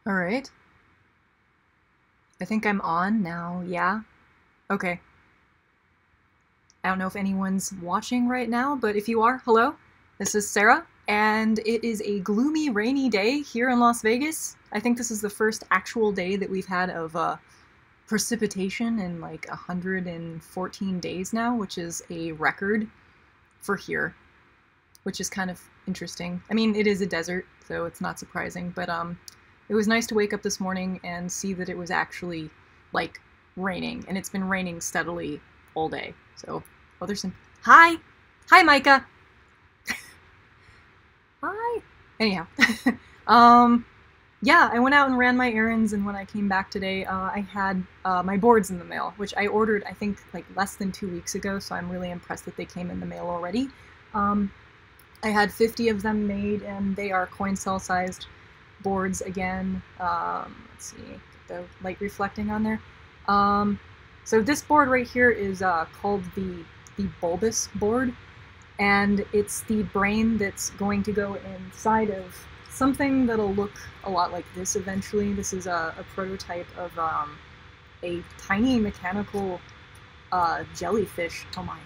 All right. I think I'm on now. Yeah. Okay. I don't know if anyone's watching right now, but if you are, hello. This is Sarah, and it is a gloomy, rainy day here in Las Vegas. I think this is the first actual day that we've had of precipitation in like 114 days now, which is a record for here, which is kind of interesting. I mean, it is a desert, so it's not surprising, but it was nice to wake up this morning and see that it was actually like raining, and it's been raining steadily all day. So, oh, there's some. Hi, hi, Micah. Hi. Anyhow, um, yeah, I went out and ran my errands, and when I came back today, I had my boards in the mail, which I ordered, I think, like less than 2 weeks ago. So I'm really impressed that they came in the mail already. Um, I had 50 of them made, and they are coin cell sized boards again. Let's see, get the light reflecting on there. So this board right here is called the Bulbis board, and it's the brain that's going to go inside of something that'll look a lot like this eventually. This is a prototype of a tiny mechanical jellyfish. Oh my.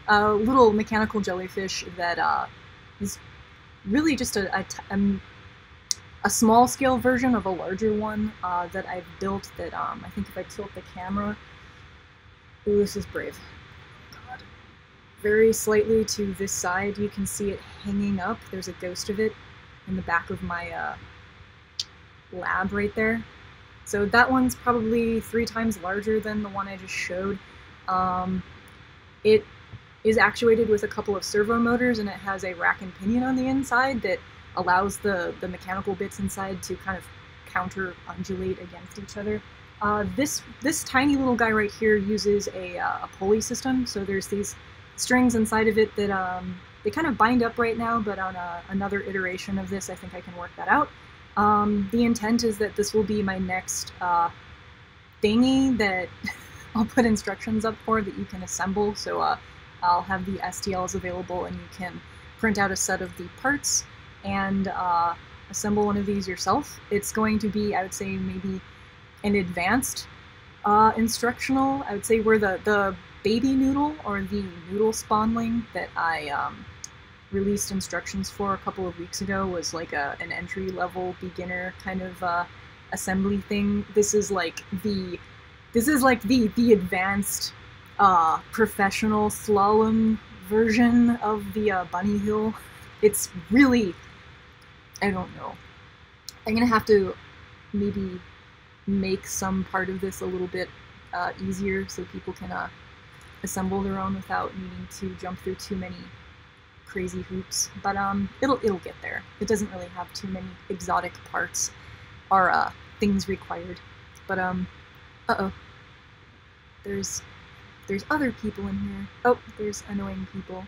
A little mechanical jellyfish that is really just a small scale version of a larger one that I've built that I think if I tilt the camera, ooh, this is brave. God. Very slightly to this side, you can see it hanging up. There's a ghost of it in the back of my lab right there. So that one's probably 3 times larger than the one I just showed. It is actuated with a couple of servo motors, and it has a rack and pinion on the inside that allows the mechanical bits inside to kind of counter undulate against each other. This tiny little guy right here uses a pulley system, so there's these strings inside of it that they kind of bind up right now, but on another iteration of this I think I can work that out. The intent is that this will be my next thingy that I'll put instructions up for that you can assemble, so I'll have the STLs available, and you can print out a set of the parts and assemble one of these yourself. It's going to be, I would say, maybe an advanced instructional. I would say where the baby noodle or the noodle spawnling that I released instructions for a couple of weeks ago was like an entry-level beginner kind of assembly thing. This is like the advanced professional slalom version of the bunny hill. It's really, I don't know. I'm gonna have to maybe make some part of this a little bit easier so people can assemble their own without needing to jump through too many crazy hoops. But it'll get there. It doesn't really have too many exotic parts or things required. But uh-oh. There's other people in here. Oh, there's annoying people.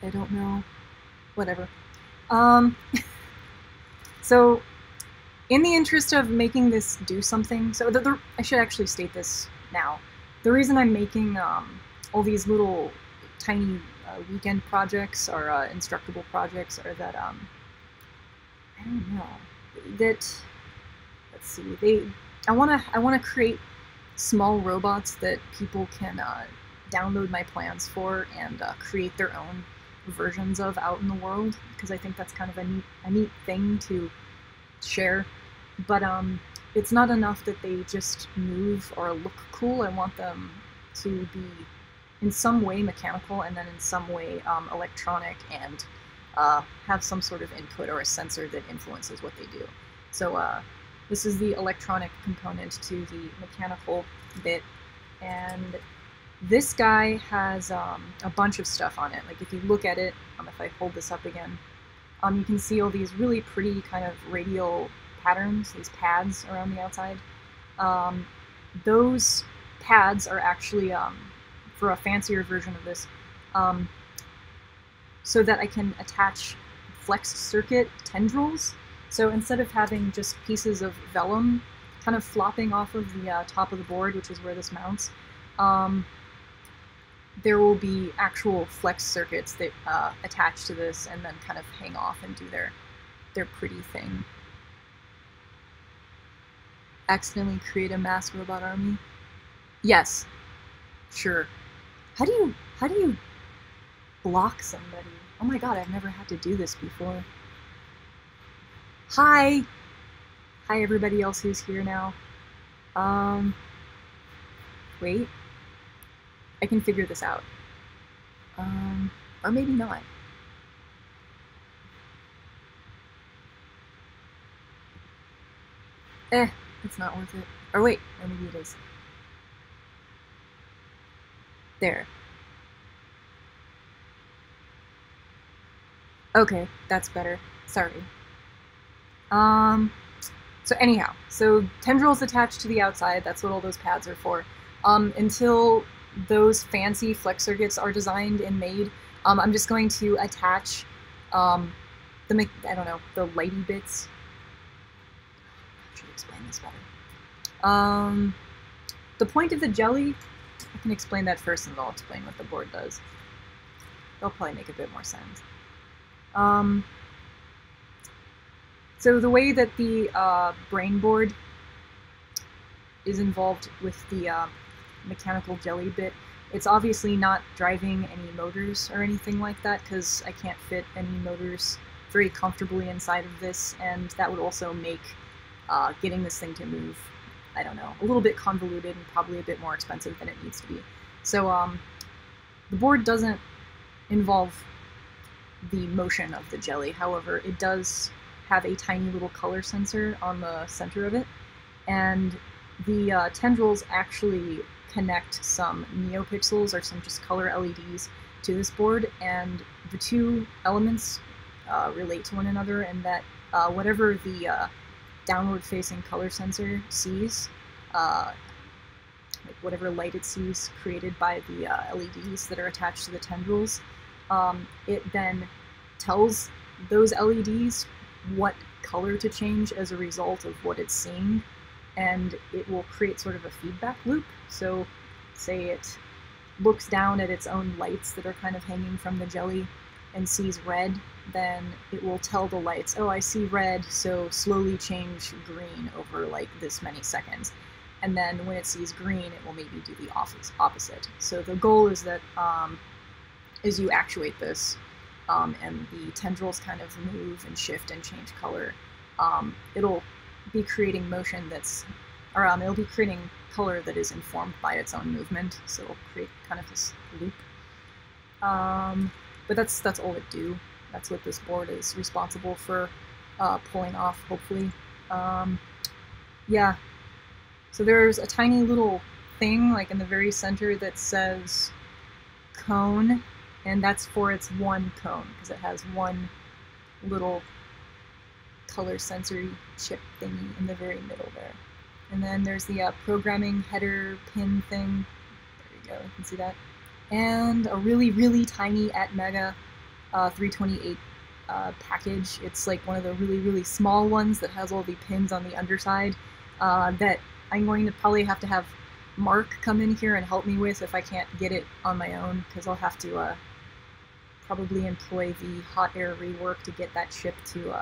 I don't know. Whatever. So, in the interest of making this do something, so I should actually state this now. The reason I'm making all these little tiny weekend projects or instructable projects are that, I don't know, that, let's see, I wanna create small robots that people can download my plans for and create their own versions of out in the world, because I think that's kind of a neat thing to share. But it's not enough that they just move or look cool. I want them to be in some way mechanical and then in some way electronic and have some sort of input or a sensor that influences what they do. So this is the electronic component to the mechanical bit, and this guy has a bunch of stuff on it. Like if you look at it, if I hold this up again, you can see all these really pretty kind of radial patterns, these pads around the outside. Those pads are actually, for a fancier version of this, so that I can attach flexed circuit tendrils. So instead of having just pieces of vellum kind of flopping off of the top of the board, which is where this mounts, there will be actual flex circuits that attach to this and then kind of hang off and do their pretty thing. Accidentally create a mass robot army? Yes. Sure. How do you block somebody? Oh my god, I've never had to do this before. Hi! Hi everybody else who's here now. Wait. I can figure this out. Or maybe not. It's not worth it. Or wait, or maybe it is. There. Okay, that's better. Sorry. So anyhow, so tendrils attached to the outside, that's what all those pads are for. Until those fancy flex circuits are designed and made, I'm just going to attach I don't know, the lighty bits. I should explain this better. The point of the jelly, I can explain that first and then I'll explain what the board does. They'll probably make a bit more sense. So the way that the brain board is involved with the mechanical jelly bit, it's obviously not driving any motors or anything like that because I can't fit any motors very comfortably inside of this, and that would also make getting this thing to move, I don't know, a little bit convoluted and probably a bit more expensive than it needs to be. So the board doesn't involve the motion of the jelly, however, it does have a tiny little color sensor on the center of it, and the tendrils actually connect some neopixels or some just color LEDs to this board, and the two elements relate to one another, and that whatever the downward-facing color sensor sees, like whatever light it sees created by the LEDs that are attached to the tendrils, it then tells those LEDs what color to change as a result of what it's seeing, and it will create sort of a feedback loop. So say it looks down at its own lights that are kind of hanging from the jelly and sees red, then it will tell the lights, oh, I see red, so slowly change green over like this many seconds. And then when it sees green, it will maybe do the opposite. So the goal is that as you actuate this, and the tendrils kind of move and shift and change color, it'll be creating motion that's, or it'll be creating color that is informed by its own movement, so it'll create kind of this loop. But that's all it do. That's what this board is responsible for pulling off, hopefully. Yeah. So there's a tiny little thing, like in the very center, that says cone, and that's for its one cone, because it has one little color sensory chip thingy in the very middle there. And then there's the programming header pin thing. There you go, you can see that. And a really, really tiny Atmega 328 package. It's like one of the really, really small ones that has all the pins on the underside that I'm going to probably have to have Mark come in here and help me with if I can't get it on my own, because I'll have to probably employ the hot air rework to get that chip to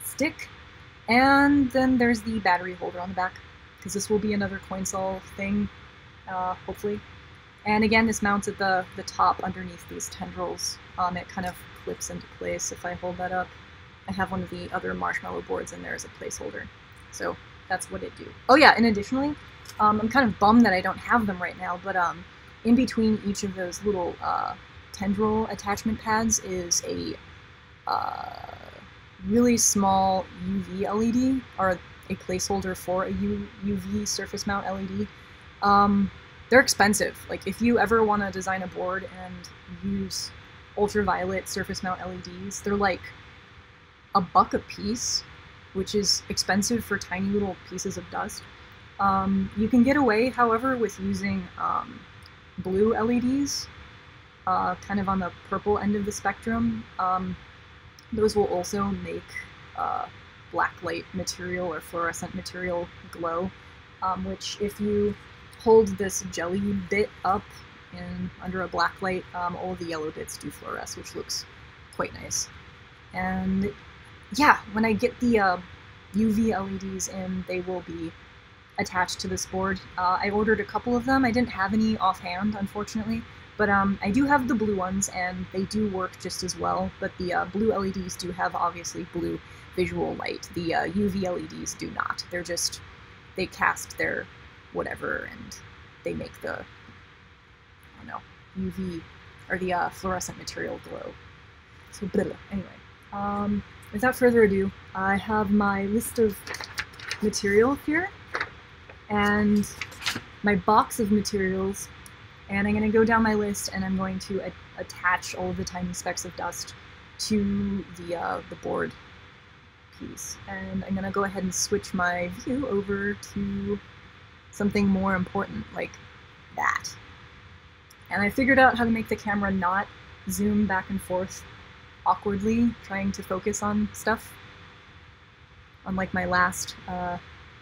stick. And then there's the battery holder on the back, because this will be another CoinSol thing, hopefully. And again, this mounts at the top underneath these tendrils. It kind of clips into place if I hold that up. I have one of the other marshmallow boards in there as a placeholder. So that's what it do. Oh yeah, and additionally, I'm kind of bummed that I don't have them right now, but in between each of those little tendril attachment pads is a really small UV LED, or a placeholder for a UV surface mount LED. They're expensive. Like, if you ever want to design a board and use ultraviolet surface mount LEDs, they're like $1 a piece, which is expensive for tiny little pieces of dust. You can get away, however, with using blue LEDs, kind of on the purple end of the spectrum. Those will also make blacklight material or fluorescent material glow, which if you hold this jelly bit up and under a black light, all of the yellow bits do fluoresce, which looks quite nice. And yeah, when I get the UV LEDs in, they will be attached to this board. I ordered a couple of them. I didn't have any offhand, unfortunately, but I do have the blue ones, and they do work just as well, but the blue LEDs do have, obviously, blue visual light. The UV LEDs do not. They're just, they cast their whatever, and they make the, I don't know, UV, or the fluorescent material glow. So, blah. Anyway, without further ado, I have my list of material here, and my box of materials, and I'm going to go down my list, and I'm going to attach all of the tiny specks of dust to the board piece. And I'm going to go ahead and switch my view over to something more important, like that. And I figured out how to make the camera not zoom back and forth awkwardly, trying to focus on stuff. Unlike my last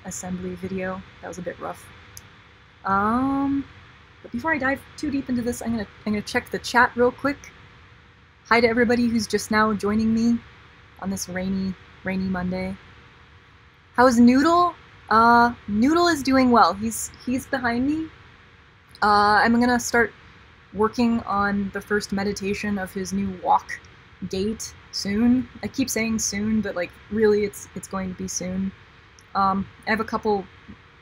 assembly video, that was a bit rough. But before I dive too deep into this, I'm gonna check the chat real quick. Hi to everybody who's just now joining me on this rainy Monday. How's Noodle? Noodle is doing well. He's behind me. I'm gonna start working on the first meditation of his new walk gait soon. I keep saying soon, but like really it's going to be soon. I have a couple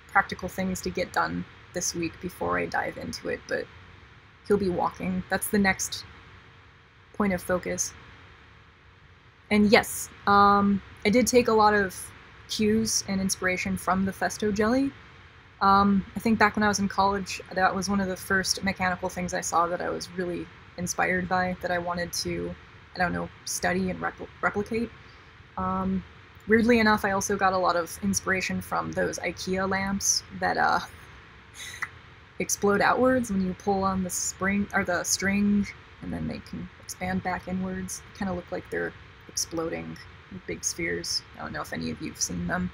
practical things to get done this week before I dive into it, but he'll be walking. That's the next point of focus. And yes, I did take a lot of cues and inspiration from the Festo jelly. I think back when I was in college, that was one of the first mechanical things I saw that I was really inspired by, that I wanted to, I don't know, study and replicate. Weirdly enough, I also got a lot of inspiration from those IKEA lamps that explode outwards when you pull on the spring or the string, and then they can expand back inwards. They kind of look like they're exploding in big spheres. I don't know if any of you have seen them.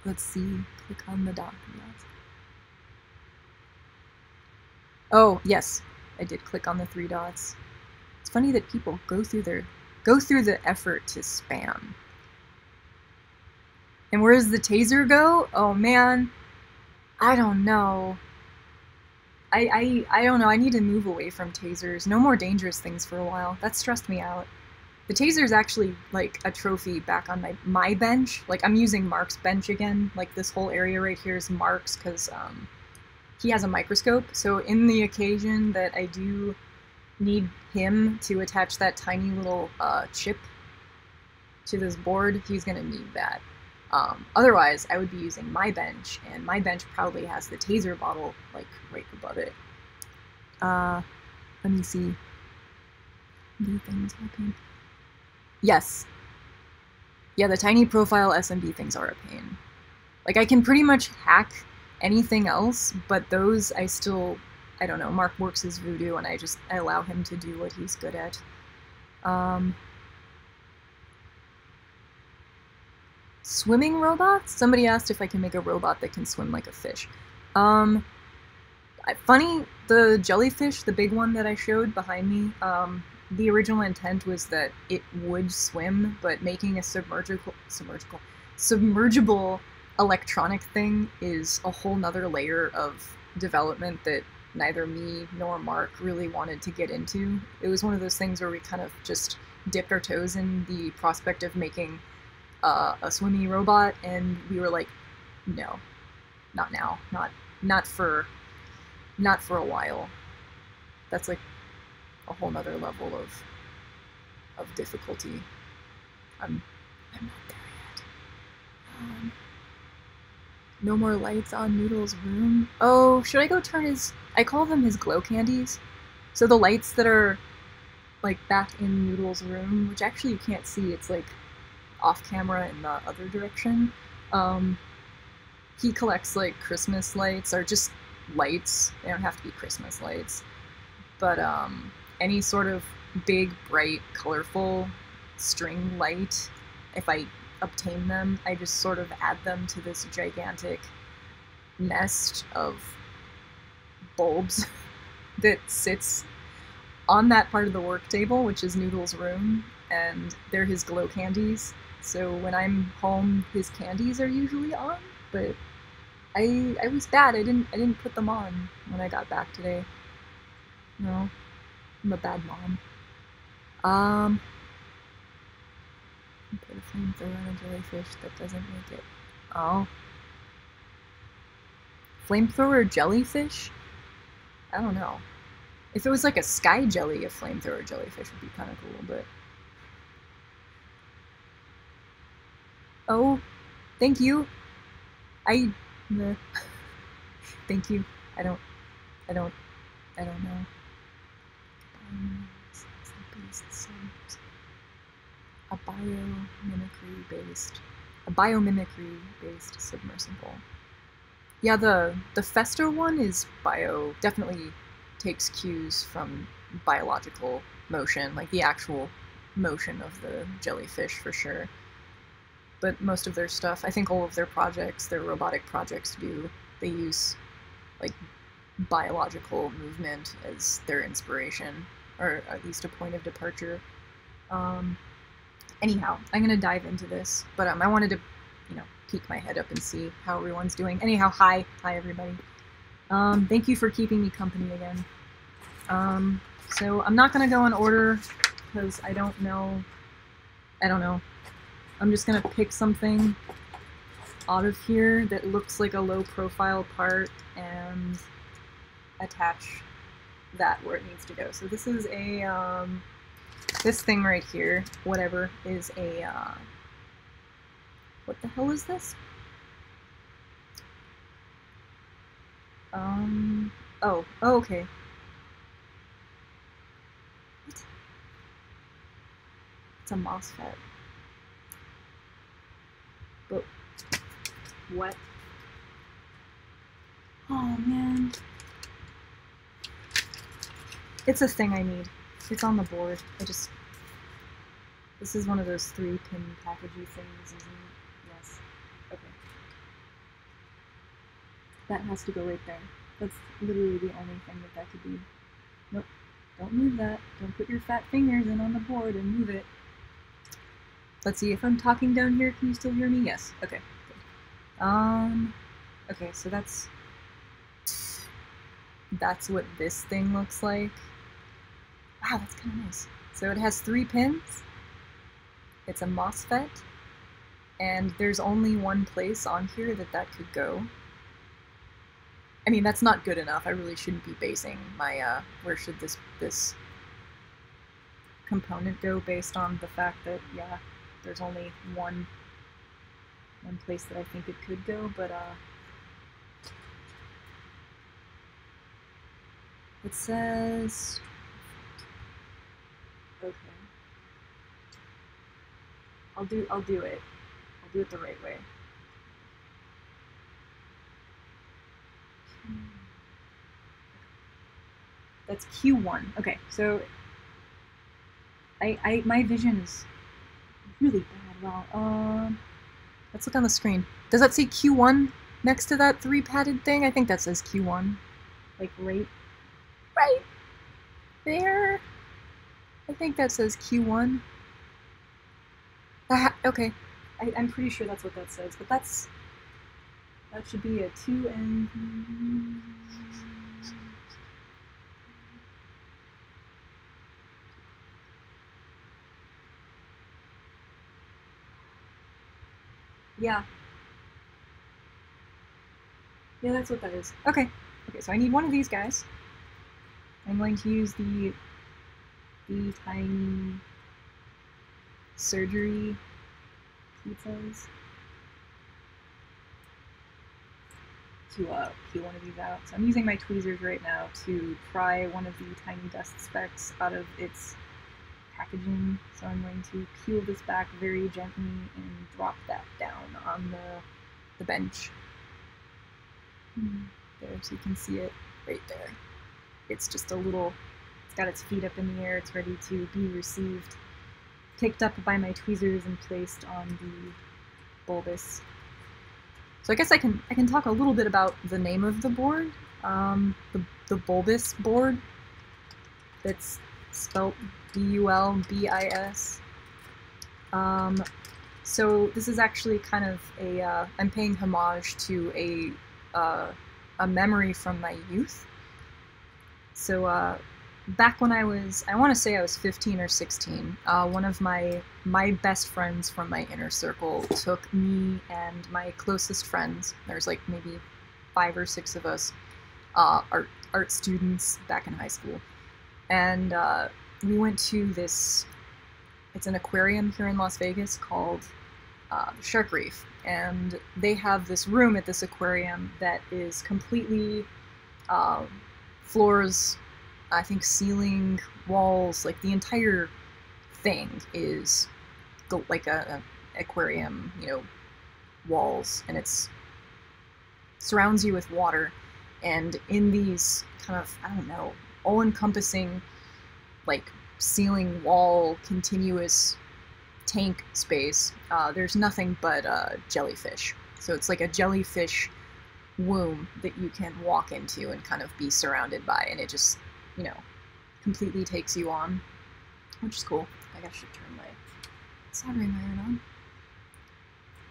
Let's see. Click on the dot. Oh yes, I did click on the 3 dots. It's funny that people go through the effort to spam. And where does the taser go? Oh man, I don't know. I don't know. I need to move away from tasers. No more dangerous things for a while. That stressed me out. The taser is actually like a trophy back on my bench. Like I'm using Mark's bench again. Like this whole area right here is Mark's because he has a microscope. So in the occasion that I do need him to attach that tiny little chip to this board, he's gonna need that. Otherwise, I would be using my bench, and my bench proudly has the taser bottle, like, right above it. Let me see. Do things happen? Yes. Yeah, the tiny profile SMD things are a pain. Like, I can pretty much hack anything else, but those I don't know, Mark works his voodoo, and I allow him to do what he's good at. Swimming robots? Somebody asked if I can make a robot that can swim like a fish. Funny, the jellyfish, the big one that I showed behind me, the original intent was that it would swim, but making a submergible electronic thing is a whole nother layer of development that neither me nor Mark really wanted to get into. It was one of those things where we kind of just dipped our toes in the prospect of making a swimmy robot, and we were like, no, not now, not for a while. That's like a whole nother level of difficulty. I'm not there yet. No more lights on Noodle's room. Oh, should I go turn his, I call them his glow candies. So the lights that are like back in Noodle's room, which actually you can't see, it's like off camera in the other direction. He collects like Christmas lights, or just lights. They don't have to be Christmas lights. But any sort of big, bright, colorful string light, if I obtain them, I just sort of add them to this gigantic nest of Bulbs that sits on that part of the work table, which is Noodle's room, and they're his glow candies. So when I'm home, his candies are usually on, but I was bad. I didn't put them on when I got back today. No, I'm a bad mom. Put a flamethrower on a jellyfish that doesn't make it. Oh. Flamethrower jellyfish? I don't know. If it was like a sky jelly, a flamethrower jellyfish would be kind of cool, but... Oh, thank you. Thank you. I don't know. A biomimicry-based submersible. Yeah, the Fester one is definitely takes cues from biological motion, like the actual motion of the jellyfish for sure. But most of their stuff, I think all of their projects, their robotic projects they use like biological movement as their inspiration, or at least a point of departure. Anyhow, I'm gonna dive into this, but I wanted to, peek my head up and see how everyone's doing. Anyhow, hi everybody. Thank you for keeping me company again. So I'm not gonna go in order because I don't know. I'm just gonna pick something out of here that looks like a low profile part and attach that where it needs to go. So this is a, this thing right here, whatever, is a, what the hell is this? Oh, okay. What? It's a MOSFET. But, what? Oh, man. It's a thing I need. It's on the board. This is one of those 3-pin packagey things, isn't it? Yes. Okay. That has to go right there. That's literally the only thing that could be. Nope. Don't move that. Don't put your fat fingers in on the board and move it. Let's see, if I'm talking down here, can you still hear me? Yes. Okay. Good. Okay, so that's what this thing looks like. Wow, that's kind of nice. So it has 3 pins. It's a MOSFET, and there's only one place on here that could go. I mean, that's not good enough. I really shouldn't be basing my, where should this component go based on the fact that, yeah, there's only one place that I think it could go, but, it says, okay, I'll do it. I'll do it the right way. That's Q1. Okay, so my vision is really bad. Well, let's look on the screen. Does that say Q1 next to that 3-padded thing? I think that says Q1. Like right there. I think that says Q1. Okay, I'm pretty sure that's what that says, but that should be a 2 and... Yeah. Yeah, that's what that is. Okay. Okay, so I need one of these guys. I'm going to use the tiny surgery pizzas to peel one of these out. So I'm using my tweezers right now to pry one of the tiny dust specks out of its packaging. So I'm going to peel this back very gently and drop that down on the bench. There, so you can see it right there. It's just a little, it's got its feet up in the air, it's ready to be received, picked up by my tweezers and placed on the Bulbis. So I guess I can talk a little bit about the name of the board. The the Bulbis board. That's spelled Bulbis. So this is actually kind of a, I'm paying homage to a memory from my youth. So back when I want to say I was 15 or 16, one of my best friends from my inner circle took me and my closest friends, there's like maybe 5 or 6 of us, art students back in high school, and we went to this, it's an aquarium here in Las Vegas called Shark Reef, and they have this room at this aquarium that is completely floors, I think ceiling, walls, like the entire thing is like a aquarium, you know, walls, and it's surrounds you with water, and in these kind of, I don't know, all-encompassing, like ceiling wall continuous tank space, there's nothing but jellyfish. So it's like a jellyfish womb that you can walk into and kind of be surrounded by, and it just, you know, completely takes you on, which is cool. I guess I should turn my soldering iron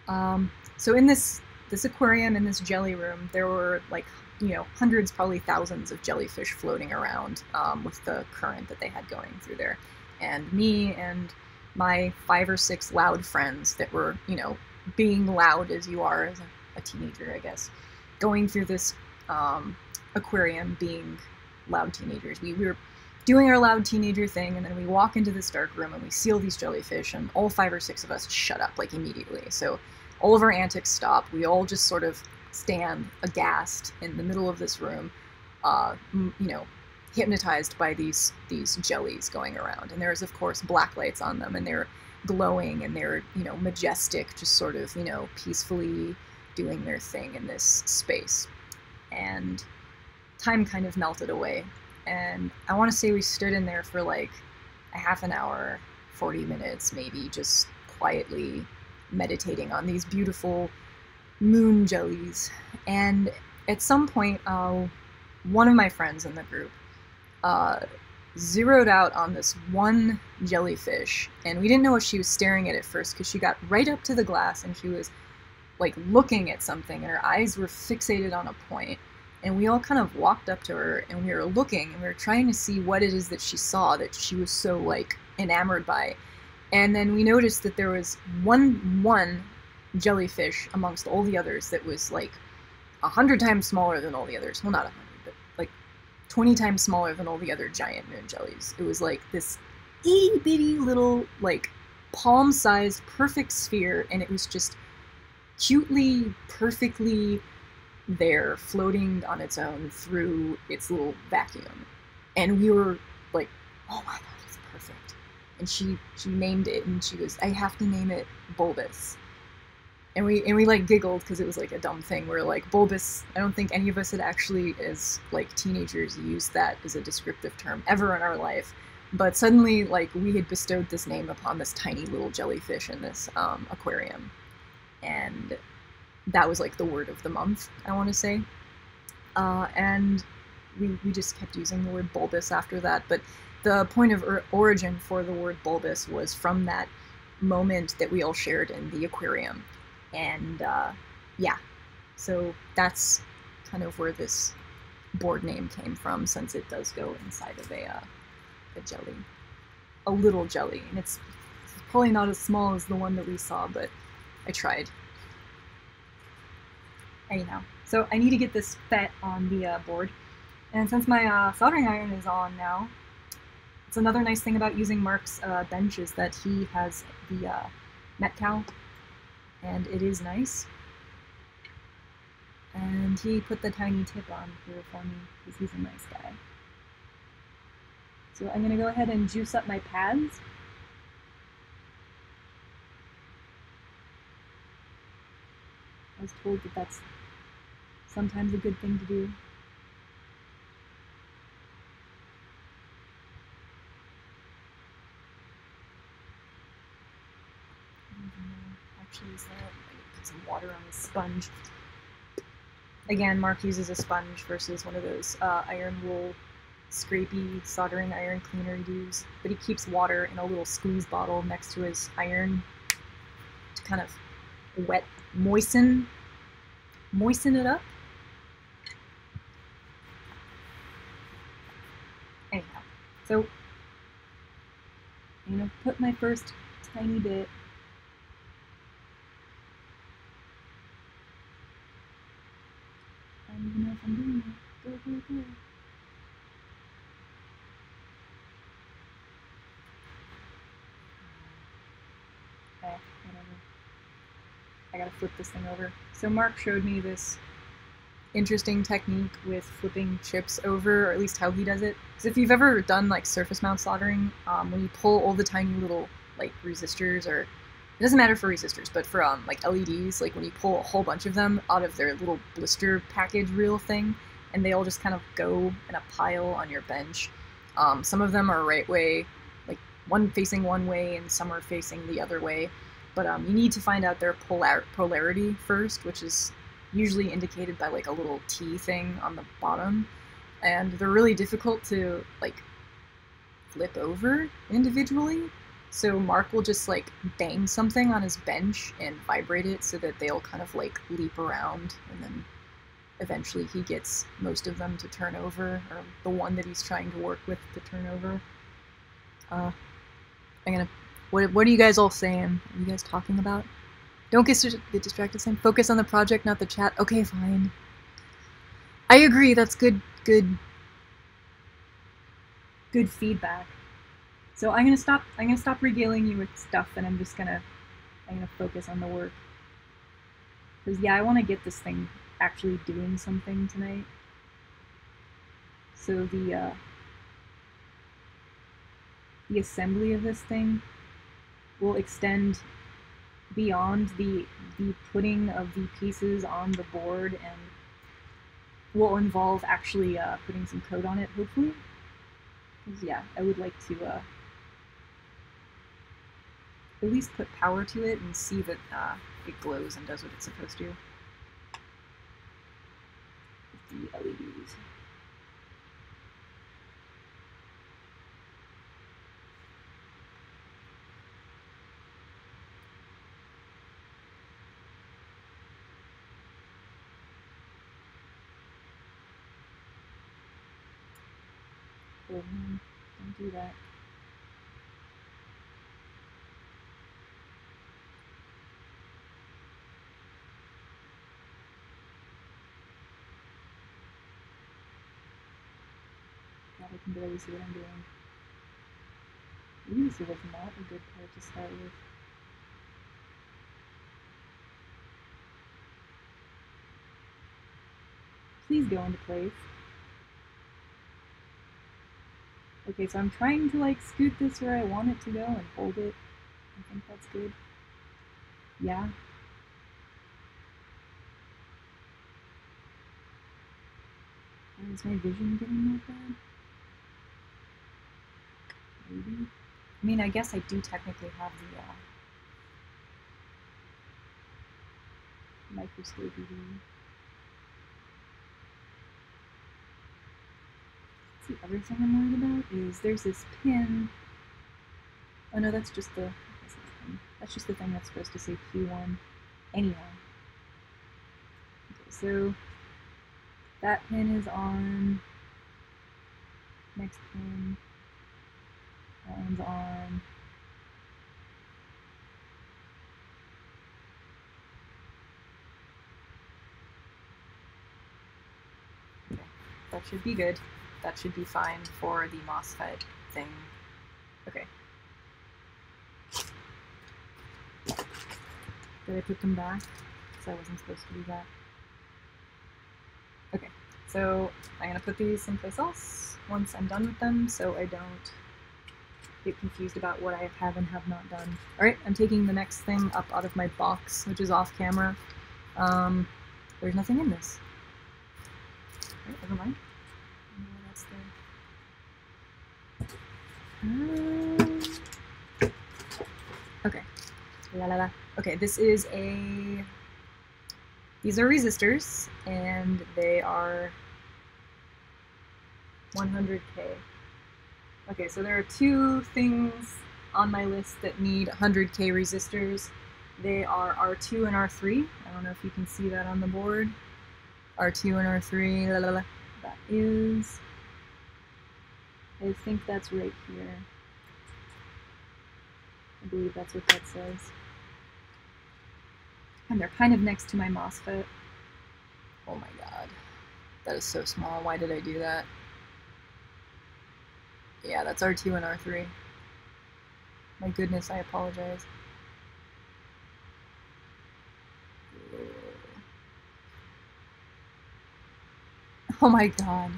on. So in this aquarium, in this jelly room, there were like, you know, hundreds, probably thousands of jellyfish floating around with the current that they had going through there. And me and my 5 or 6 loud friends that were, you know, being loud as you are as a teenager, I guess, going through this aquarium being loud teenagers. We were doing our loud teenager thing, and then we walk into this dark room and we see all these jellyfish, and all 5 or 6 of us shut up like immediately. So all of our antics stop. We all just sort of stand aghast in the middle of this room, you know, hypnotized by these jellies going around. And there's, of course, black lights on them, and they're glowing, and they're, you know, majestic, just sort of, you know, peacefully doing their thing in this space. And time kind of melted away, and I want to say we stood in there for like a half an hour, 40 minutes maybe, just quietly meditating on these beautiful moon jellies. And at some point, one of my friends in the group zeroed out on this one jellyfish, and we didn't know what she was staring at first, because she got right up to the glass and she was like looking at something, and her eyes were fixated on a point. And we all kind of walked up to her, and we were looking, and we were trying to see what it is that she saw that she was so like enamored by. And then we noticed that there was one jellyfish amongst all the others that was like 100 times smaller than all the others. Well, not 100, but like 20 times smaller than all the other giant moon jellies. It was like this itty bitty little, like, palm-sized perfect sphere, and it was just cutely, perfectly there, floating on its own through its little vacuum. And we were like, oh my god, it's perfect. And she named it, and she goes, I have to name it Bulbis. And we like giggled, because it was like a dumb thing. We were like, Bulbis, I don't think any of us had actually, as like teenagers, used that as a descriptive term ever in our life. But suddenly, like, we had bestowed this name upon this tiny little jellyfish in this aquarium. And that was like the word of the month, I want to say. And we just kept using the word Bulbis after that. But the point of origin for the word Bulbis was from that moment that we all shared in the aquarium. And yeah, so that's kind of where this board name came from, since it does go inside of a jelly, a little jelly. And it's probably not as small as the one that we saw, but I tried. Anyhow, so I need to get this fet on the board, and since my soldering iron is on now, it's another nice thing about using Mark's bench is that he has the MechaJelly, and it is nice. And he put the tiny tip on here for me, because he's a nice guy. So I'm going to go ahead and juice up my pads. I was told that that's sometimes a good thing to do. Actually, is that? I put some water on the sponge. Again, Mark uses a sponge versus one of those iron wool scrapey soldering iron cleaner he does, but he keeps water in a little squeeze bottle next to his iron to kind of moisten it up. Anyhow, so I'm gonna put my first tiny bit. I don't even know if I'm doing it. Go, go, go. Okay, whatever. I gotta flip this thing over. So Mark showed me this interesting technique with flipping chips over, or at least how he does it. Because if you've ever done like surface mount soldering, when you pull all the tiny little like resistors, or it doesn't matter for resistors, but for like LEDs, like when you pull a whole bunch of them out of their little blister package reel thing, and they all just kind of go in a pile on your bench. Some of them are right way, like one facing one way, and some are facing the other way. But you need to find out their polarity first, which is usually indicated by like a little T thing on the bottom, and they're really difficult to like flip over individually. So Mark will just like bang something on his bench and vibrate it so that they'll kind of like leap around, and then eventually he gets most of them to turn over, or the one that he's trying to work with to turn over. What are you guys all saying? What are you guys talking about? Don't get distracted, Sam. Focus on the project, not the chat. Okay, fine. I agree, that's good feedback. So I'm gonna stop regaling you with stuff, and I'm gonna focus on the work. Because yeah, I wanna get this thing actually doing something tonight. So the assembly of this thing will extend beyond the putting of the pieces on the board, and will involve actually putting some code on it, hopefully. Because yeah, I would like to at least put power to it and see that it glows and does what it's supposed to. With the LEDs. Don't do that. God, I can barely see what I'm doing. Usually was not a good part to start with. Please go into place. Okay, so I'm trying to like scoot this where I want it to go and hold it. I think that's good. Yeah. Oh, is my vision getting that bad? Maybe. I mean, I guess I do technically have the microscope view. The other thing I'm worried about is there's this pin. Oh no, that's just the thing that's supposed to say Q1. Anyhow. Okay, so that pin is on. Next pin. That one's on. Okay, that should be good. That should be fine for the MOSFET thing. Okay. Did I put them back? Because I wasn't supposed to do that. Okay, so I'm going to put these someplace else once I'm done with them, so I don't get confused about what I have and have not done. Alright, I'm taking the next thing up out of my box, which is off camera. There's nothing in this. Alright, never mind. Okay. La la la. Okay, this is a these are resistors, and they are 100K. Okay, so there are two things on my list that need 100K resistors. They are R2 and R3. I don't know if you can see that on the board. R2 and R3. La, la, la. That is... I think that's right here. I believe that's what that says. And they're kind of next to my MOSFET. Oh my god. That is so small. Why did I do that? Yeah, that's R2 and R3. My goodness, I apologize. Oh my god.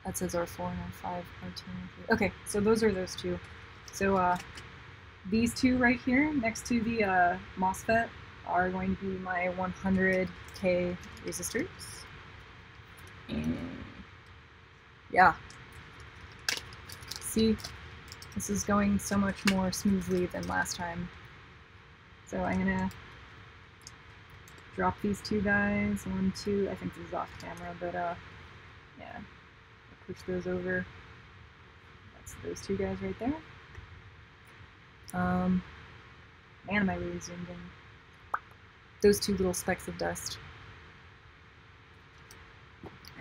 That says R4 and R5, R2 and R3. Okay, so those are those two. So these two right here, next to the MOSFET, are going to be my 100K resistors. And yeah. See, this is going so much more smoothly than last time. So I'm gonna drop these two guys, 1, 2, I think this is off camera, but yeah, push those over. That's those two guys right there. Man, am I really zoomed in. Those two little specks of dust.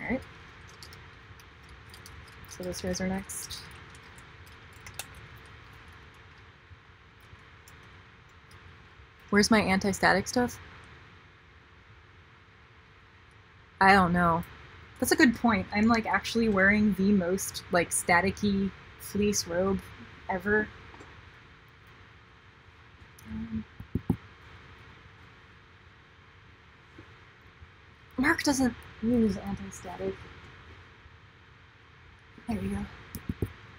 Alright. So those guys are next. Where's my anti-static stuff? I don't know. That's a good point. I'm like actually wearing the most like staticky fleece robe ever. Mark doesn't use anti-static. There we go.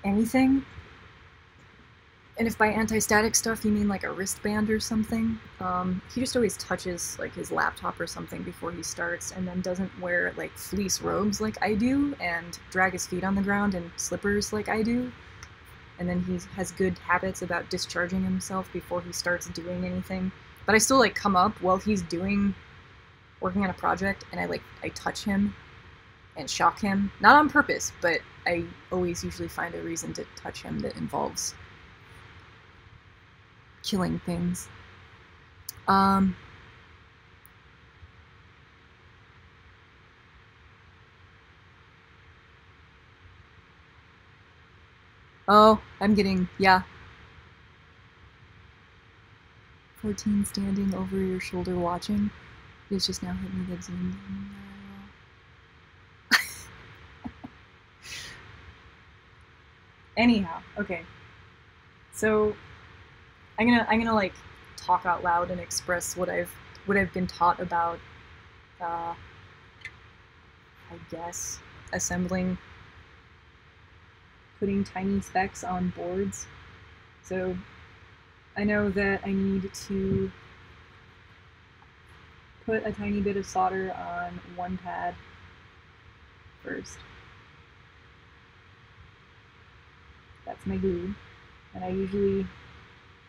Anything? And if by anti-static stuff you mean like a wristband or something, he just always touches like his laptop or something before he starts, and then doesn't wear like fleece robes like I do, and drag his feet on the ground in slippers like I do. And then he has good habits about discharging himself before he starts doing anything. But I still like come up while he's working on a project, and I touch him and shock him. Not on purpose, but I always usually find a reason to touch him that involves killing things. Oh, I'm getting, yeah. 14 standing over your shoulder watching. It's just now hit me that zoomed in. Anyhow, okay. So I'm gonna like talk out loud and express what I've been taught about I guess assembling, putting tiny specs on boards. So I know that I need to put a tiny bit of solder on one pad first. That's my glue. And I usually,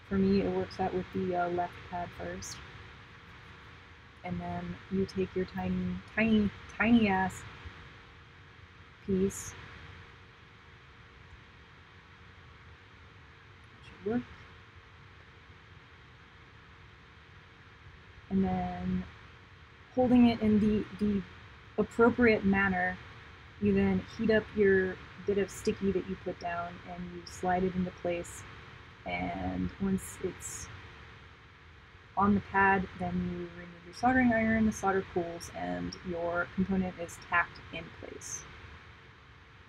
for me, it works out with the left pad first. And then you take your tiny ass piece. That should work. And then holding it in the appropriate manner, you then heat up your bit of sticky that you put down and you slide it into place. And once it's on the pad, then you remove your soldering iron, the solder cools, and your component is tacked in place.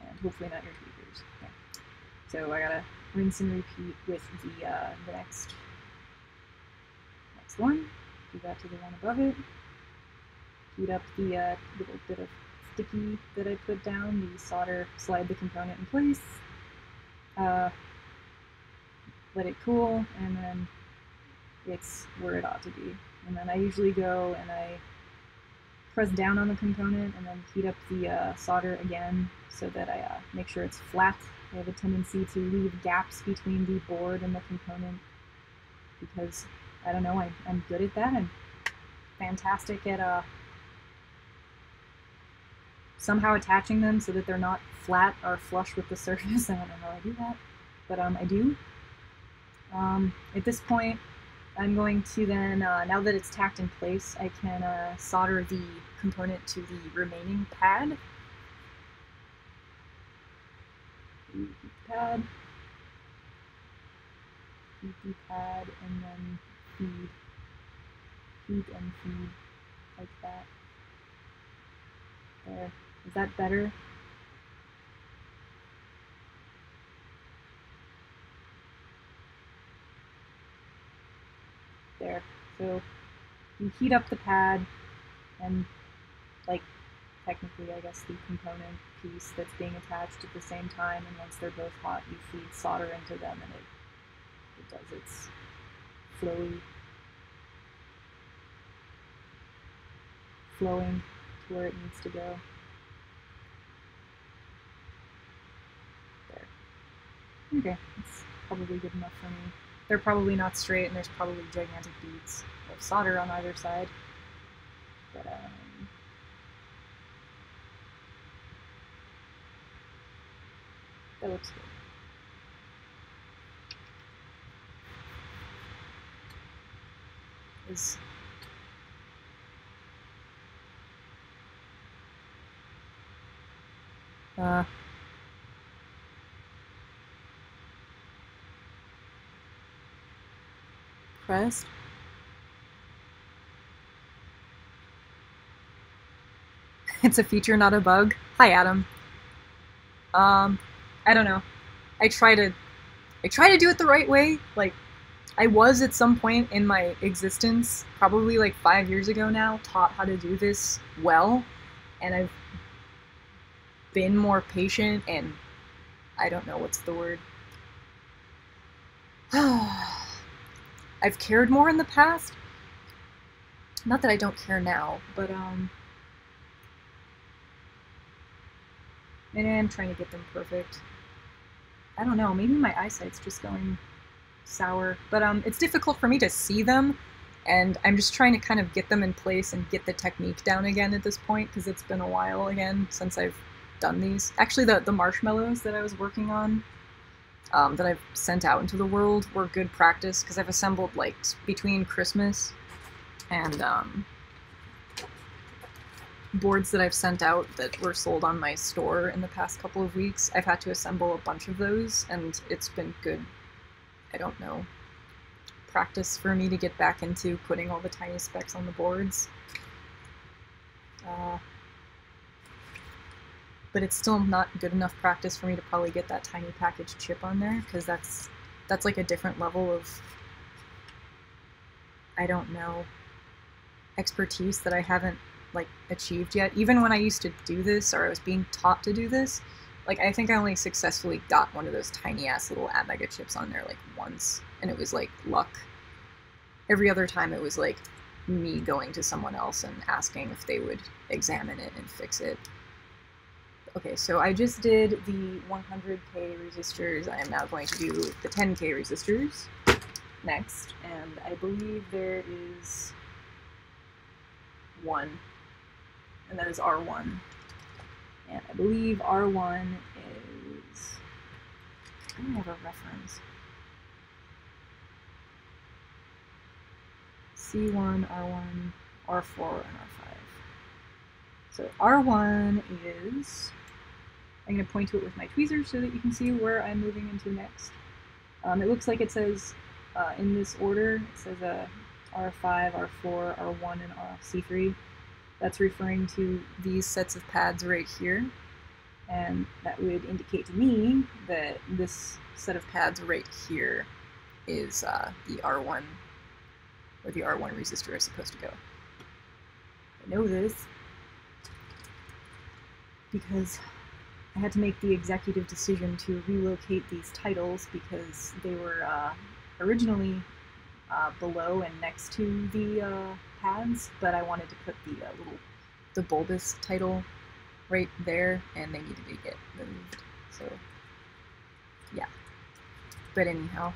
And hopefully not your tweezers. Okay. So I gotta rinse and repeat with the next one. Do that to the one above it. Heat up the little bit of sticky that I put down, the solder, slide the component in place, let it cool, and then it's where it ought to be. And then I usually go and I press down on the component and then heat up the solder again so that I make sure it's flat. I have a tendency to leave gaps between the board and the component because, I don't know, I'm good at that. fantastic at somehow attaching them so that they're not flat or flush with the surface. I don't know how I do that, but I do. At this point, I'm going to then, now that it's tacked in place, I can solder the component to the remaining pad. Pad, the pad, and then feed, and feed, like that. There. Is that better? There. So you heat up the pad and, like, technically, I guess, the component piece that's being attached at the same time, and once they're both hot, you feed solder into them, and it does its flowing to where it needs to go. There. Okay, that's probably good enough for me. They're probably not straight, and there's probably gigantic beads of solder on either side. But, that looks good. Pressed. It's a feature, not a bug. Hi, Adam. I don't know. I try to do it the right way. Like, I was at some point in my existence, probably like 5 years ago now, taught how to do this well, and I've been more patient and I don't know what's the word. I've cared more in the past. Not that I don't care now, but and I'm trying to get them perfect. I don't know, maybe my eyesight's just going sour, but it's difficult for me to see them, and I'm just trying to kind of get them in place and get the technique down again at this point, because it's been a while again since I've done these. Actually, the marshmallows that I was working on, that I've sent out into the world, were good practice, because I've assembled, like, between Christmas and boards that I've sent out that were sold on my store in the past couple of weeks. I've had to assemble a bunch of those, and it's been good, I don't know, practice for me to get back into putting all the tiny specks on the boards. But it's still not good enough practice for me to probably get that tiny package chip on there, because that's like a different level of, I don't know, expertise that I haven't, like, achieved yet. Even when I used to do this, or I was being taught to do this, like, I think I only successfully got one of those tiny-ass little Mega chips on there, like, once, and it was, like, luck. Every other time it was, like, me going to someone else and asking if they would examine it and fix it. Okay, so I just did the 100k resistors. I am now going to do the 10k resistors next, and I believe there is one, and that is R1. And I believe R1 is, I don't have a reference. C1, R1, R4, and R5. So R1 is, I'm going to point to it with my tweezers so that you can see where I'm moving into next. It looks like it says, in this order, it says R5, R4, R1, and C3. That's referring to these sets of pads right here. And that would indicate to me that this set of pads right here is the R1, where the R1 resistor is supposed to go. I know this because I had to make the executive decision to relocate these titles because they were originally below and next to the pads, but I wanted to put the Bulbis title right there, and they needed to get moved. So yeah. But anyhow,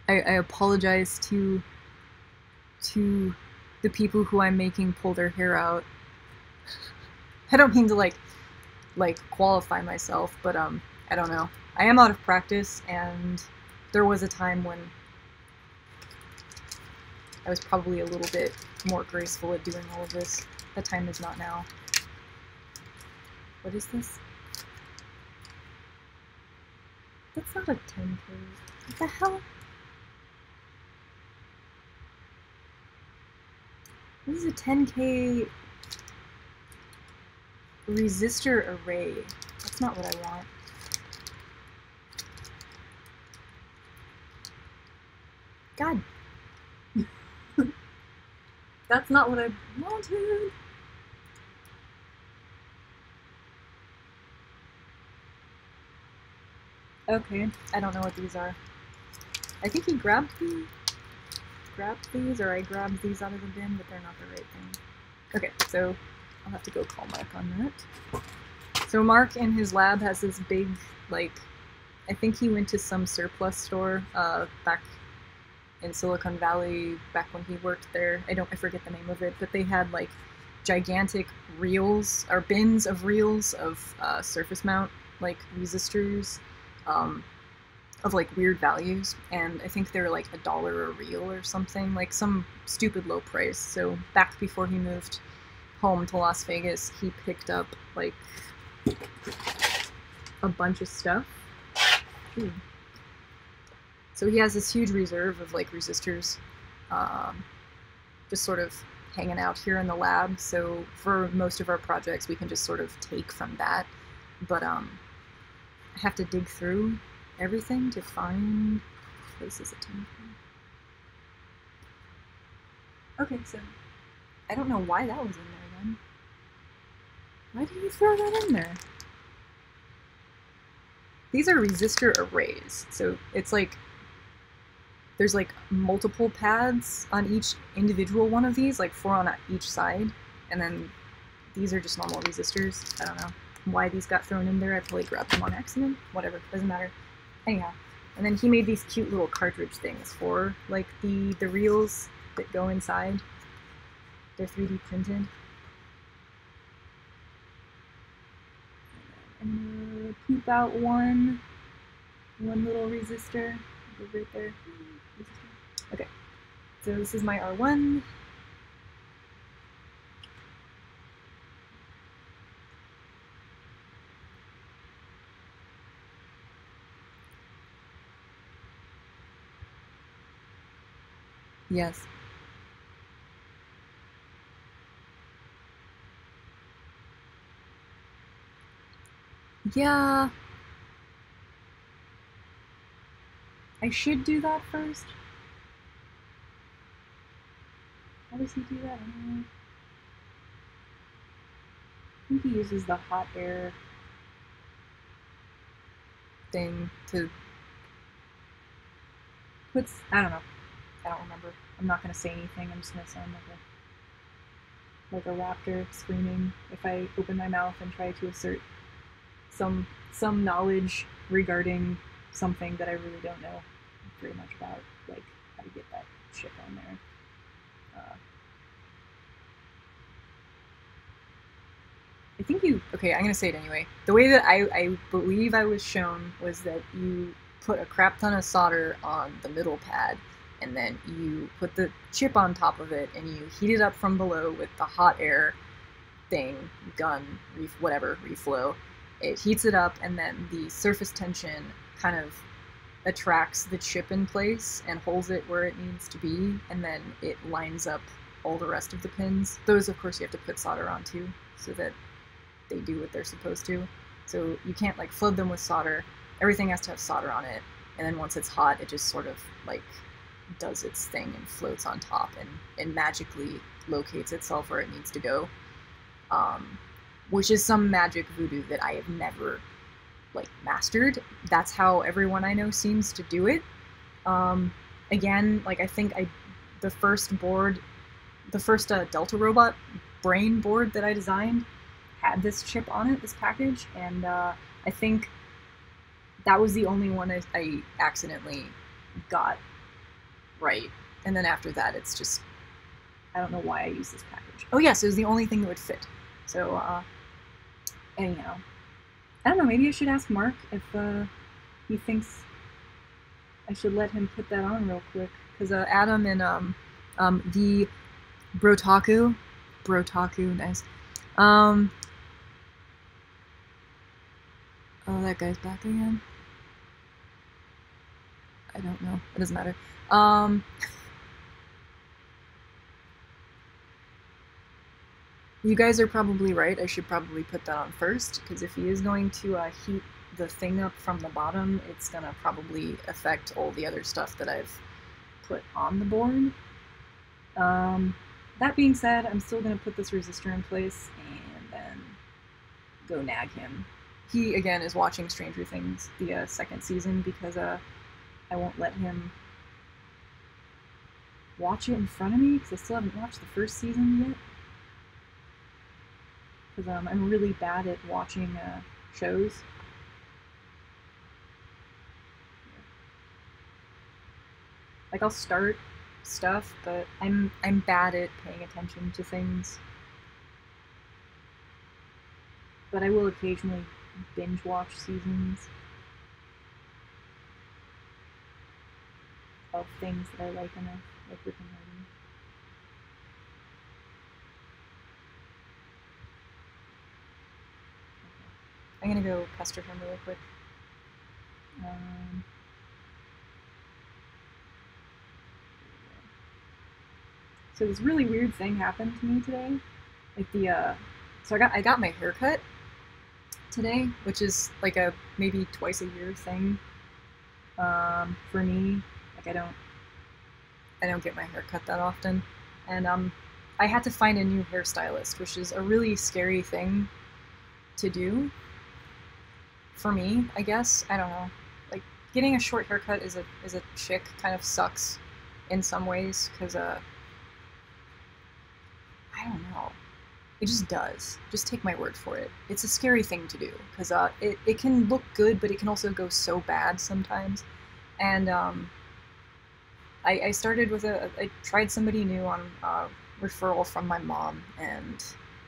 I apologize to the people who I'm making pull their hair out. I don't mean to like qualify myself, but I don't know. I am out of practice, and there was a time when I was probably a little bit more graceful at doing all of this. The time is not now. What is this? That's not a 10K. What the hell? This is a 10K resistor array. That's not what I want. God. That's not what I wanted. Okay, I don't know what these are. I think he grabbed these, or I grabbed these out of the bin, but they're not the right thing. Okay, so I'll have to go call Mark on that. So Mark in his lab has this big, like, I think he went to some surplus store back in Silicon Valley, back when he worked there. I forget the name of it, but they had like gigantic reels, or bins of reels of surface mount, like resistors, of like weird values, and I think they're like $1 a reel or something, like some stupid low price. So back before he moved home to Las Vegas, he picked up like a bunch of stuff. Ooh. So he has this huge reserve of like resistors, just sort of hanging out here in the lab. So for most of our projects, we can just sort of take from that. But I have to dig through everything to find places of 10K. Okay, so I don't know why that was in there then. Why did you throw that in there? These are resistor arrays, so it's like there's like multiple pads on each individual one of these, like 4 on each side, and then these are just normal resistors. I don't know why these got thrown in there. I probably grabbed them on accident. Whatever, doesn't matter. Anyhow, and then he made these cute little cartridge things for like the reels that go inside. They're 3D printed. I'm gonna poop out one little resistor. Go right there. Okay, so this is my R1. Yes. Yeah. I should do that first. How does he do that anyway? I think he uses the hot air thing to put, I don't know. I don't remember. I'm not gonna say anything. I'm just gonna sound like a raptor screaming if I open my mouth and try to assert some knowledge regarding something that I really don't know very much about, like how to get that chip on there. I think okay, I'm gonna say it anyway. The way that I believe I was shown was that you put a crap ton of solder on the middle pad, and then you put the chip on top of it, and you heat it up from below with the hot air thing, gun, whatever, reflow. It heats it up, and then the surface tension kind of attracts the chip in place and holds it where it needs to be, and then it lines up all the rest of the pins. Those, of course, you have to put solder on too, so that they do what they're supposed to. So you can't like flood them with solder. Everything has to have solder on it, and then once it's hot, it just sort of like does its thing and floats on top and magically locates itself where it needs to go. Which is some magic voodoo that I have never like mastered. That's how everyone I know seems to do it. Again, like I think the first Delta Robot brain board that I designed had this chip on it, this package, and I think that was the only one I accidentally got right. And then after that, it's just I don't know why I used this package. Oh yes, it was the only thing that would fit. So anyhow, I don't know, maybe I should ask Mark if he thinks I should let him put that on real quick. Because Adam and the Brotaku, nice. Oh, that guy's back again. I don't know. It doesn't matter. You guys are probably right. I should probably put that on first, because if he is going to heat the thing up from the bottom, it's gonna probably affect all the other stuff that I've put on the board. That being said, I'm still gonna put this resistor in place and then go nag him. He, again, is watching Stranger Things, the second season, because I won't let him watch it in front of me, because I still haven't watched the first season yet. Because I'm really bad at watching shows. Like, I'll start stuff, but I'm bad at paying attention to things. But I will occasionally binge watch seasons of things that I like enough, like Rick and Morty. I'm gonna go pester him really quick. So this really weird thing happened to me today. Like so I got my hair cut today, which is like a maybe twice a year thing for me. Like I don't get my hair cut that often, and I had to find a new hairstylist, which is a really scary thing to do for me, I guess. I don't know. Like, getting a short haircut as a chick kind of sucks in some ways, because I don't know. It just does. Just take my word for it. It's a scary thing to do, because it can look good, but it can also go so bad sometimes. And I started with I tried somebody new on referral from my mom, and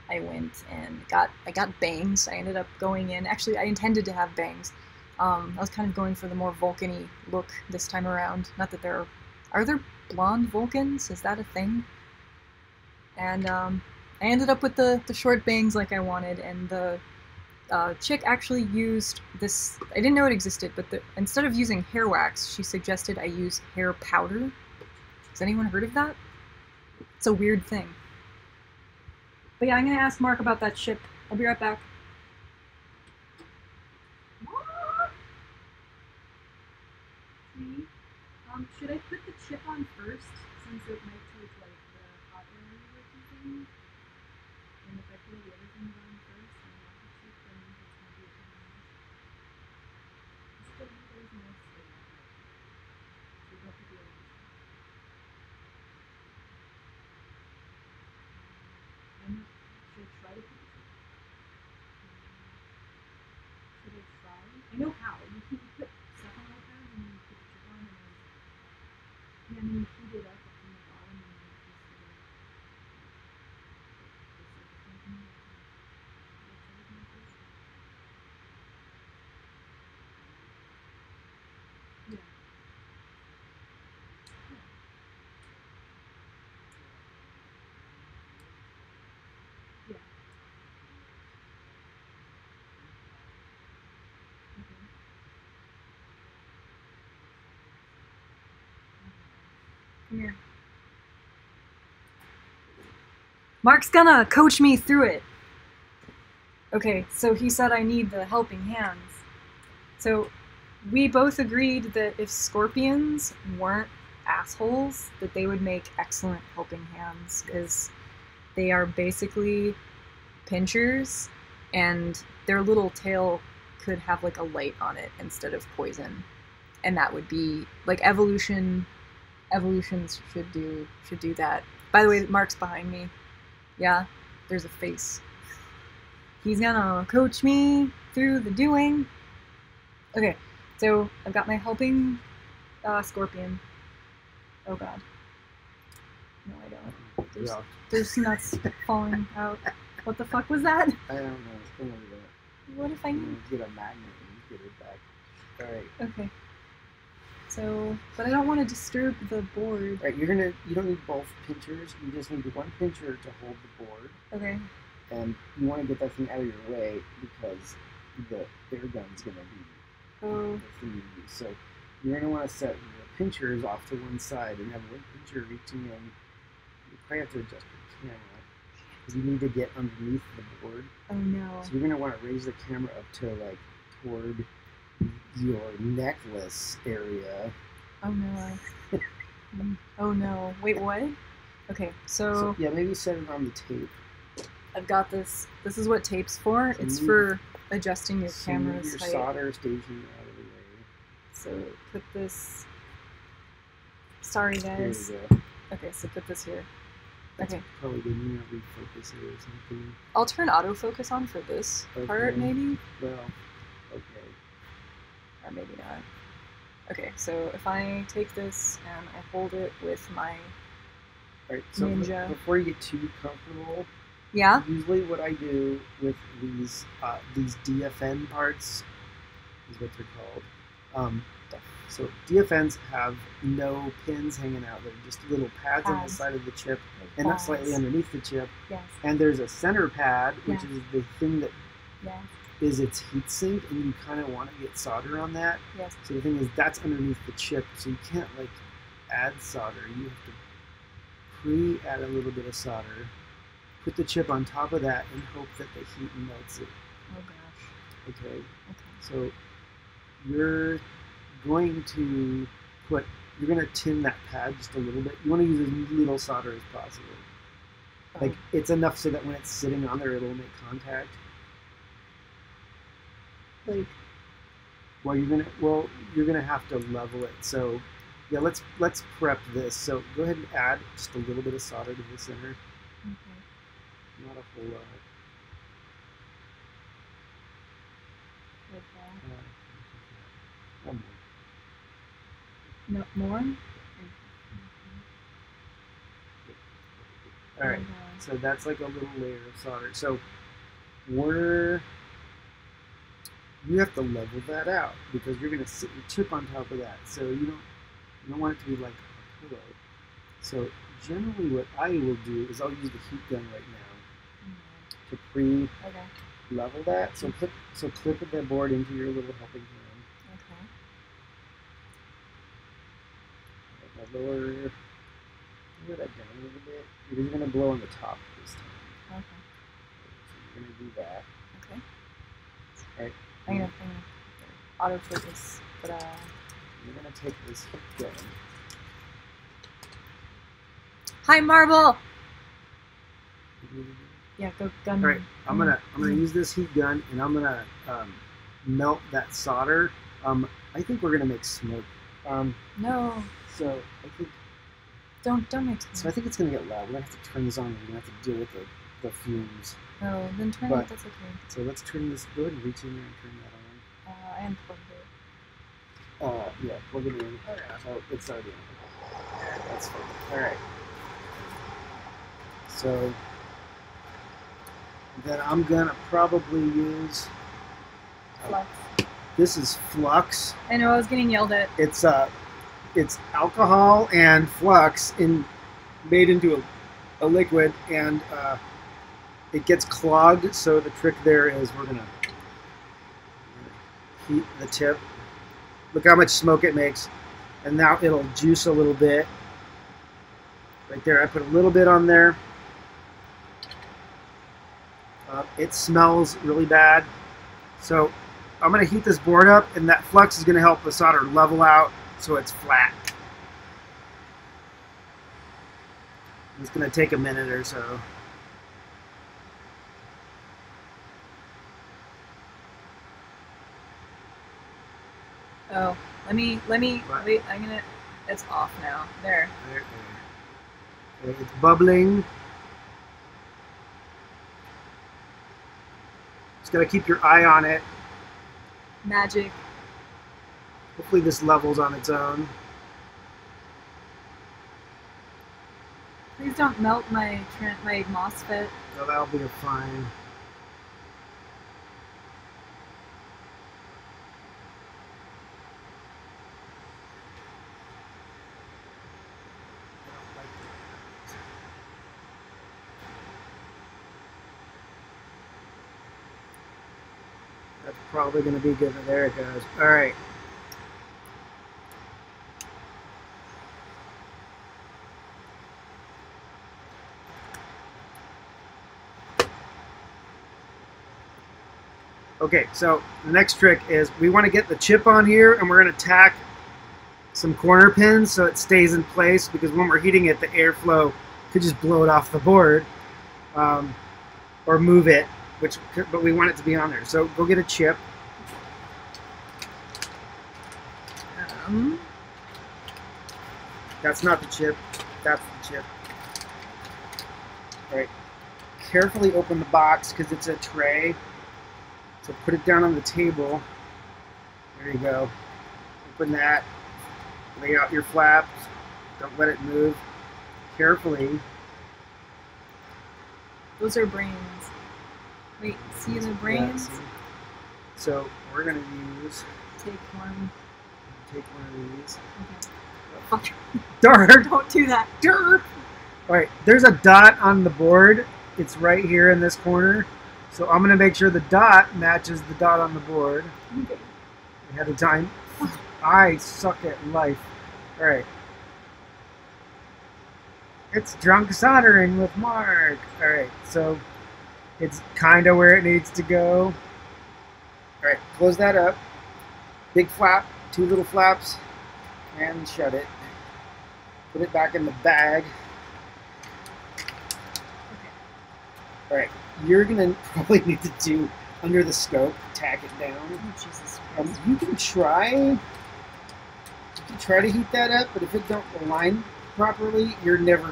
I went and I got bangs. I ended up going in. Actually, I intended to have bangs. I was kind of going for the more Vulcan-y look this time around. Not that there are there blonde Vulcans? Is that a thing? And I ended up with the short bangs like I wanted, and the chick actually used this. I didn't know it existed, but instead of using hair wax, she suggested I use hair powder. Has anyone heard of that? It's a weird thing. But yeah, I'm gonna ask Mark about that chip. I'll be right back. Should I put the chip on first, since it might take like the hot air or something? And if I put the other things on first and not the chip, then it's gonna be a pain in the ass. It's good that there's no stain on it. So don't put the other ones on. Should I try to put the chip? Should I try? I know how. You can put stuff on like that, and then you put the chip on, and then you heat it up from the bottom, and then you just sort of yeah. Yeah. Come here. Mark's gonna coach me through it. Okay, so he said I need the helping hands. So we both agreed that if scorpions weren't assholes, that they would make excellent helping hands, because they are basically pinchers, and their little tail could have like a light on it instead of poison, and that would be like evolutions should do that. By the way, Mark's behind me. Yeah, there's a face. He's gonna coach me through the doing. Okay, so I've got my helping scorpion. Oh god. No, I don't. Yeah. There's nuts falling out. What the fuck was that? I don't know. Don't worry about it. What if I need? Get a magnet and get it back. All right. Okay. So, but I don't want to disturb the board. All right. You don't need both pinchers. You just need one pincher to hold the board. Okay. And you want to get that thing out of your way because the air gun's gonna be the thing you use. So you're gonna want to set the pinchers off to one side and have one pincher reaching in. You probably have to adjust your camera because you need to get underneath the board. Oh no. So you're gonna want to raise the camera up to like toward your necklace area. Oh no. Oh no. Wait, what? Okay, so yeah, maybe set it on the tape. I've got this. This is what tape's for. So it's for adjusting your camera's your height. solder station out of the way. So put this. Sorry, guys. There you go. Okay, so put this here. That's okay. Probably good. You want to refocus it or something. I'll turn autofocus on for this part, maybe. Well, okay. Or maybe not. Okay, so if I take this and I hold it with my Alright, so Ninja. Before you get too comfortable, yeah. Usually, what I do with these DFN parts is what they're called. So DFNs have no pins hanging out. They're just little pads on the side of the chip, and that's slightly underneath the chip. Yes. And there's a center pad, which is the thing that is its heat sink, and you kind of want to get solder on that. Yes. So the thing is, that's underneath the chip, so you can't like add solder. You have to pre-add a little bit of solder, put the chip on top of that, and hope that the heat melts it. Oh gosh. Okay. So you're going to you're going to tin that pad just a little bit. You want to use as little solder as possible. Like it's enough so that when it's sitting on there, it'll make contact. Like. Well, you're gonna have to level it. So, yeah, let's prep this. So go ahead and add just a little bit of solder to the center. Okay. Not a whole lot. Like that. One more. No more. All right. So that's like a little layer of solder. So you have to level that out because you're going to sit your chip on top of that. So you don't want it to be like a pillow. So generally what I will do is I'll use the heat gun right now to pre-level that. So clip the board into your little helping hand. Okay. Lower that down a little bit because you're going to blow on the top this time. Okay. So you're going to do that. Okay. All right. I'm gonna autofocus, but you're gonna take this heat gun. Hi, Marble. Yeah, go gun. All right, I'm gonna use this heat gun, and I'm gonna melt that solder. I think we're gonna make smoke. No. So I think. Don't make smoke. So I think it's gonna get loud. We're gonna have to turn this on. We're gonna have to deal with the fumes. Oh, then turn it. That's okay. So let's turn this. Go ahead and reach in there and turn that on. I unplugged it. Yeah, plug it in. Oh, it's already on. That's fine. All right. So then I'm gonna probably use. Flux. This is flux. I know. I was getting yelled at. It's alcohol and flux made into a liquid, and it gets clogged. So the trick there is we're gonna heat the tip. Look how much smoke it makes, and now it'll juice a little bit. Right there, I put a little bit on there. It smells really bad, so I'm going to heat this board up, and that flux is going to help the solder level out so it's flat. It's going to take a minute or so. Oh, let me wait. It's off now. There. Okay, it's bubbling. Just gotta keep your eye on it. Magic. Hopefully this levels on its own. Please Please don't melt my MOSFET. So that'll be fine. That's probably going to be good. There it goes. All right. Okay, so the next trick is we want to get the chip on here, and we're going to tack some corner pins so it stays in place, because when we're heating it, the airflow could just blow it off the board or move it, but we want it to be on there. So go get a chip. That's not the chip. That's the chip. All right. Carefully open the box because it's a tray. So put it down on the table. There you go. Open that. Lay out your flaps. Don't let it move. Carefully. Those are brains. Wait, see the brains? Yeah, so we're going to use... Take one. Take one of these. Okay. Fuck. Darn! Don't do that. Darn! Alright, there's a dot on the board. It's right here in this corner. So I'm going to make sure the dot matches the dot on the board. Okay. Ahead of time. I suck at life. Alright. It's drunk soldering with Mark. Alright, so it's kind of where it needs to go. Alright, close that up. Big flap, 2 little flaps, and shut it. Put it back in the bag. Alright, you're going to probably need to do under the scope, tack it down. Oh, Jesus Christ. You can try to heat that up, but if it don't align properly, it's never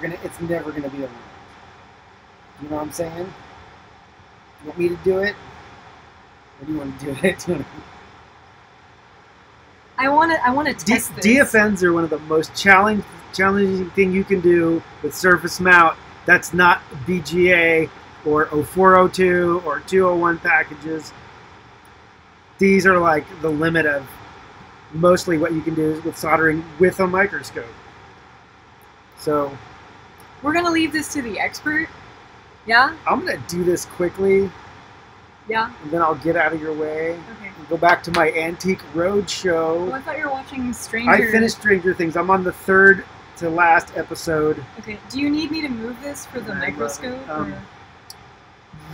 gonna be aligned. You know what I'm saying? You want me to do it? Or do you want to do it? I want to test this. DFNs are one of the most challenging thing you can do with surface mount. That's not VGA or 0402 or 201 packages. These are like the limit of mostly what you can do with soldering with a microscope. So we're gonna leave this to the expert. Yeah? I'm gonna do this quickly. Yeah. And then I'll get out of your way. Okay. And go back to my antique road show. Oh, I thought you were watching Stranger. I finished Stranger Things. I'm on the 3rd to last episode. Okay. Do you need me to move this for the microscope?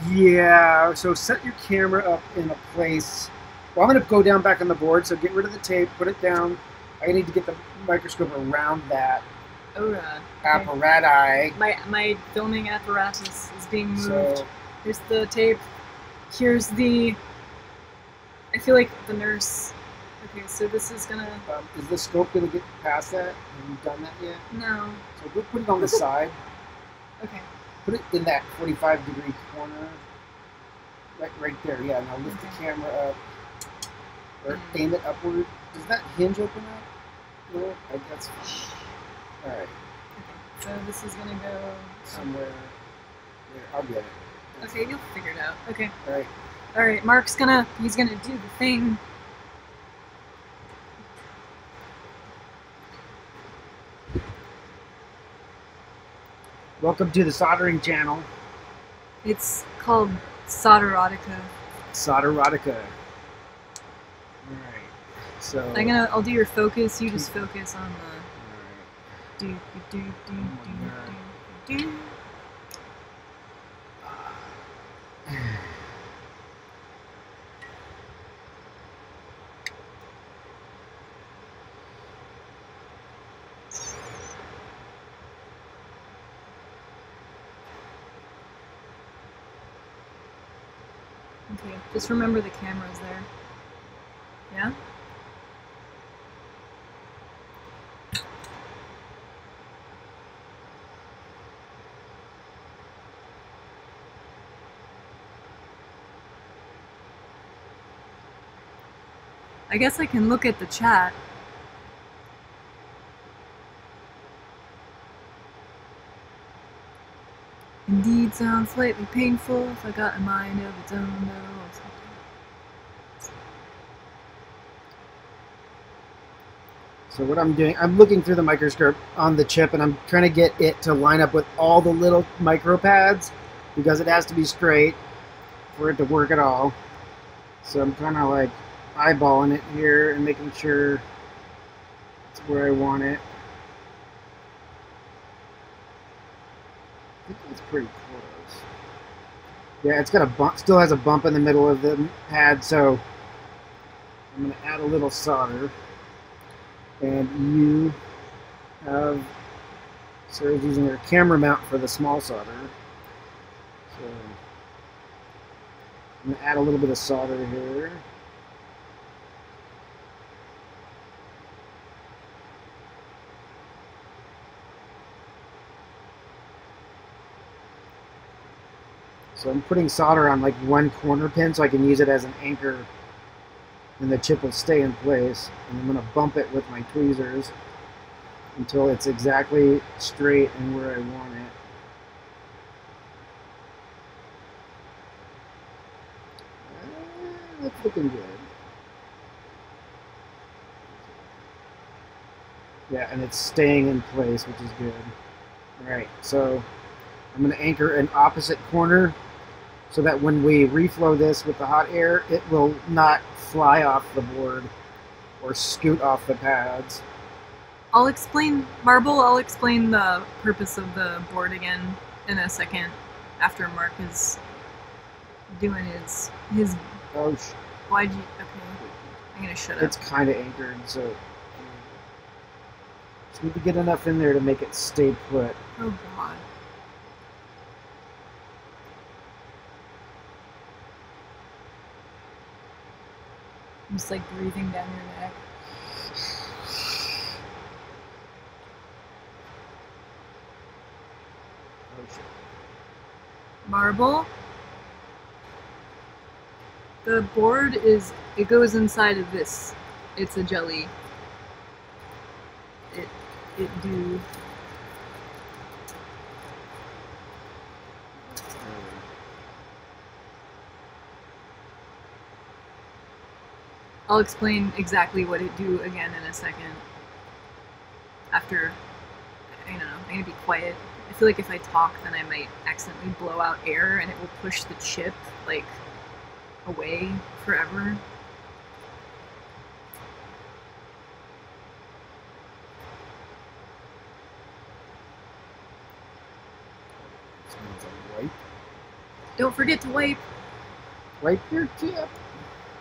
Yeah. So set your camera up in a place. Well, I'm going to go down back on the board, so get rid of the tape, put it down. I need to get the microscope around that apparatus. My filming apparatus is being moved. So, here's the tape. Here's the... I feel like the nurse... Okay, so this is gonna... is the scope going to get past that? Have you done that yet? No. So go put it on the side. Okay. Put it in that 45-degree corner. Right there, yeah. Now lift the camera up. Or aim it upward. Does that hinge open up? No? That's fine. Alright. Okay, so this is gonna go... somewhere there. I'll get it. Okay, you'll figure it out. Okay. Alright. Alright, he's gonna do the thing. Welcome to the soldering channel. It's called Solderotica. Solderotica. Alright. So I'll do your focus, you just focus on the do. Okay, just remember the camera's there. Yeah? I guess I can look at the chat. Indeed sounds slightly painful if I got a mind of its own, though. So what I'm doing, I'm looking through the microscope on the chip, and I'm trying to get it to line up with all the little micro pads, because it has to be straight for it to work at all. So I'm kind of like eyeballing it here and making sure it's where I want it. I think that's pretty close. Yeah, it's got a bump, still has a bump in the middle of the pad, so I'm going to add a little solder. And you have Sarah's using her camera mount for the small solder. So I'm going to add a little bit of solder here. So I'm putting solder on like one corner pin so I can use it as an anchor, and the chip will stay in place. And I'm going to bump it with my tweezers until it's exactly straight and where I want it. That's looking good. Yeah, and it's staying in place, which is good. Alright, so I'm going to anchor an opposite corner so that when we reflow this with the hot air, it will not fly off the board or scoot off the pads. I'll explain the purpose of the board again in a second after Mark is doing his Oh, why'd you okay. I'm gonna shut up. it's kind of anchored, so just need to get enough in there to make it stay put. Oh god. I'm just like breathing down your neck. Oh shit. Marble. The board it goes inside of this. It's a jelly. It do. I'll explain exactly what it do again in a second. After, I don't know, I'm gonna be quiet. I feel like if I talk, then I might accidentally blow out air and it will push the chip, like, away forever. Smells like wipe. Don't forget to wipe. Wipe your tip.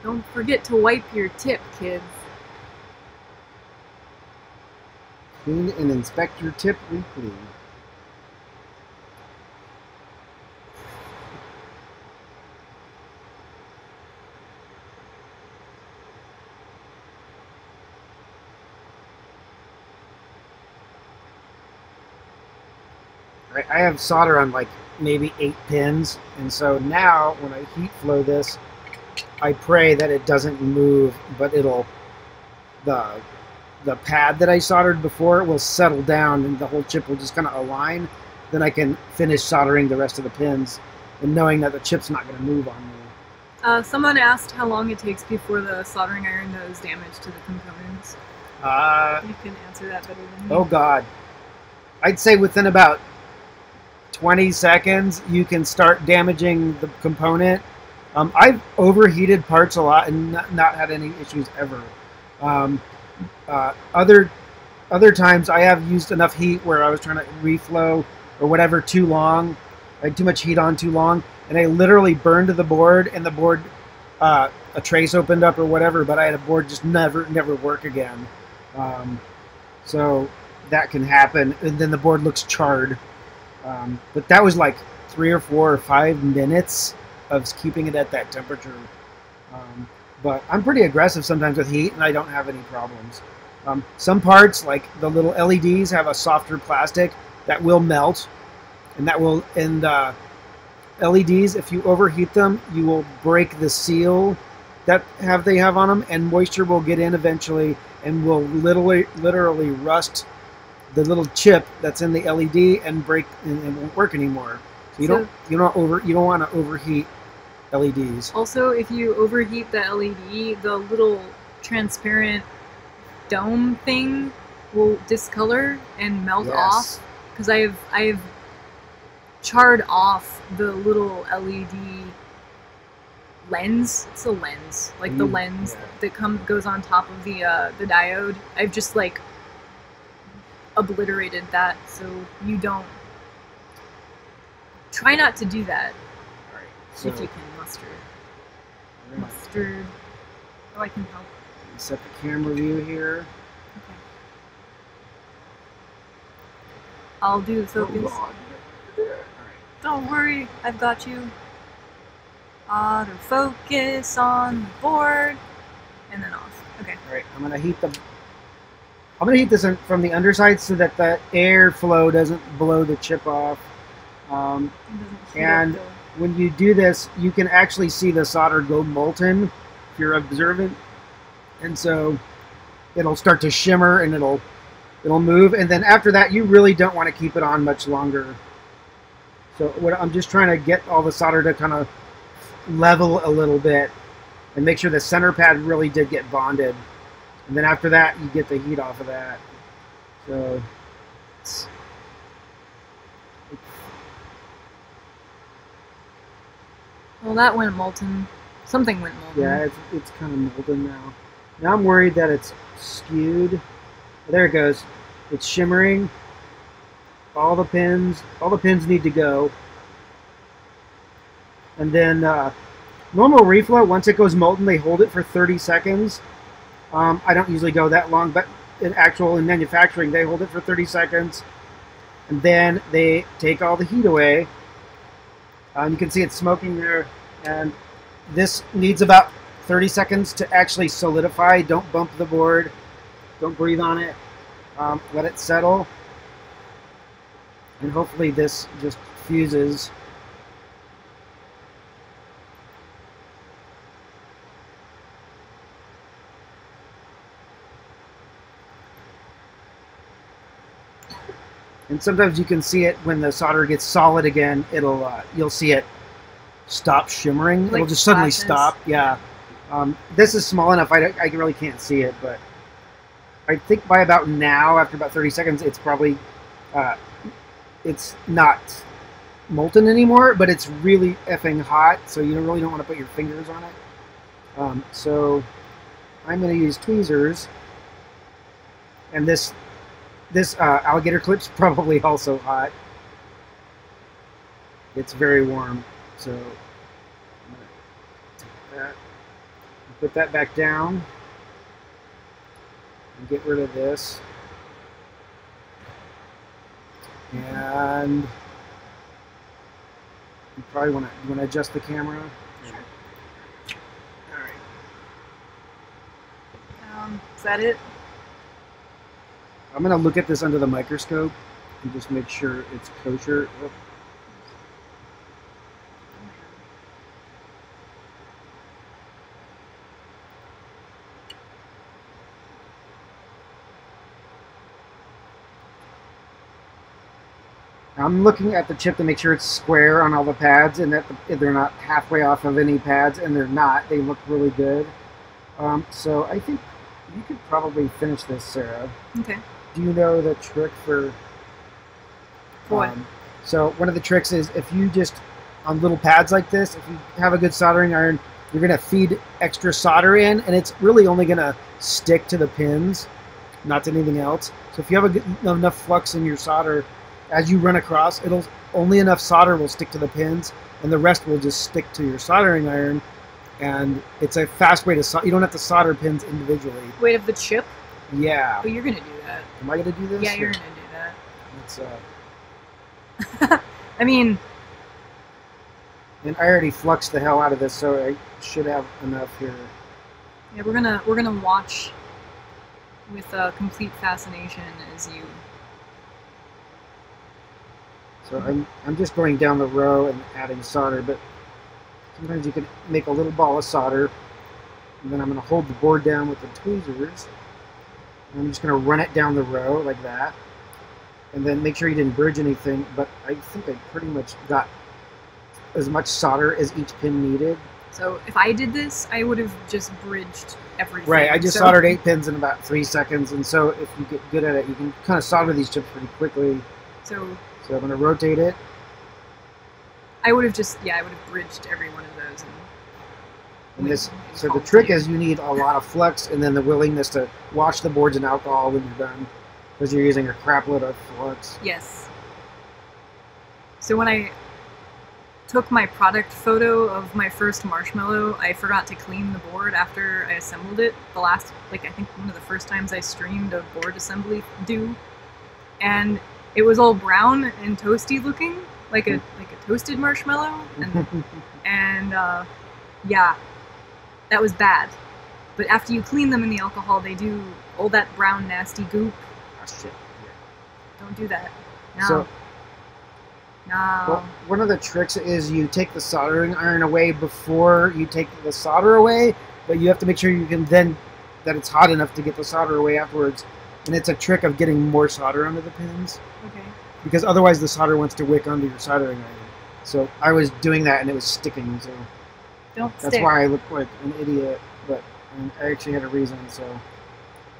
Don't forget to wipe your tip, kids. Clean and inspect your tip weekly. I have solder on like maybe 8 pins, and so now when I heat flow this, I pray that it doesn't move, but it'll the pad that I soldered before will settle down and the whole chip will just kind of align. Then I can finish soldering the rest of the pins and knowing that the chip's not going to move on me. Someone asked how long it takes before the soldering iron does damage to the components. You can answer that better than me. Oh God. I'd say within about 20 seconds you can start damaging the component. I've overheated parts a lot and not had any issues ever. Other times I have used enough heat where I was trying to reflow or whatever too long. I had too much heat on too long, and I literally burned the board, and the board, a trace opened up or whatever, but I had a board just never work again. So that can happen, and then the board looks charred. But that was like 3 or 4 or 5 minutes of keeping it at that temperature. But I'm pretty aggressive sometimes with heat, and I don't have any problems. Some parts, like the little LEDs, have a softer plastic that will melt, and LEDs, if you overheat them, you will break the seal that they have on them, and moisture will get in eventually and will literally rust the little chip that's in the LED and break and it won't work anymore. You don't want to overheat LEDs. Also, if you overheat the LED, the little transparent dome thing will discolor and melt off. Because I've charred off the little LED lens. It's a lens, like the lens that goes on top of the diode. I've just like obliterated that, so you don't. Try not to do that. Alright, so if you can muster. Mustard. Oh, I can help. Set the camera view here. Okay. I'll do the focus. Don't worry, I've got you. Autofocus on the board, and then off. Okay. All right, I'm gonna heat this from the underside so that the airflow doesn't blow the chip off. And when you do this, you can actually see the solder go molten if you're observant, and so it'll start to shimmer and it'll move. And then after that, you really don't want to keep it on much longer. So I'm just trying to get all the solder to kind of level a little bit and make sure the center pad really did get bonded. And then after that, you get the heat off of that. So well, that went molten. Something went molten. Yeah, it's kind of molten now. Now I'm worried that it's skewed. There it goes. It's shimmering. All the pins need to go. And then normal reflow, once it goes molten, they hold it for 30 seconds. I don't usually go that long, but in manufacturing, they hold it for 30 seconds. And then they take all the heat away. You can see it's smoking there. And this needs about 30 seconds to actually solidify. Don't bump the board. Don't breathe on it. Let it settle. And hopefully this just fuses. And sometimes you can see it when the solder gets solid again. You'll see it stop shimmering. Like it'll just suddenly flashes. stop. Yeah. This is small enough. I really can't see it, but I think by about now, after about 30 seconds, it's probably it's not molten anymore, but it's really effing hot. So you really don't want to put your fingers on it. So I'm going to use tweezers, and this alligator clip's probably also hot. It's very warm, so I'm going to take that and put that back down and get rid of this. And you probably want to adjust the camera. Sure. All right. Is that it? I'm going to look at this under the microscope and just make sure it's kosher. Oh. I'm looking at the chip to make sure it's square on all the pads and that they're not halfway off of any pads, and they're not. They look really good. So I think you could probably finish this, Sarah. Okay. Do you know the trick for what? So one of the tricks is if you just, on little pads like this, if you have a good soldering iron, you're going to feed extra solder in, and it's really only going to stick to the pins, not to anything else. So if you have enough flux in your solder, as you run across, only enough solder will stick to the pins, and the rest will just stick to your soldering iron. And it's a fast way to you don't have to solder pins individually. Weight of the chip? Yeah. Oh, you're gonna do that. Am I gonna do this? Yeah, you're gonna do that. Let's, I mean, and I already fluxed the hell out of this, so I should have enough here. yeah, we're gonna watch with complete fascination as you. So I'm just going down the row and adding solder, but sometimes you can make a little ball of solder, and then I'm going to hold the board down with the tweezers, and I'm just going to run it down the row like that, and then make sure you didn't bridge anything, but I think I pretty much got as much solder as each pin needed. So if I did this, I would have just bridged everything. Right, I just soldered 8 pins in about 3 seconds, and so if you get good at it, you can kind of solder these chips pretty quickly. So I'm going to rotate it. I would have I would have bridged every one of those. So the trick is you need a lot of flux and then the willingness to wash the boards in alcohol when you're done, because you're using a crap load of flux. Yes. So when I took my product photo of my first marshmallow, I forgot to clean the board after I assembled it. I think one of the first times I streamed a board assembly do, and it was all brown and toasty looking, like a toasted marshmallow, and yeah, that was bad. But after you clean them in the alcohol, they do all that brown nasty goop. Oh shit! Yeah. Don't do that. No. So, no. Well, one of the tricks is you take the soldering iron away before you take the solder away, but you have to make sure that it's hot enough to get the solder away afterwards. And it's a trick of getting more solder under the pins. Okay. Because otherwise the solder wants to wick under your soldering iron. So I was doing that and it was sticking. So that's why I looked like an idiot. But I actually had a reason.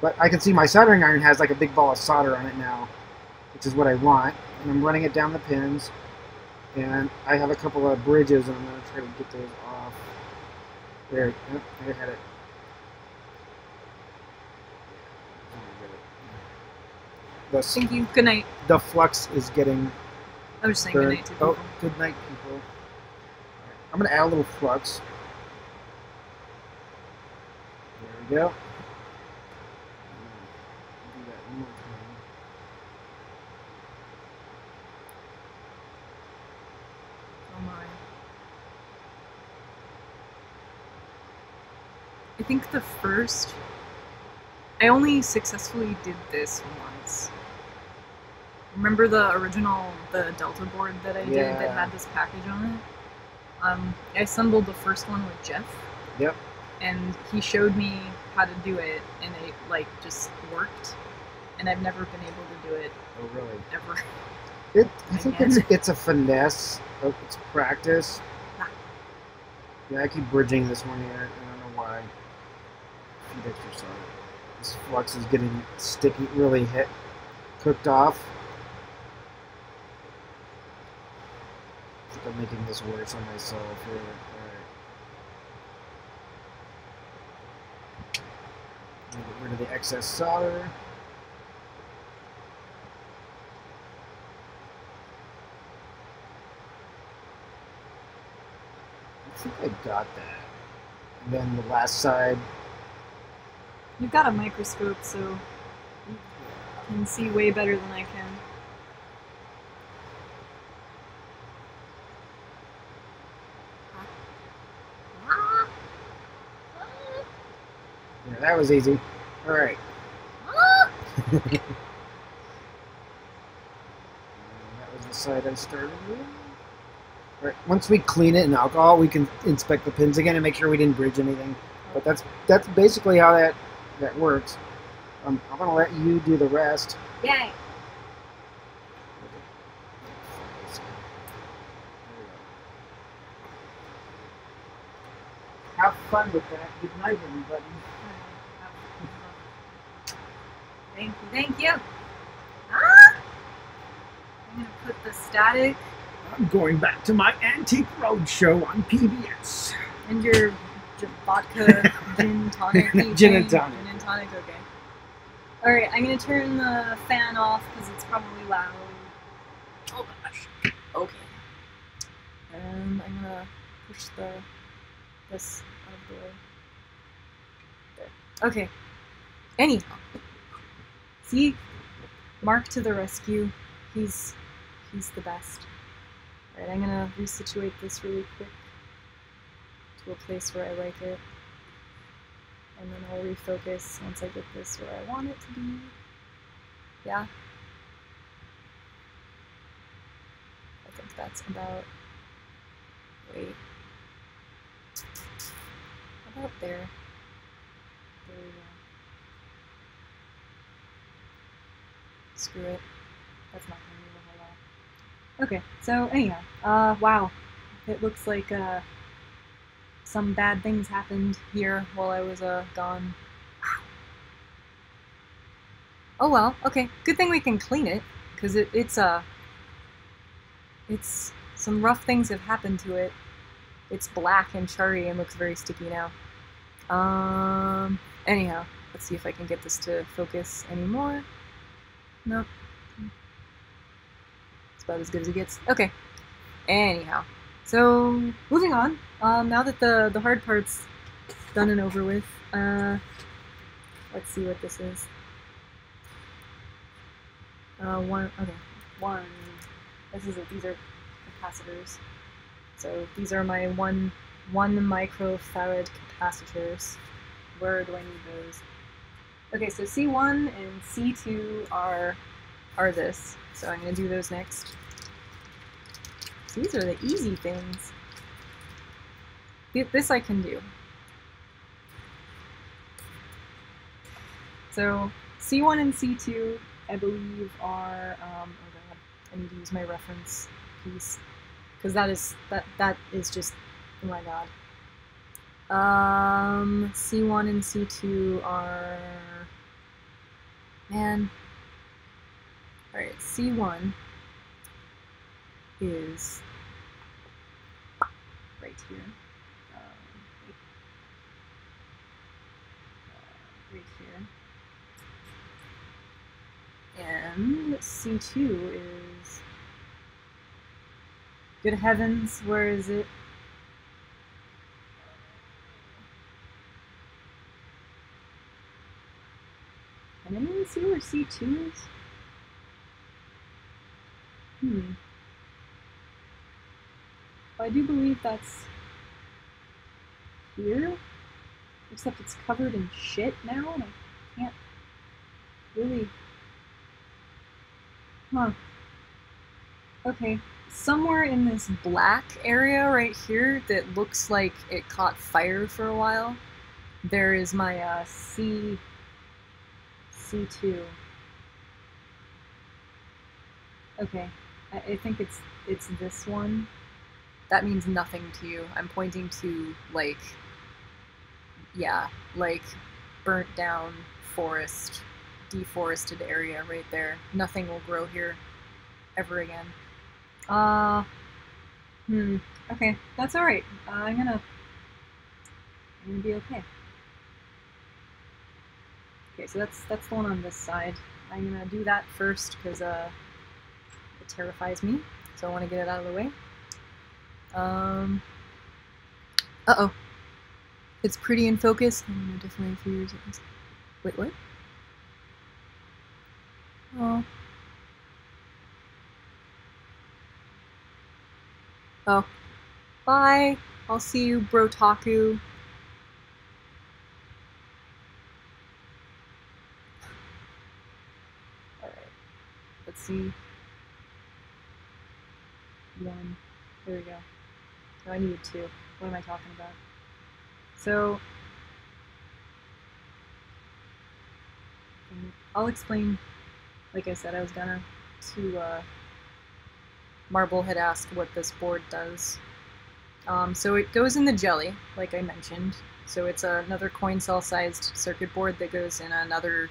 But I can see my soldering iron has like a big ball of solder on it now, which is what I want. And I'm running it down the pins. And I have a couple of bridges, and I'm going to try to get those off. There, I had it. Thank you. Good night. The flux is getting. I was just saying good night to people. Oh, good night, people. Right. I'm going to add a little flux. There we go. Do that one more time. Oh my. I think I only successfully did this once. Remember the original, the Delta board that I did that had this package on it? I assembled the first one with Jeff. Yep. And he showed me how to do it, and it just worked. And I've never been able to do it. Oh, really? Ever. I think it's a finesse. It's practice. Nah. Yeah, I keep bridging this one here. I don't know why. Feed extra solder. This flux is getting sticky, really cooked off. I think I'm making this worse on myself here. Alright. Get rid of the excess solder. I think I got that. And then the last side. You've got a microscope, so you can see way better than I can. Yeah, that was easy. Alright. That was the side I started with. Alright, once we clean it in alcohol, we can inspect the pins again and make sure we didn't bridge anything. But that's basically how that works. I'm going to let you do the rest. Yay! Have fun with that. Good night, everybody. Thank you. Ah! I'm going to put the static. I'm going back to my Antique Roadshow on PBS. And your vodka gin tonic. Gin and tonic. Gin and tonic, okay. Alright, I'm going to turn the fan off because it's probably loud. Oh gosh. Okay. And I'm going to push this out of the way. There. Okay. Anyhow. See? Mark to the rescue. He's the best. Alright, I'm going to resituate this really quick to a place where I like it. And then I'll refocus once I get this where I want it to be. Yeah. I think that's about... Wait. About there. There we go. Screw it. That's not going to move a whole lot. Okay, so anyhow, wow. it looks like some bad things happened here while I was gone. Oh well, okay. Good thing we can clean it, because it's some rough things have happened to it. It's black and charry and looks very sticky now. Anyhow, let's see if I can get this to focus anymore. Nope. It's about as good as it gets. Okay. Anyhow, so moving on. Now that the hard part's done and over with, let's see what this is. One. This is it. These are capacitors. So these are my one microfarad capacitors. Where do I need those? Okay, so C1 and C2 are this. So I'm gonna do those next. So these are the easy things. This I can do. So C1 and C2, I believe, are oh god, I need to use my reference piece because that is just, oh my god. C1 and C2 are, man. All right, C1 is right here. Right here. And C2 is, good heavens, where is it? Can anyone see where C2 is? Well, I do believe that's here, except it's covered in shit now, and I can't really... Huh. Okay, somewhere in this black area right here that looks like it caught fire for a while, there is my C2. Okay, I think it's this one. That means nothing to you. I'm pointing to, like, yeah, like burnt down forest, deforested area right there. Nothing will grow here ever again. Okay, that's alright. I'm gonna be okay. Okay, so that's the one on this side. I'm gonna do that first because it terrifies me, so I want to get it out of the way. Uh-oh. It's pretty in focus. I'm gonna definitely a few years at this. Wait, what? Oh. Oh. Bye! I'll see you, Brotaku. Alright. Let's see. One. There we go. No, I needed two. What am I talking about? So, I'll explain. Like I said, I was gonna Marble had asked what this board does. So it goes in the jelly, like I mentioned. So it's another coin cell sized circuit board that goes in another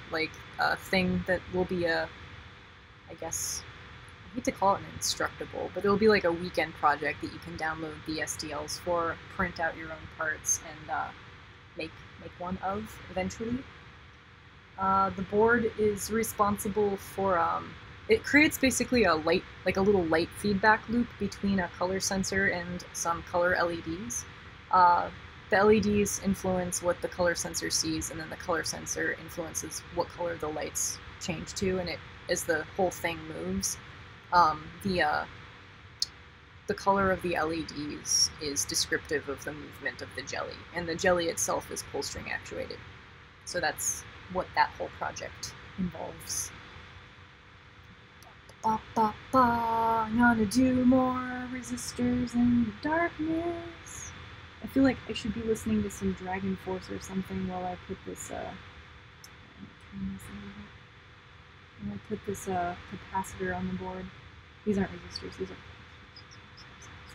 thing that will be I guess, I hate to call it an instructable, but it'll be like a weekend project that you can download the STLs for, print out your own parts, and make one of eventually. The board is responsible for it creates basically a light, like a little light feedback loop between a color sensor and some color LEDs. The LEDs influence what the color sensor sees, and then the color sensor influences what color the lights change to, and as the whole thing moves, the color of the LEDs is descriptive of the movement of the jelly, and the jelly itself is pull string actuated. So that's what that whole project involves. I'm gonna do more resistors in the darkness. I feel like I should be listening to some Dragon Force or something while I put this capacitor on the board. These aren't resistors, these are capacitors.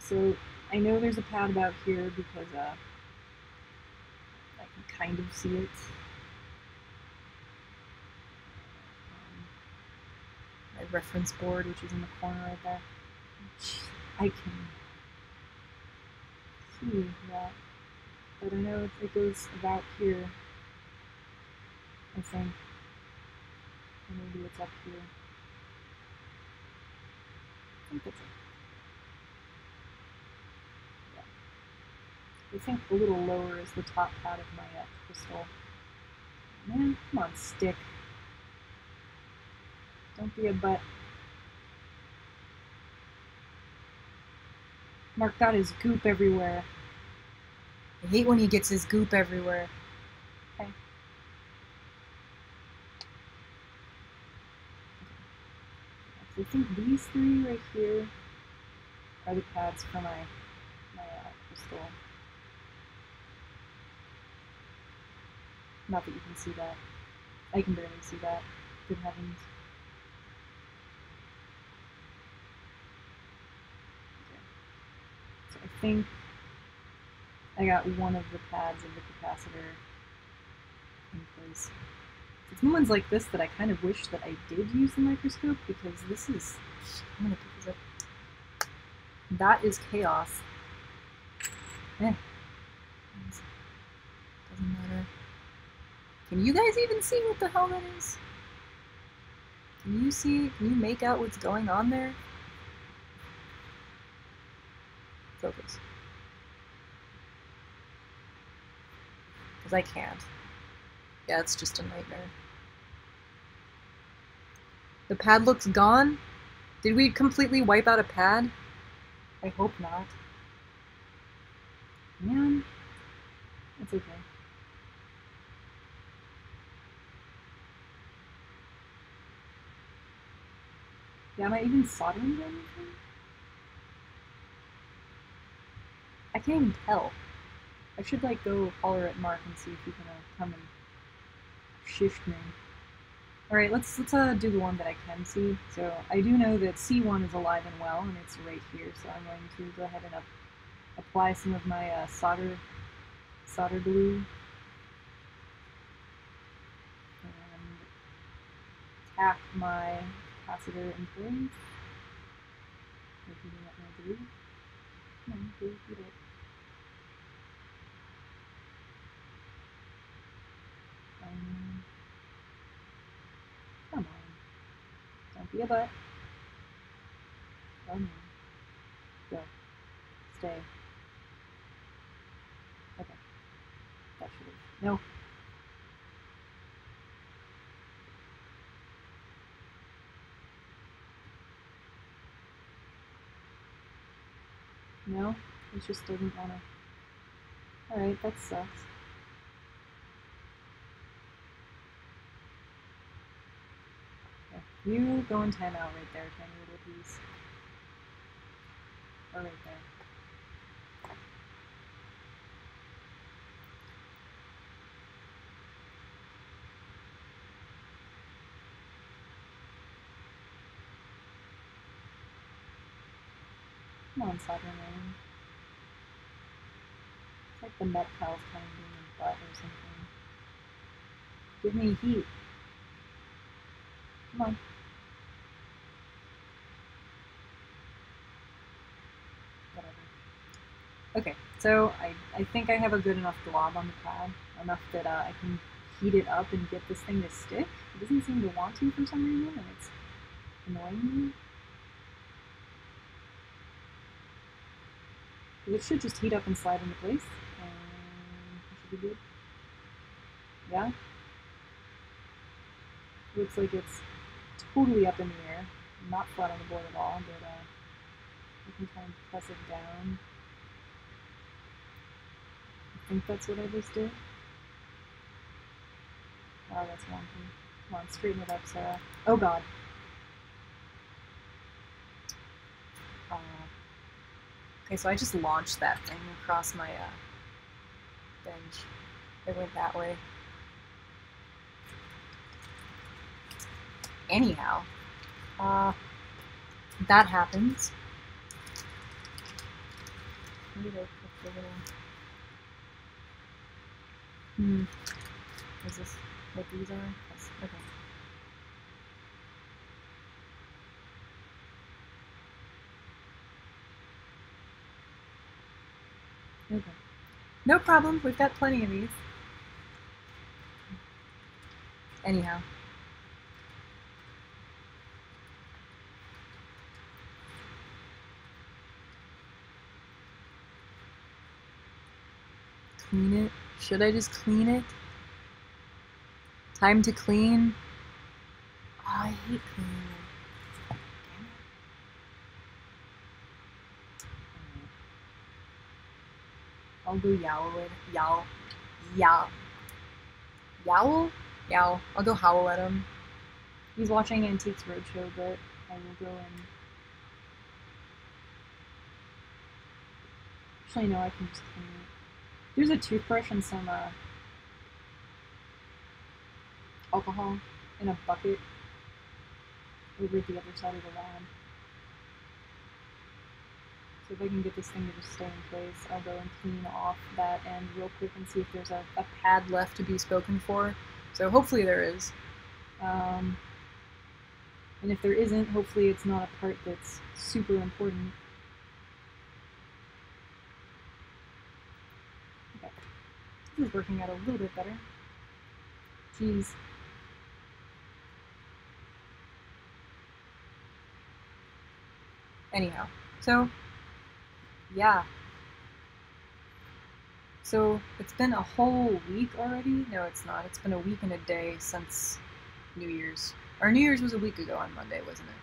So I know there's a pad about here because I can kind of see it. My reference board, which is in the corner right there. I can see that, but I know it goes about here, I think. Or maybe it's up here. I think that's it. Yeah. I think a little lower is the top pad of my crystal. Man, come on, stick. Don't be a butt. Mark got his goop everywhere. I hate when he gets his goop everywhere. Okay. So I think these three right here are the pads for my crystal. Not that you can see that. I can barely see that. Good heavens. Okay. So I think I got one of the pads of the capacitor in place. It's moments like this that I kind of wish that I did use the microscope, because this is... I'm gonna pick this up. That is chaos. Eh. Doesn't matter. Can you guys even see what the hell that is? Can you see? Can you make out what's going on there? Focus. Because I can't. Yeah, it's just a nightmare. The pad looks gone? Did we completely wipe out a pad? I hope not. Man, it's okay. Yeah, am I even soldering anything? I can't even tell. I should like go holler at Mark and see if he can come and shift me. Alright, let's do the one that I can see. So I do know that C1 is alive and well, and it's right here, so I'm going to go ahead and apply some of my solder glue and tack my capacitor in place. Heating up my glue. Come on, glue, heat it. Come on. Don't be a butt. Come on. Go. Stay. Okay. That should have... No. No? It just doesn't want to... Alright, that sucks. Okay. You go in timeout right there, tiny little piece. Or right there. Come on, soldering iron. It's like the Met Pal's kind of being a butt or something. Give me heat. Come on. Whatever. Okay, so I think I have a good enough glob on the pad, enough that I can heat it up and get this thing to stick. It doesn't seem to want to for some reason, and it's annoying me. It should just heat up and slide into place, and it should be good. Yeah? Looks like it's totally up in the air, not flat on the board at all, but I can kind of press it down. I think that's what I just did. Oh, that's wonky. Come on, straighten it up, Sarah. Oh god. Okay, so I just launched that thing across my bench. It went that way. Anyhow, that happens. need to put the little... Is this what these are? Yes. Okay. Okay. No problem, we've got plenty of these. Anyhow. Clean it? Should I just clean it? Time to clean? Oh, I hate cleaning. Damn it. I'll go yowl it. Yowl. Yowl? Yowl. I'll go howl at him. He's watching Antiques Roadshow, but I will go and... Actually, no, I can just clean it. There's a toothbrush and some alcohol in a bucket over at the other side of the lab. So if I can get this thing to just stay in place, I'll go and clean off that end real quick and see if there's a pad left to be spoken for. So hopefully there is. And if there isn't, hopefully it's not a part that's super important. Okay. This is working out a little bit better. Jeez. Anyhow, so, yeah. So, it's been a whole week already? No, it's not. It's been a week and a day since New Year's. Our New Year's was a week ago on Monday, wasn't it?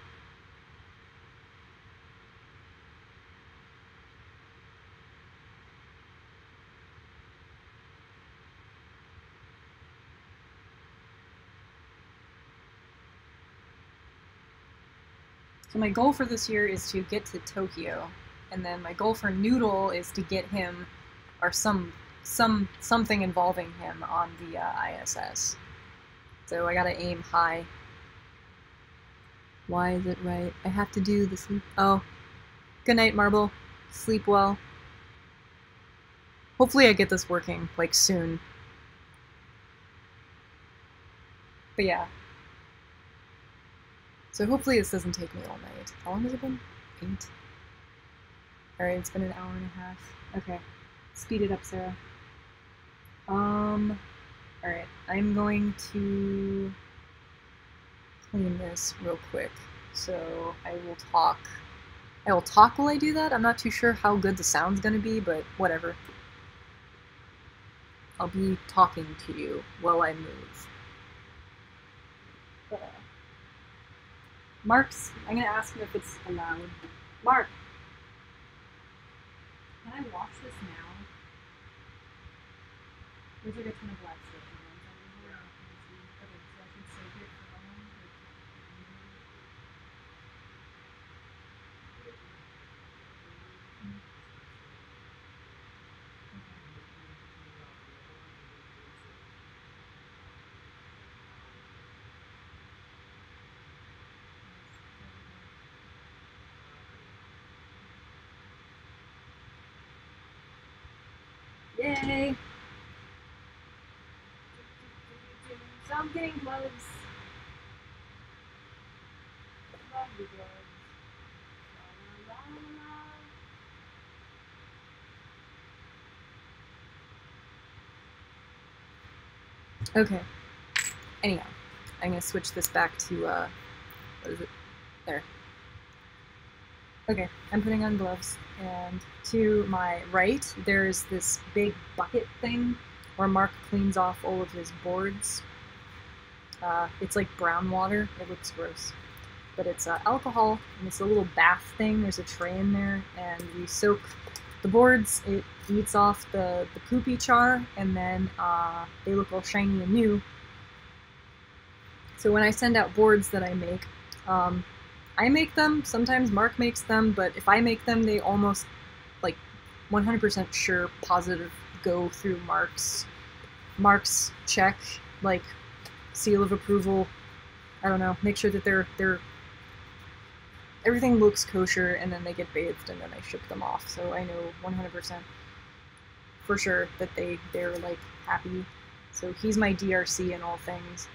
So my goal for this year is to get to Tokyo, and then my goal for Noodle is to get him, or something involving him on the ISS. So I gotta aim high. Why is it right? I have to do the sleep. Oh, good night, Marble. Sleep well. Hopefully I get this working, like, soon. But yeah. So hopefully this doesn't take me all night. How long has it been? 8? Alright, it's been an hour and a half. Okay. Speed it up, Sarah. Alright, I'm going to clean this real quick. So I will talk. I will talk while I do that. I'm not too sure how good the sound's gonna be, but whatever. I'll be talking to you while I move. But, Mark's, I'm gonna ask him if it's allowed. Mark! Can I wash this now? There's like a ton of black stuff in there. Okay, so I should soak it for how long? Yay! So I'm getting gloves. Lovely gloves. La, la, la. Okay. Anyhow, I'm gonna switch this back to, what is it? There. Okay, I'm putting on gloves, and to my right, there's this big bucket thing where Mark cleans off all of his boards. It's like brown water. It looks gross. But it's alcohol, and it's a little bath thing. There's a tray in there, and we soak the boards. It eats off the poopy char, and then they look all shiny and new. So when I send out boards that I make them, sometimes Mark makes them, but if I make them, they almost, like, 100% sure, positive, go through Mark's check, like, seal of approval. I don't know, make sure that they're everything looks kosher, and then they get bathed, and then I ship them off. So I know 100% for sure that they're like happy. So he's my DRC in all things.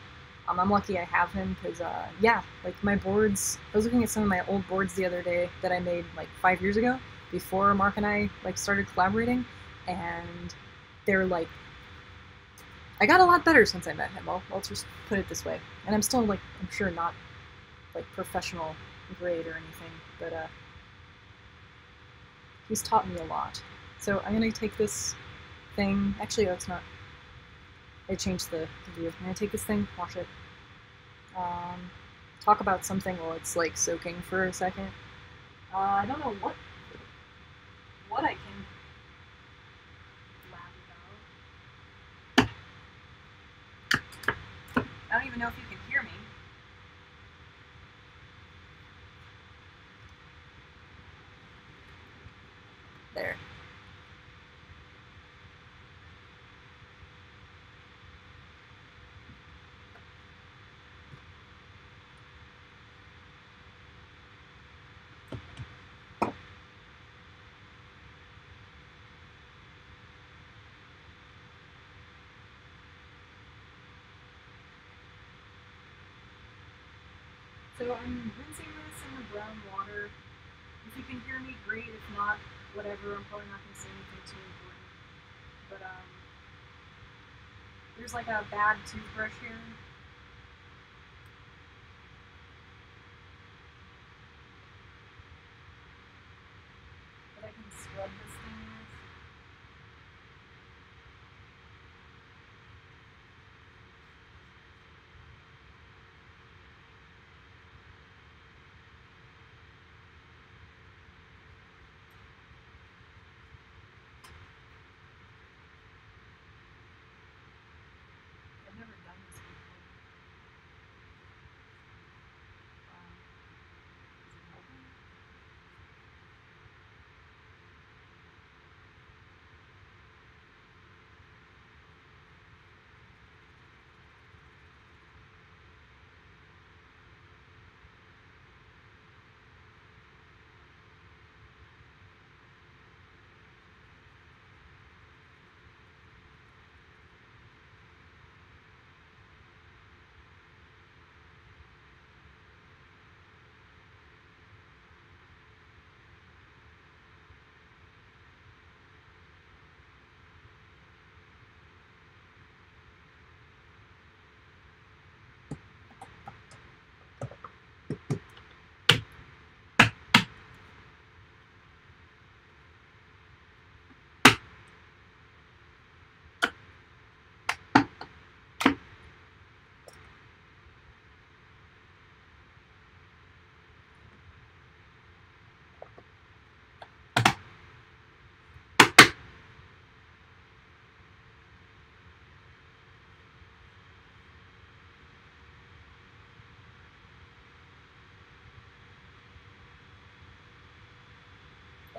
I'm lucky I have him because yeah, like my boards. I was looking at some of my old boards the other day that I made like 5 years ago, before Mark and I like started collaborating, and they're like, I got a lot better since I met him. I'll just put it this way. And I'm still like, I'm sure not like professional grade or anything, but he's taught me a lot. So I'm gonna take this thing. Actually, oh, it's not. I changed the view. I'm gonna take this thing, wash it, talk about something while it's like soaking for a second. I don't know what I can blab about. I don't even know if you can hear me. There. So I'm rinsing this in the brown water. If you can hear me, great. If not, whatever. I'm probably not going to say anything too important. But there's like a bad toothbrush here. That I can scrub this thing with. I've never done this before. Is it helping?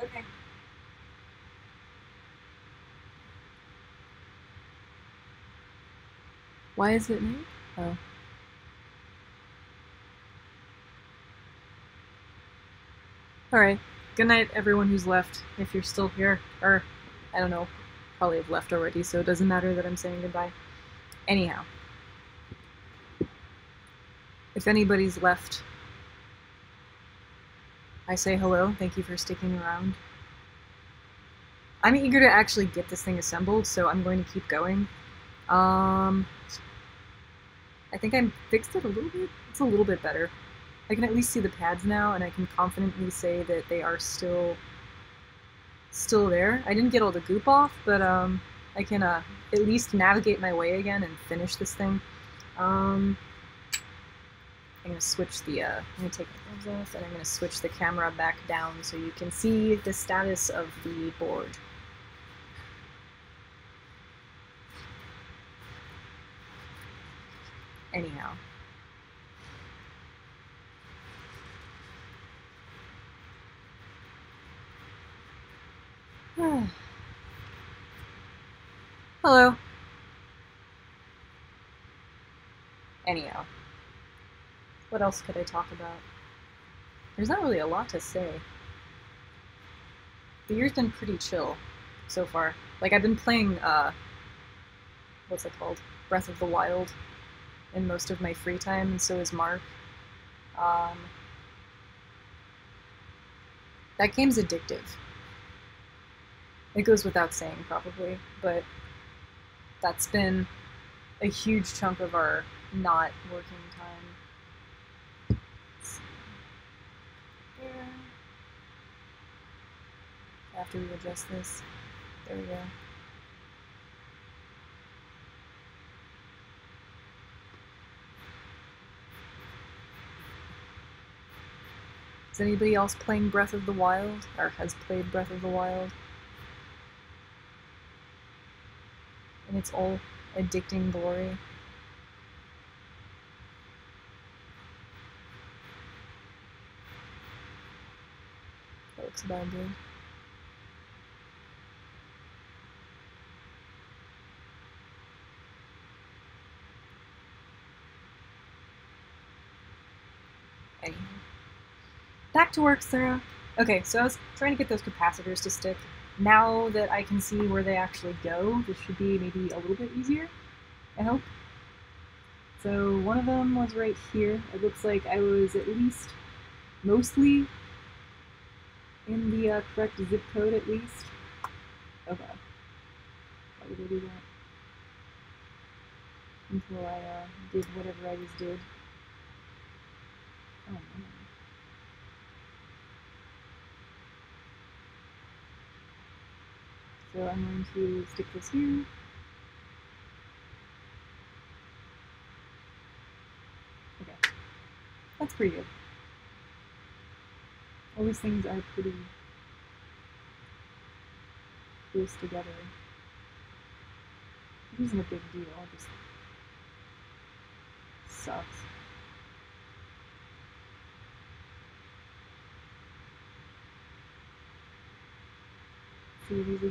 Okay. Why is it new? Oh. Alright. Good night, everyone who's left, if you're still here. Or, I don't know, probably have left already, so it doesn't matter that I'm saying goodbye. Anyhow. If anybody's left, I say hello. Thank you for sticking around. I'm eager to actually get this thing assembled, so I'm going to keep going. I think I fixed it a little bit. It's a little bit better. I can at least see the pads now, and I can confidently say that they are still there. I didn't get all the goop off, but I can at least navigate my way again and finish this thing. I'm gonna switch the, I'm gonna take the gloves off, and I'm gonna switch the camera back down so you can see the status of the board. Anyhow. Hello. Anyhow. What else could I talk about? there's not really a lot to say. The year's been pretty chill so far. Like, I've been playing, what's it called? Breath of the Wild in most of my free time, and so is Mark. That game's addictive. It goes without saying, probably, but that's been a huge chunk of our not working time. There. After we adjust this, there we go. Is anybody else playing Breath of the Wild, or has played Breath of the Wild? In its all addicting glory. That looks about good. Anyway. Back to work, Sarah. Okay, so I was trying to get those capacitors to stick. Now that I can see where they actually go, this should be maybe a little bit easier, I hope. So one of them was right here. It looks like I was at least mostly in the correct zip code, at least. Oh god. Why did I do that? Until I did whatever I just did. Oh man. So I'm going to stick this here. Okay. That's pretty good. All these things are pretty close together. It isn't a big deal, it just sucks. See, these are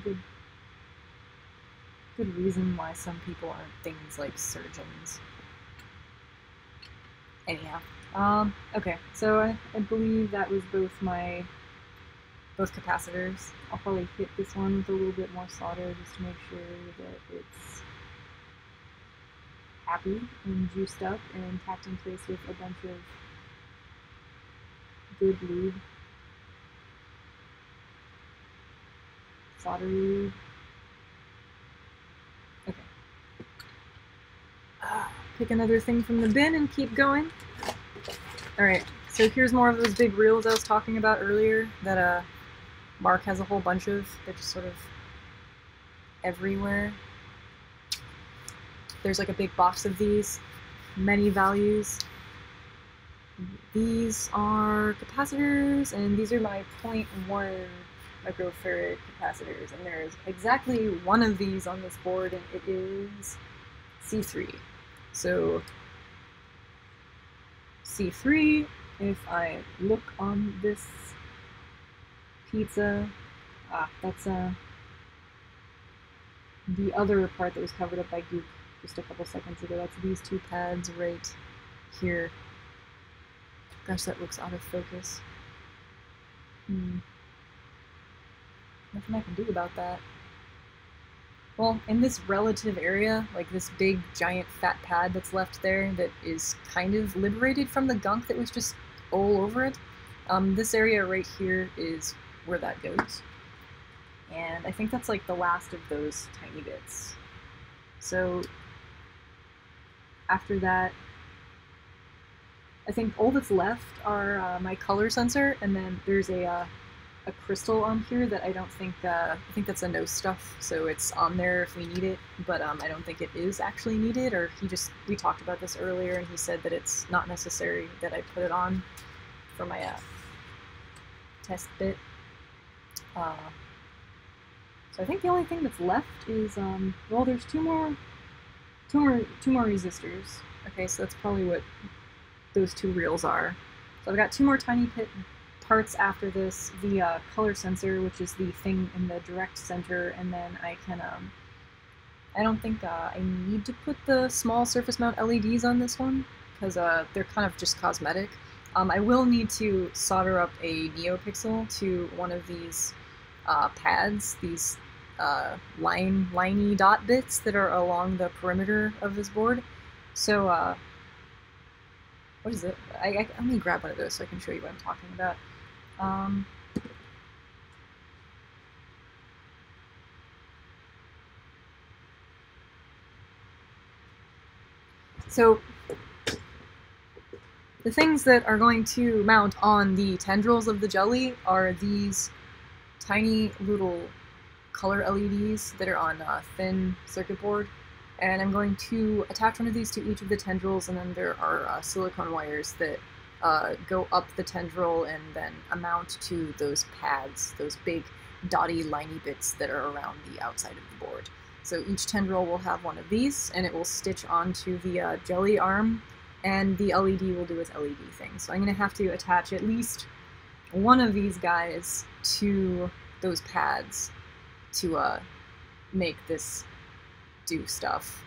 good reason why some people aren't things like surgeons. Anyhow, okay, so I believe that was both capacitors. I'll probably hit this one with a little bit more solder just to make sure that it's happy and juiced up and tacked in place with a bunch of good lube. Solder lube. Okay. Pick another thing from the bin and keep going. Alright, so here's more of those big reels I was talking about earlier that Mark has a whole bunch of. They're just sort of everywhere. There's like a big box of these, many values. These are capacitors, and these are my 0.1 microfarad capacitors, and there's exactly one of these on this board, and it is C3. So C3, if I look on this pizza, that's the other part that was covered up by goop just a couple seconds ago. That's these two pads right here. Gosh, that looks out of focus. Nothing I can do about that. Well, in this relative area, like this big, giant, fat pad that's left there that is kind of liberated from the gunk that was just all over it, this area right here is where that goes. And I think that's like the last of those tiny bits. So after that, I think all that's left are my color sensor, and then there's a crystal on here that I don't think, I think that's a no stuff, so it's on there if we need it, but I don't think it is actually needed, or we talked about this earlier and he said that it's not necessary that I put it on for my test bit. So I think the only thing that's left is, well, there's two more resistors. Okay, so that's probably what those two reels are. So I've got two more tiny parts after this, the color sensor, which is the thing in the direct center, and then I can, I don't think I need to put the small surface mount LEDs on this one, because they're kind of just cosmetic. I will need to solder up a NeoPixel to one of these pads, these liney dot bits that are along the perimeter of this board. So, what is it? Let me grab one of those so I can show you what I'm talking about. So, the things that are going to mount on the tendrils of the jelly are these tiny little color LEDs that are on a thin circuit board. And I'm going to attach one of these to each of the tendrils, and then there are silicone wires that go up the tendril and then mount to those pads, those big dotty liney bits that are around the outside of the board. So each tendril will have one of these, and it will stitch onto the jelly arm, and the LED will do its LED thing. So I'm going to have to attach at least one of these guys to those pads to make this do stuff.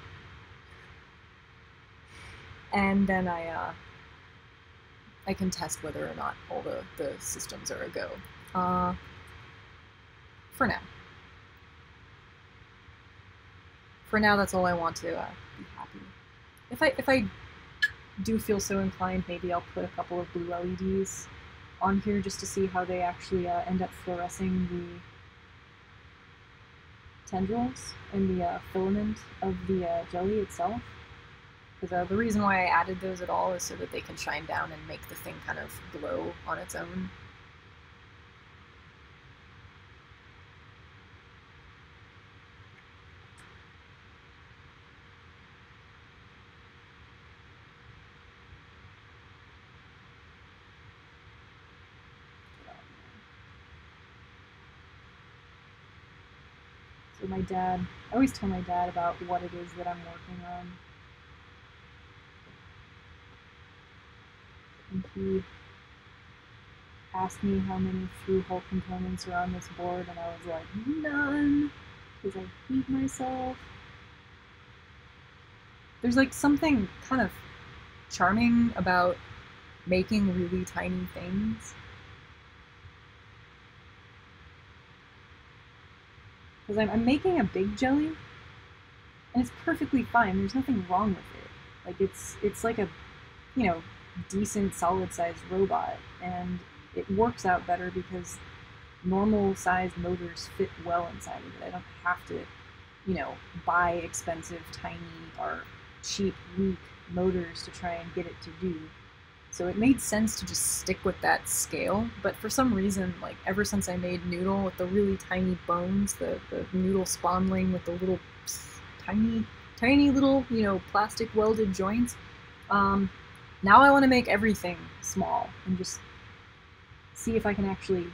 And then I can test whether or not all the systems are a go. For now. For now, that's all I want to be happy. If I do feel so inclined, maybe I'll put a couple of blue LEDs on here just to see how they actually end up fluorescing the tendrils and the filament of the jelly itself. Because the reason why I added those at all is so that they can shine down and make the thing kind of glow on its own. So my dad, I always tell my dad about what it is that I'm working on. And he asked me how many through-hole components are on this board, and I was like, none, because I hate myself. There's like something kind of charming about making really tiny things. Because I'm making a big jelly, and it's perfectly fine. There's nothing wrong with it. Like it's like a, you know, decent solid-sized robot, and it works out better because normal-sized motors fit well inside of it. I don't have to, you know, buy expensive, tiny, or cheap, weak motors to try and get it to do. So it made sense to just stick with that scale, but for some reason, like, ever since I made Noodle with the really tiny bones, the Noodle spawnling with the little tiny little, you know, plastic welded joints, now I want to make everything small and just see if I can actually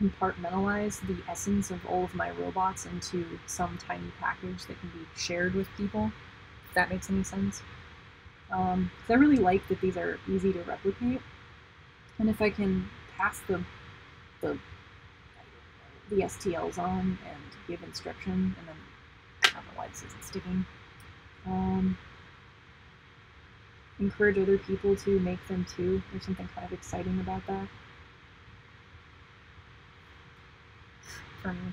compartmentalize the essence of all of my robots into some tiny package that can be shared with people, if that makes any sense. Because I really like that these are easy to replicate, and if I can pass the STLs on and give instruction, and then I don't know why this isn't sticking. Encourage other people to make them too. There's something kind of exciting about that. For me.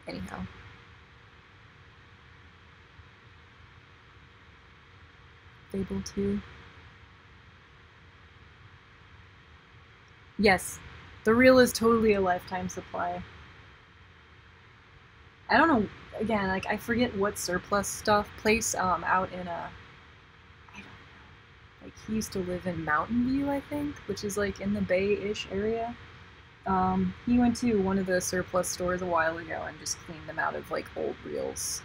Anyhow. Fable 2. Yes, the reel is totally a lifetime supply. I don't know, again, like, I forget what surplus stuff place out in a, I don't know, like, he used to live in Mountain View, I think, which is like in the Bay-ish area. He went to one of the surplus stores a while ago and just cleaned them out of like old reels.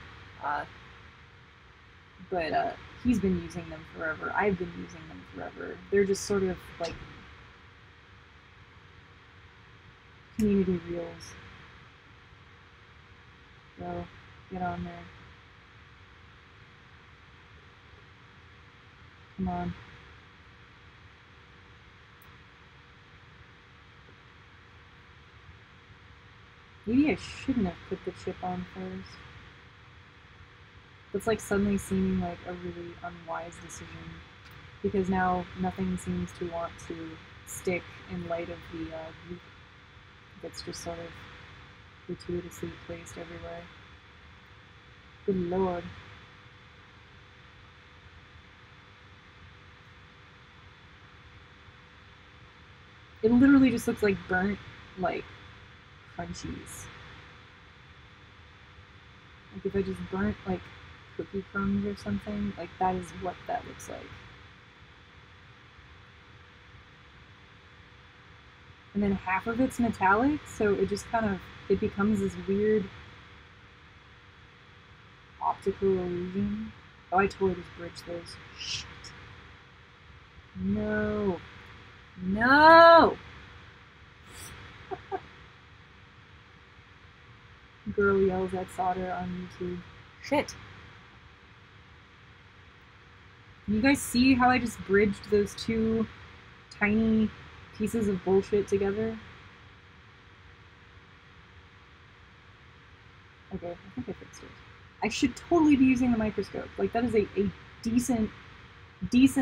But he's been using them forever. I've been using them forever. They're just sort of like community reels. So, get on there. Come on. Maybe I shouldn't have put the chip on first. It's like suddenly seeming like a really unwise decision. because now nothing seems to want to stick in light of the group that's just sort of gratuitously placed everywhere. Good lord. It literally just looks like burnt, like, crunchies. Like if I just burnt, like, cookie crumbs or something, like that is what that looks like. And then half of it's metallic, so it just kind of, it becomes this weird optical illusion. Oh, I totally just bridged those. Shit. No. No! Girl yells at solder on YouTube. Shit. Can you guys see how I just bridged those two tiny pieces of bullshit together? Okay, I think I fixed it. I should totally be using the microscope. Like, that is a decent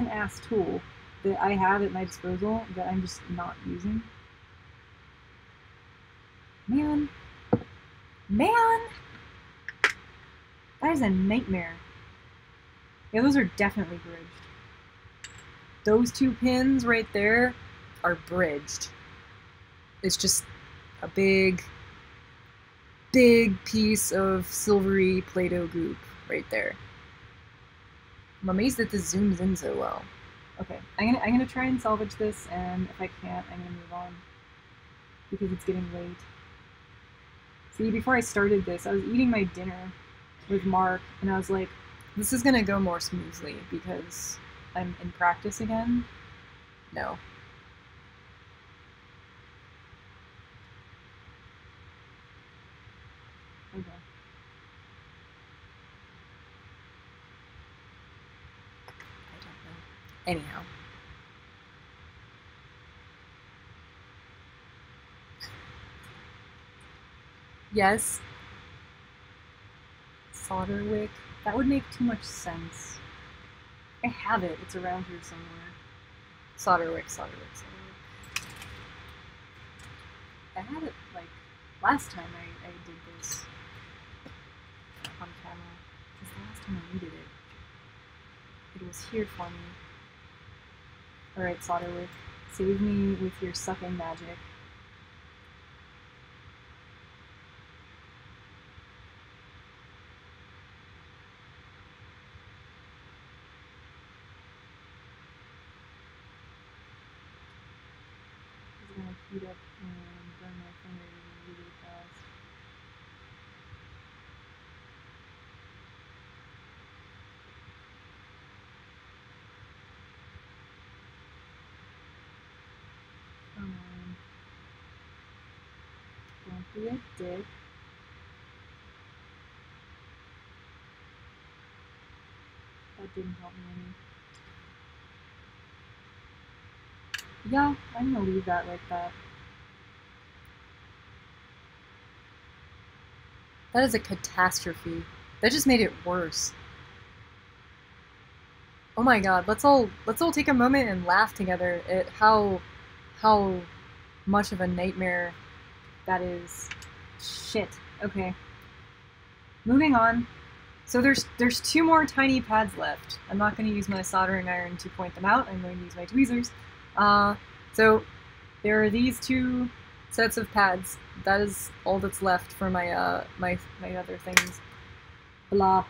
ass tool that I have at my disposal that I'm just not using. Man. Man! That is a nightmare. Yeah, those are definitely bridged. Those two pins right there are bridged. It's just a big piece of silvery Play-Doh goop right there. I'm amazed that this zooms in so well. Okay, I'm gonna try and salvage this, and if I can't, I'm gonna move on because it's getting late. See, before I started this, I was eating my dinner with Mark, and I was like, this is gonna go more smoothly because I'm in practice again. No. Okay. I don't know. Anyhow. Yes. Solder wick. That would make too much sense. I have it. It's around here somewhere. Solder wick, solder wick, solder wick. I had it, like, last time I did this on camera. Because the last time I needed it, it was here for me. Alright, solder wick. Save me with your sucking magic. Gonna heat up and burn my fingers really fast. Come on. Don't be a dick. That didn't help me any. Yeah, I'm gonna leave that like that. That is a catastrophe. That just made it worse. Oh my god, let's all take a moment and laugh together at how much of a nightmare that is. Shit. Okay. Moving on. So there's two more tiny pads left. I'm not going to use my soldering iron to point them out. I'm going to use my tweezers. So there are these two sets of pads. That is all that's left for my my other things. Blah.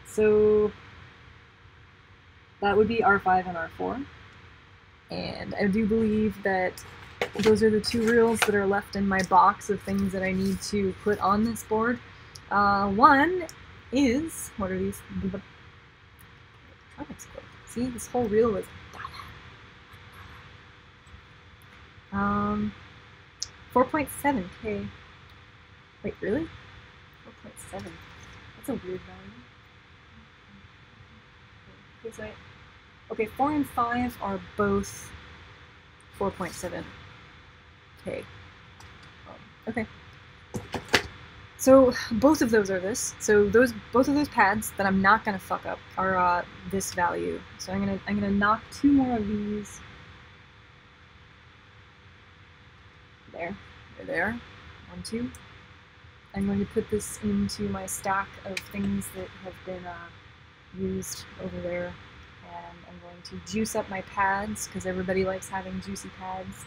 So that would be R5 and R4. And I do believe that those are the two reels that are left in my box of things that I need to put on this board. One is, what are these? See, this whole reel was 4.7K. Wait, really? 4.7. That's a weird value. Okay, so okay, 4 and 5 are both 4.7K. Okay. So both of those are this. So both of those pads that I'm not gonna fuck up are this value. So I'm gonna knock 2 more of these. There, they're there. 1, 2. I'm going to put this into my stack of things that have been used over there, and I'm going to juice up my pads because everybody likes having juicy pads.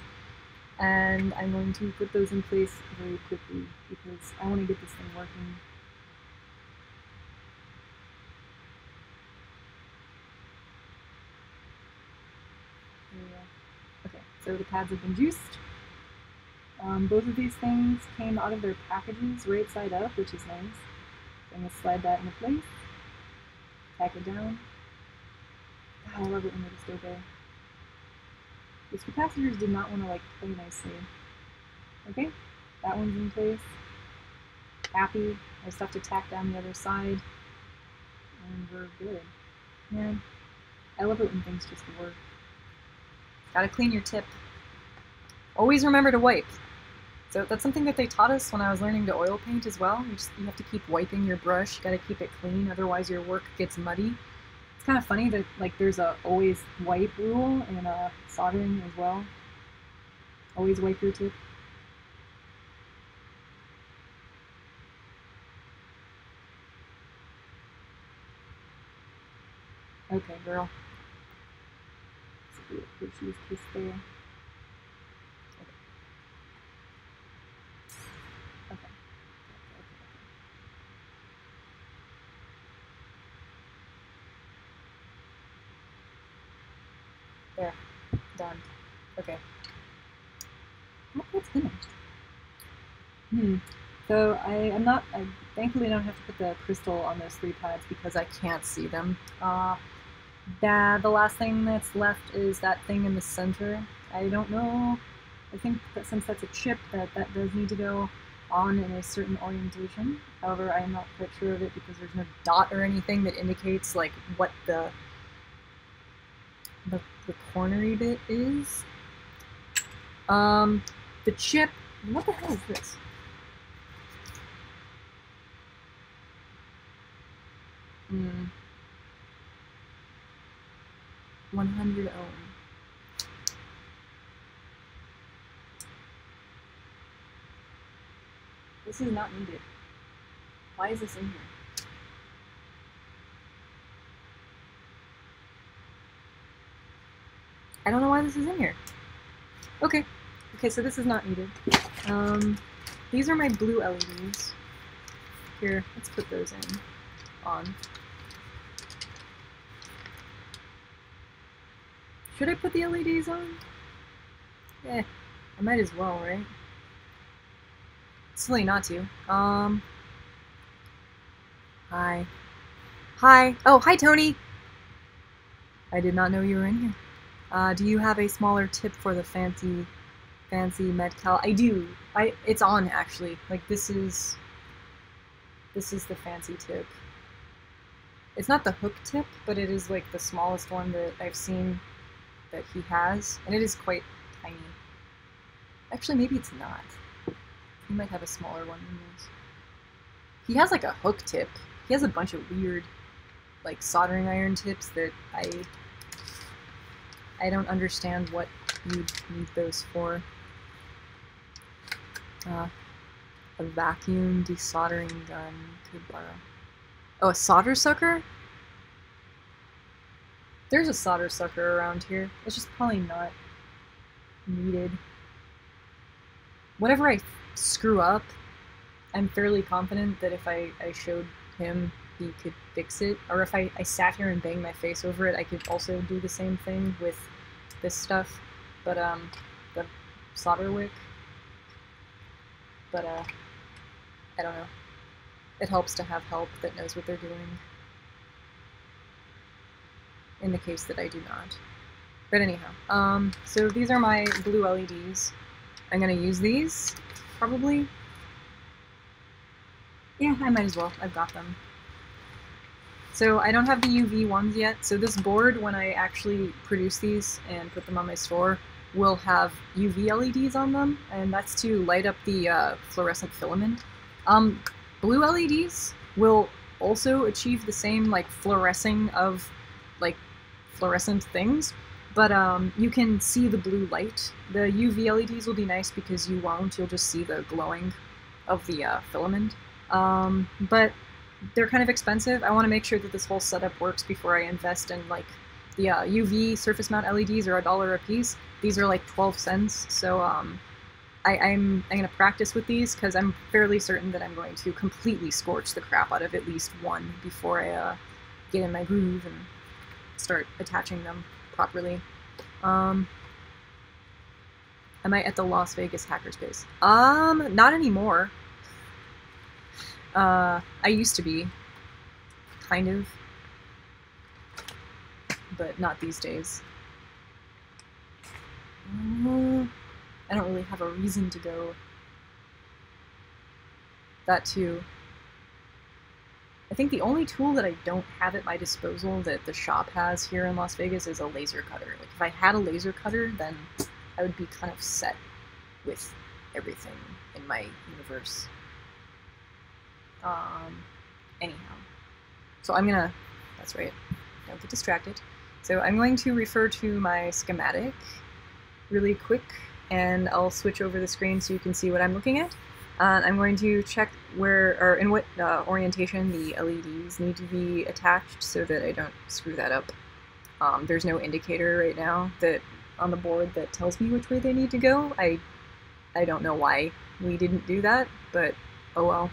And I'm going to put those in place very quickly because I want to get this thing working. Okay, so the pads have been juiced. Both of these things came out of their packages right side up, which is nice. So I'm going to slide that into place, tack it down. God, I love it when they just obey. These capacitors did not want to like play nicely. Okay, that one's in place. Happy. I just have to tack down the other side, and we're good. Man, I love it when things just work. Gotta clean your tip. Always remember to wipe. So that's something that they taught us when I was learning to oil paint as well. You have to keep wiping your brush. You gotta keep it clean, otherwise your work gets muddy. It's kind of funny that like there's a always wipe rule in soldering as well. Always wipe your tip. Okay, girl. Let's do a cheese kiss there. Okay. There. Done. Okay. That's finished. So I thankfully don't have to put the crystal on those 3 pads because I can't see them. The last thing that's left is that thing in the center. I don't know. I think that since that's a chip, that does need to go on in a certain orientation. However, I am not quite sure of it because there's no dot or anything that indicates like what the cornery bit is. The chip. What the hell is this? Hmm. 100 ohm. This is not needed. Why is this in here? I don't know why this is in here. Okay. Okay, so this is not needed. These are my blue LEDs. Here, let's put those in. On. Should I put the LEDs on? Eh, I might as well, right? Silly not to. Hi. Hi. Oh, hi, Tony! I did not know you were in here. Do you have a smaller tip for the fancy MechaJelly? I do. It's on, actually. Like, this is the fancy tip. It's not the hook tip, but it is, like, the smallest one that I've seen that he has, and it is quite tiny. Actually, maybe it's not. He might have a smaller one than this. He has like a hook tip. He has a bunch of weird, like, soldering iron tips that I don't understand what you'd need those for. A vacuum desoldering gun could borrow. Oh, a solder sucker? There's a solder sucker around here. It's just probably not needed. Whenever I screw up, I'm fairly confident that if I showed him, he could fix it. Or if I sat here and banged my face over it, I could also do the same thing with this stuff. But, the solder wick. But, I don't know. It helps to have help that knows what they're doing. In the case that I do not. But anyhow, so these are my blue LEDs. I'm gonna use these, probably. Yeah, I might as well. I've got them. So I don't have the UV ones yet, so this board, when I actually produce these and put them on my store, will have UV LEDs on them, and that's to light up the fluorescent filament. blue LEDs will also achieve the same like fluorescing of like fluorescent things, but you can see the blue light. The UV LEDs will be nice because you won't. You'll just see the glowing of the filament. But they're kind of expensive. I want to make sure that this whole setup works before I invest in like the UV surface mount LEDs are $1 a piece. These are like 12 cents. So I'm going to practice with these because I'm fairly certain that I'm going to completely scorch the crap out of at least one before I get in my groove and start attaching them properly. Am I at the Las Vegas hackerspace? Not anymore. I used to be, kind of, but not these days. I don't really have a reason to go. That too. I think the only tool that I don't have at my disposal that the shop has here in Las Vegas is a laser cutter. Like, if I had a laser cutter, then I would be kind of set with everything in my universe. Anyhow. So I'm gonna, that's right, don't get distracted. So I'm going to refer to my schematic really quick, and I'll switch over the screen so you can see what I'm looking at. I'm going to check where, or in what orientation the LEDs need to be attached so that I don't screw that up. There's no indicator right now that on the board that tells me which way they need to go. I don't know why we didn't do that, but oh well.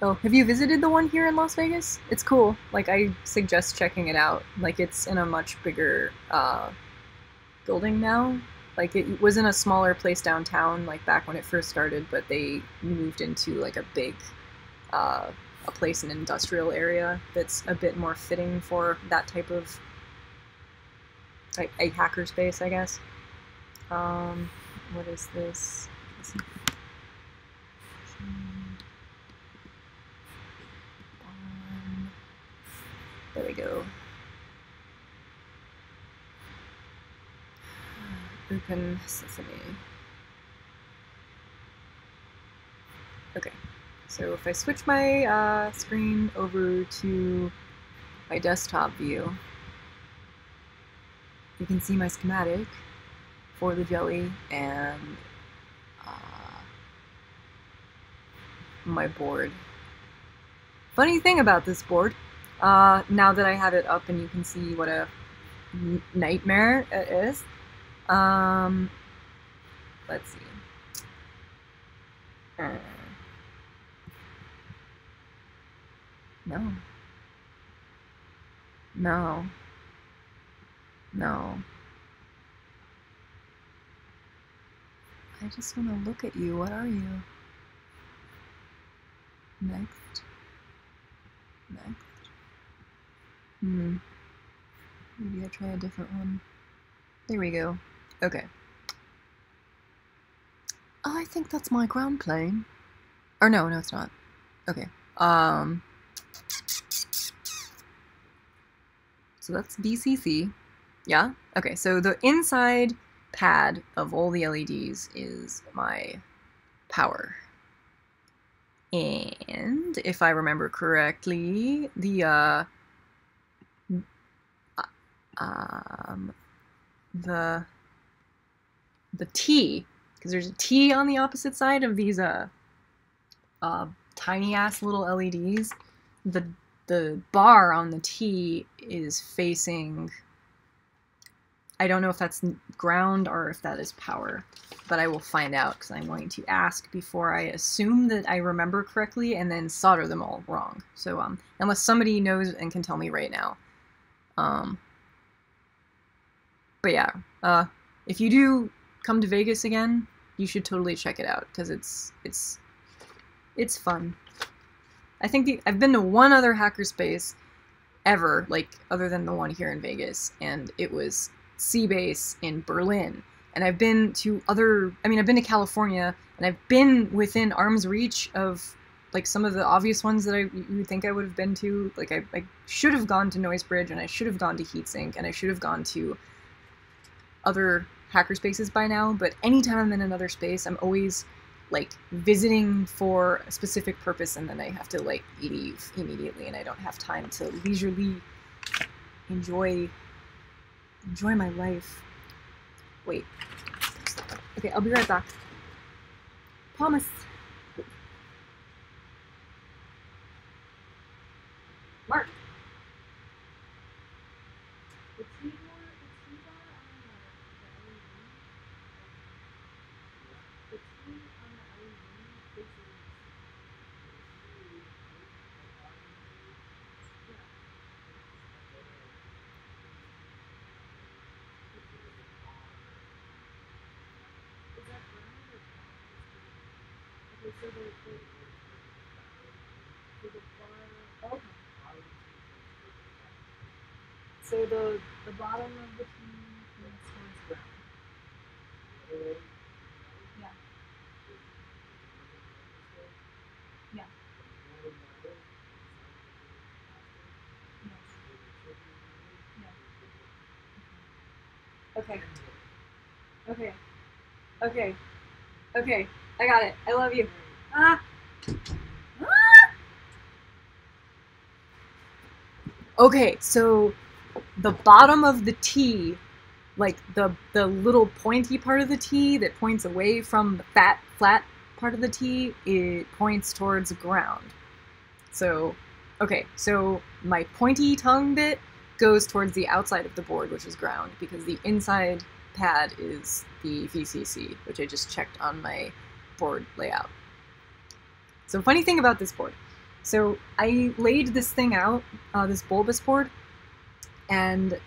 Oh, have you visited the one here in Las Vegas? It's cool. Like, I suggest checking it out. Like, it's in a much bigger building now. Like, it was in a smaller place downtown, like, back when it first started, but they moved into, like, a big, a place, an industrial area that's a bit more fitting for that type of, like, a hackerspace, I guess. What is this? There we go. Open Sesame. Okay, so if I switch my screen over to my desktop view, you can see my schematic for the jelly and my board. Funny thing about this board, now that I have it up and you can see what a nightmare it is, let's see. No. No. No. I just want to look at you. What are you? Next. Next. Maybe I try a different one. There we go. Okay. Oh, I think that's my ground plane. Or no, it's not. Okay. So that's BCC. Yeah? Okay, so the inside pad of all the LEDs is my power. And if I remember correctly, the T, because there's a T on the opposite side of these tiny ass little LEDs. The bar on the T is facing, I don't know if that's ground or if that is power, but I will find out because I'm going to ask before I assume that I remember correctly and then solder them all wrong. So unless somebody knows and can tell me right now. But yeah, if you do come to Vegas again, you should totally check it out because it's fun. I think I've been to one other hackerspace ever, like other than the one here in Vegas, and it was Seabase in Berlin. And I've been to I've been to California, and I've been within arm's reach of like some of the obvious ones that you would think I would have been to. Like I should have gone to Noise Bridge, and I should have gone to Heatsink, and I should have gone to other hackerspaces by now, but anytime I'm in another space, I'm always like visiting for a specific purpose, and then I have to like leave immediately, and I don't have time to leisurely enjoy my life. Wait. Okay, I'll be right back. Promise. Mark. So the bottom of the T is towards ground. Yeah. Yeah. Yes. Yeah. Okay. Okay. Okay. Okay. I got it. I love you. Ah. Ah. Okay, so the bottom of the T, like the little pointy part of the T that points away from the flat part of the T, it points towards ground. So, okay, so my pointy tongue bit goes towards the outside of the board, which is ground, because the inside pad is the VCC, which I just checked on my board layout. So funny thing about this board. So I laid this thing out, this Bulbis board, and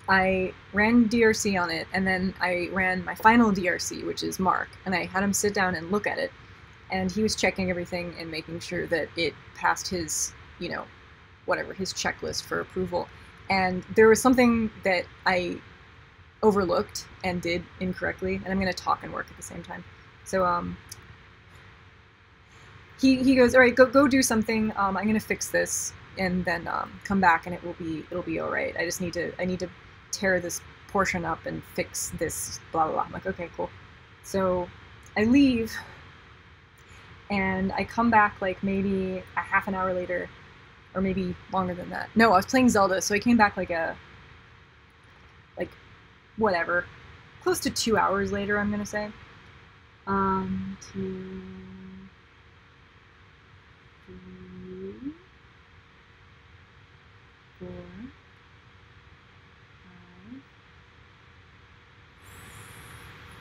I ran DRC on it, and then I ran my final DRC, which is Mark, and I had him sit down and look at it, and he was checking everything and making sure that it passed his, you know, whatever, his checklist for approval. And there was something that I overlooked and did incorrectly, and I'm going to talk and work at the same time. So he goes, all right, go do something. I'm going to fix this, and then come back, and it'll be all right. I need to tear this portion up and fix this, blah, blah, blah. I'm like, okay, cool. So I leave, and I come back like maybe a half an hour later, or maybe longer than that. No, I was playing Zelda, so I came back like whatever, close to 2 hours later, I'm gonna say. 2, 3, 4,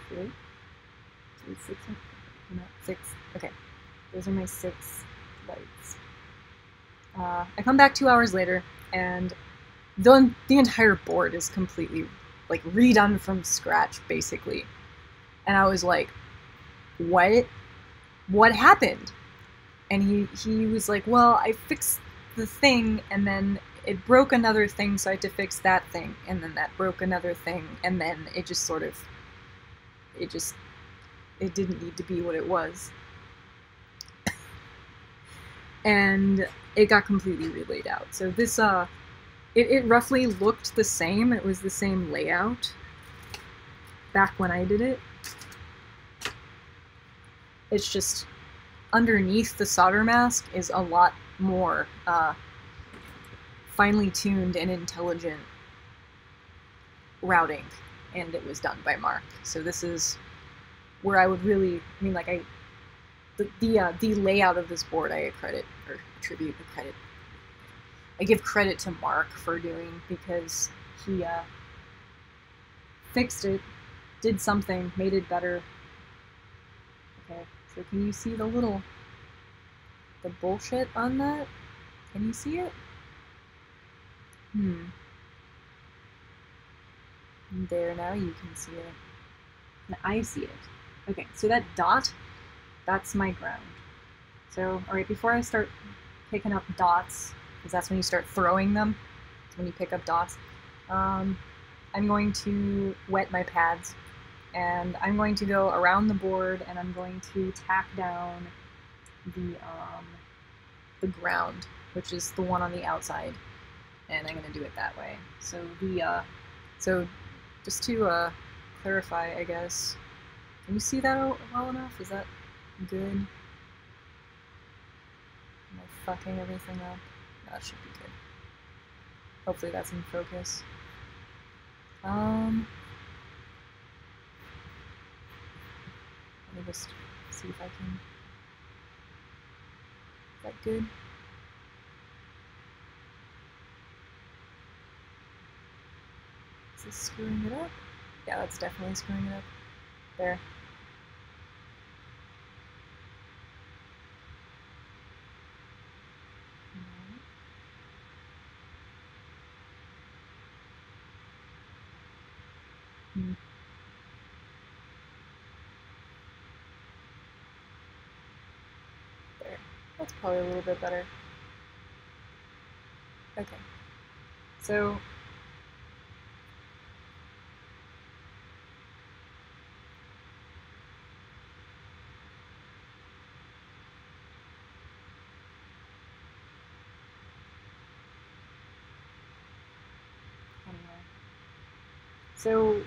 5, 6, 6. Okay, those are my 6 lights. I come back 2 hours later, and the entire board is completely like redone from scratch, basically. And I was like, what happened? And he was like, well, I fixed the thing, and then it broke another thing, so I had to fix that thing, and then that broke another thing, and then it just sort of, it didn't need to be what it was. And it got completely relayed out. So this, it roughly looked the same. It was the same layout back when I did it. It's just underneath the solder mask is a lot more finely tuned and intelligent routing, and it was done by Mark. So this is where I would really, I mean, like, the layout of this board I give credit to Mark for doing, because he fixed it, did something, made it better. Okay, so can you see the bullshit on that? Can you see it? There, now you can see it. And I see it. Okay, so that dot, that's my ground. So, alright, before I start picking up dots, because that's when you start throwing them, when you pick up dots, I'm going to wet my pads, and I'm going to go around the board, and I'm going to tack down the ground, which is the one on the outside, and I'm going to do it that way. So so just to clarify, I guess. Can you see that well enough? Is that good? Am I fucking everything up? That should be good. Hopefully that's in focus. Let me just see if I can... Is that good? Is this screwing it up? Yeah, that's definitely screwing it up. There. There. That's probably a little bit better. Okay. So... So,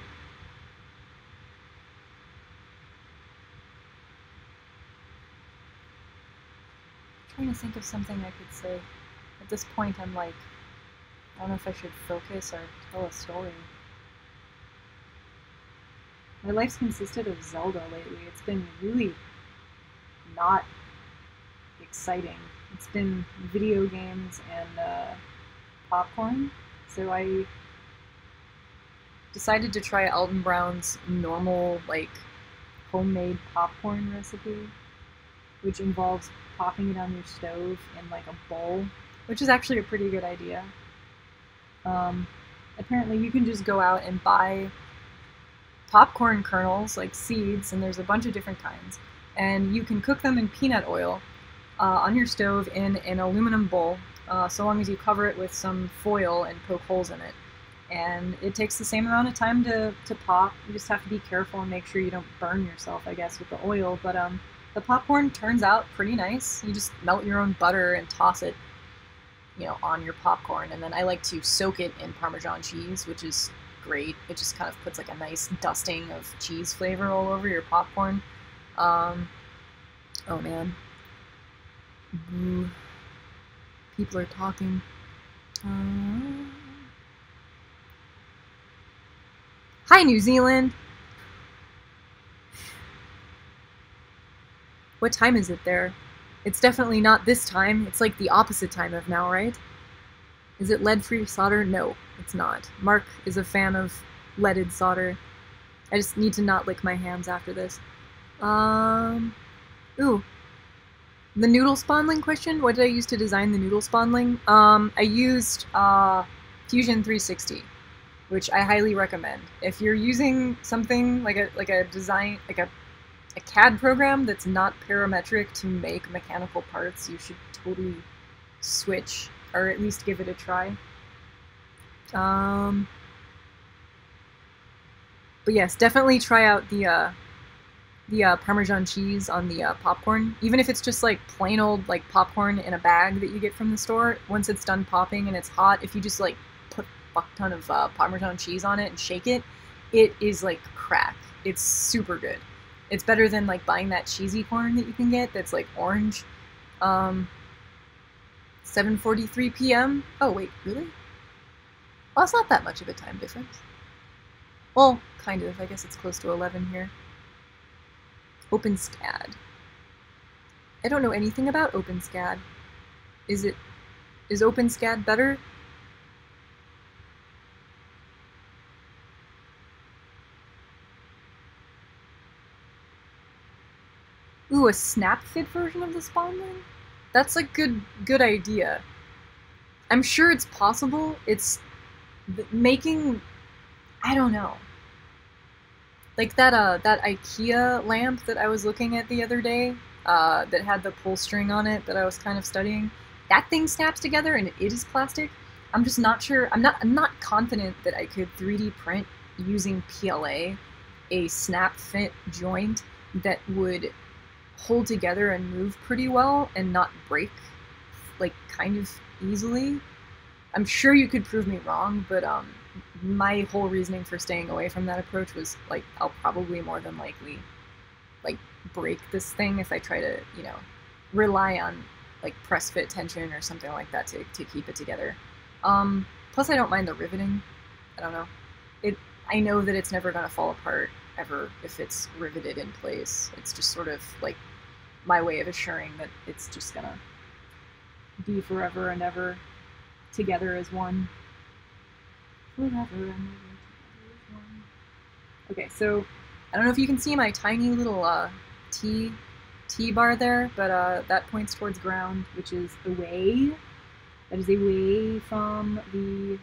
trying to think of something I could say. At this point, I'm like, I don't know if I should focus or tell a story. My life's consisted of Zelda lately. It's been really not exciting. It's been video games and popcorn. So I decided to try Alton Brown's normal, like, homemade popcorn recipe, which involves popping it on your stove in, like, a bowl, which is actually a pretty good idea. Apparently you can just go out and buy popcorn kernels, like seeds, and there's a bunch of different kinds, and you can cook them in peanut oil on your stove in an aluminum bowl, so long as you cover it with some foil and poke holes in it. And it takes the same amount of time to pop. You just have to be careful and make sure you don't burn yourself, I guess, with the oil. But the popcorn turns out pretty nice. You just melt your own butter and toss it, you know, on your popcorn. And then I like to soak it in Parmesan cheese, which is great. It just kind of puts like a nice dusting of cheese flavor all over your popcorn. Oh man. Ooh. People are talking. Hi, New Zealand! What time is it there? It's definitely not this time. It's like the opposite time of now, right? Is it lead-free solder? No, it's not. Mark is a fan of leaded solder. I just need to not lick my hands after this. Ooh. The noodle spawnling question? What did I use to design the noodle spawnling? I used Fusion 360. Which I highly recommend. If you're using something like a design, like a CAD program that's not parametric to make mechanical parts, you should totally switch, or at least give it a try. But yes, definitely try out the Parmesan cheese on the popcorn. Even if it's just like plain old like popcorn in a bag that you get from the store, once it's done popping and it's hot, if you just like ton of Parmesan cheese on it and shake it, it is like crack. It's super good. It's better than like buying that cheesy corn that you can get that's like orange. 7:43 p.m. Oh wait, really? Well, it's not that much of a time difference. Well, kind of. I guess it's close to 11 here. OpenSCAD. I don't know anything about OpenSCAD. Is OpenSCAD better? Ooh, a snap-fit version of the spawnling? That's a good idea. I'm sure it's possible. It's making... I don't know. Like that IKEA lamp that I was looking at the other day, that had the pull string on it that I was kind of studying. That thing snaps together and it is plastic. I'm just not sure. I'm not confident that I could 3D print using PLA a snap-fit joint that would hold together and move pretty well and not break, like, kind of easily. I'm sure you could prove me wrong, but my whole reasoning for staying away from that approach was like I'll probably more than likely like break this thing if I try to, you know, rely on like press fit tension or something like that to keep it together. Plus I don't mind the riveting. I don't know. I know that it's never gonna fall apart ever if it's riveted in place. It's just sort of like my way of assuring that it's just gonna be forever and ever together as one. Forever and ever together as one. Okay, so I don't know if you can see my tiny little T bar there, but that points towards ground, which is away. That is away from the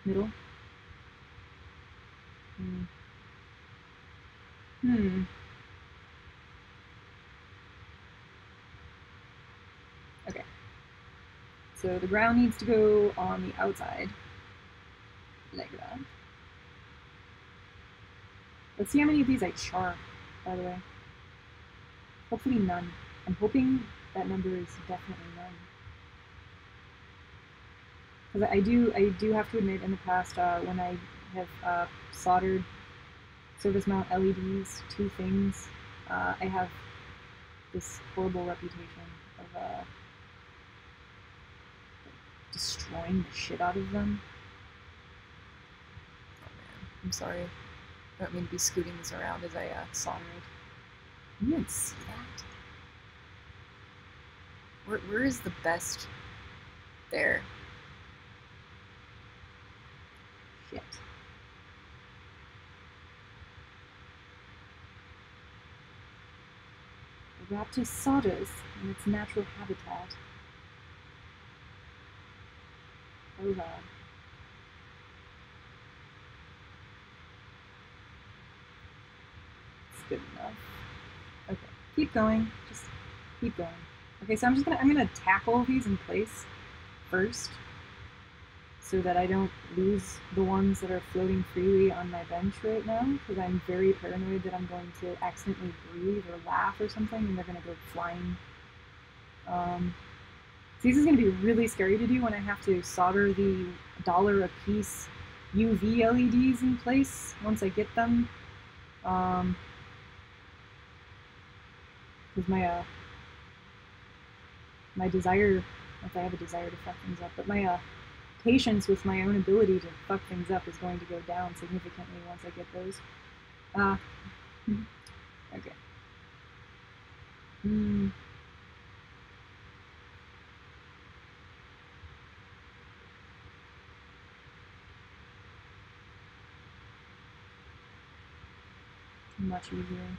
middle. Okay. So the ground needs to go on the outside, like that. Let's see how many of these I char, by the way. Hopefully none. I'm hoping that number is definitely none. Because I do have to admit, in the past, when I have soldered surface mount LEDs to things, I have this horrible reputation of destroying the shit out of them. Oh man, I'm sorry. I don't mean to be scooting this around as I solder it. Can you even see that? Where is the best? There. Shit. The raptor solders in its natural habitat. Oh god. It's good enough. Okay, keep going. Just keep going. Okay, so I'm gonna tack all of these in place first, so that I don't lose the ones that are floating freely on my bench right now, because I'm very paranoid that I'm going to accidentally breathe or laugh or something and they're gonna go flying. So this is gonna be really scary to do when I have to solder the $1 a piece UV LEDs in place once I get them. Because my desire, if I have a desire to fuck things up, but my patience with my own ability to fuck things up is going to go down significantly once I get those. Okay. Much easier.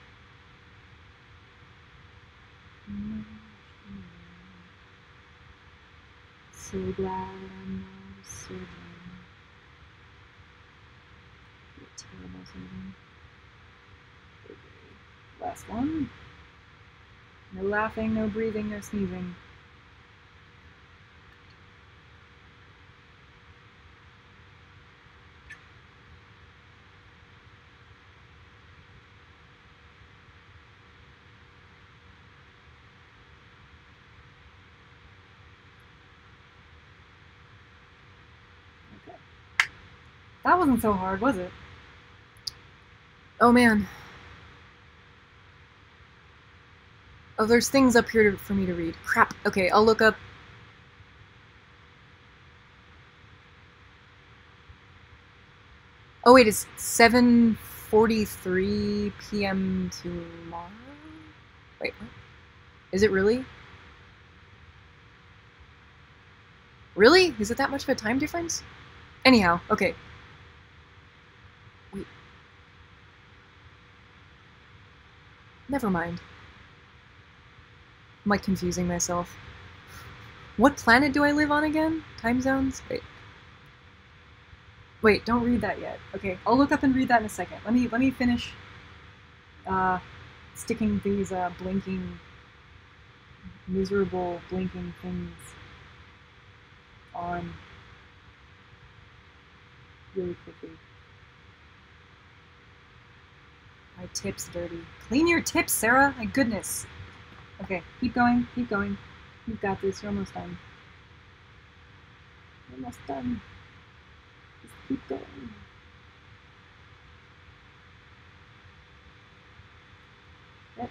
So glad I'm not a surgeon. You're a terrible surgeon. Okay. Last one. No laughing, no breathing, no sneezing. Okay. That wasn't so hard, was it? Oh man. Oh, there's things up here for me to read. Crap. Okay, I'll look up. Oh wait, it's 7:43 p.m. tomorrow? Wait, what? Is it really? Really? Is it that much of a time difference? Anyhow, okay. Wait. Never mind. I'm like confusing myself. What planet do I live on again? Time zones? Wait, don't read that yet. Okay, I'll look up and read that in a second. Let me finish sticking these blinking, miserable blinking things on really quickly. My tip's dirty. Clean your tips, Sarah! My goodness. Okay, keep going, keep going. You've got this. You're almost done. You're almost done. Just keep going. Yep.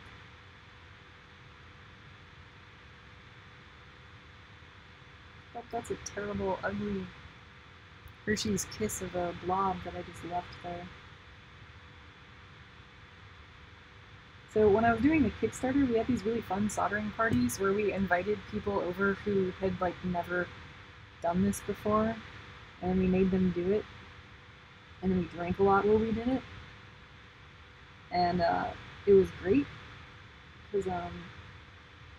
Oh, that's a terrible, ugly Hershey's Kiss of a blob that I just left there. So when I was doing the Kickstarter, we had these really fun soldering parties where we invited people over who had like never done this before, and we made them do it, and then we drank a lot while we did it, and it was great because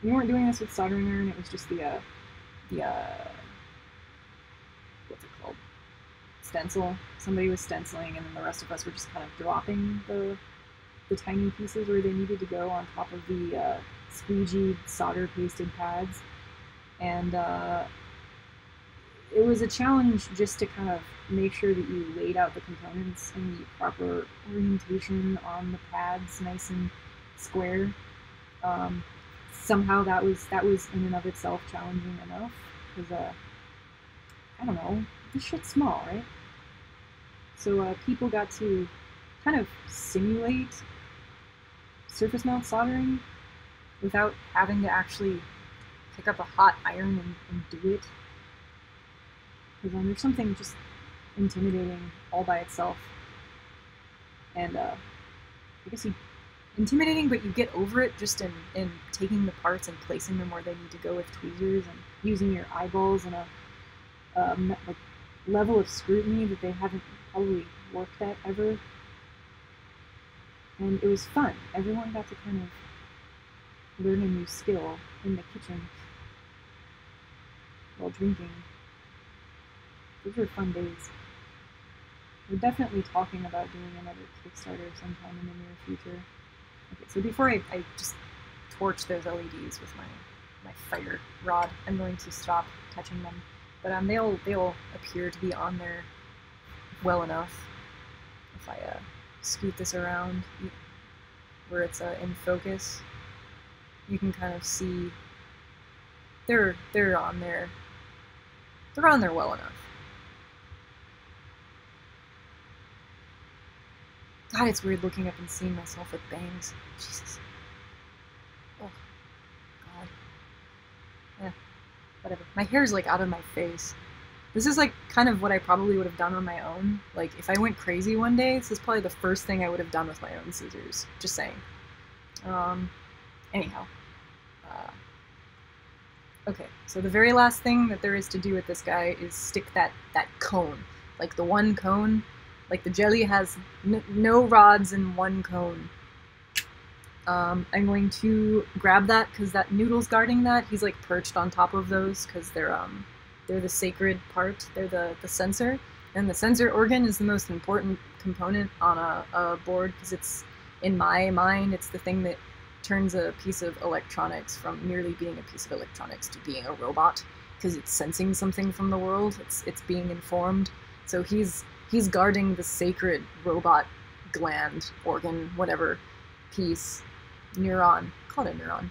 we weren't doing this with soldering iron. It was just the what's it called, stencil. Somebody was stenciling, and then the rest of us were just kind of dropping the tiny pieces where they needed to go on top of the squeegeed solder pasted pads, and it was a challenge just to kind of make sure that you laid out the components in the proper orientation on the pads, nice and square. Somehow that was in and of itself challenging enough, because I don't know, this shit's small, right? So people got to kind of simulate surface mount soldering without having to actually pick up a hot iron and do it. Because there's something just intimidating all by itself. And I guess intimidating, but you get over it just in taking the parts and placing them where they need to go with tweezers and using your eyeballs and a like level of scrutiny that they haven't probably worked at ever. And it was fun. Everyone got to kind of learn a new skill in the kitchen while drinking. Those were fun days. We're definitely talking about doing another Kickstarter sometime in the near future. Okay, so before I just torch those LEDs with my fire rod, I'm going to stop touching them. But they'll appear to be on there well enough if I scoot this around where it's in focus. You can kind of see they're on there. They're on there well enough. God, it's weird looking up and seeing myself with bangs. Jesus. Oh, God. Yeah, whatever. My hair's like out of my face. This is like kind of what I probably would have done on my own. Like if I went crazy one day, this is probably the first thing I would have done with my own scissors. Just saying. Anyhow. Okay, so the very last thing that there is to do with this guy is stick that cone. Like the one cone. Like the jelly has no rods and one cone. I'm going to grab that because that noodle's guarding that. He's like perched on top of those because they're the sacred part. They're the sensor, and the sensor organ is the most important component on a board because it's, in my mind, it's the thing that turns a piece of electronics from merely being a piece of electronics to being a robot, because it's sensing something from the world. It's being informed. So he's guarding the sacred robot gland, organ, whatever piece, neuron. Call it a neuron.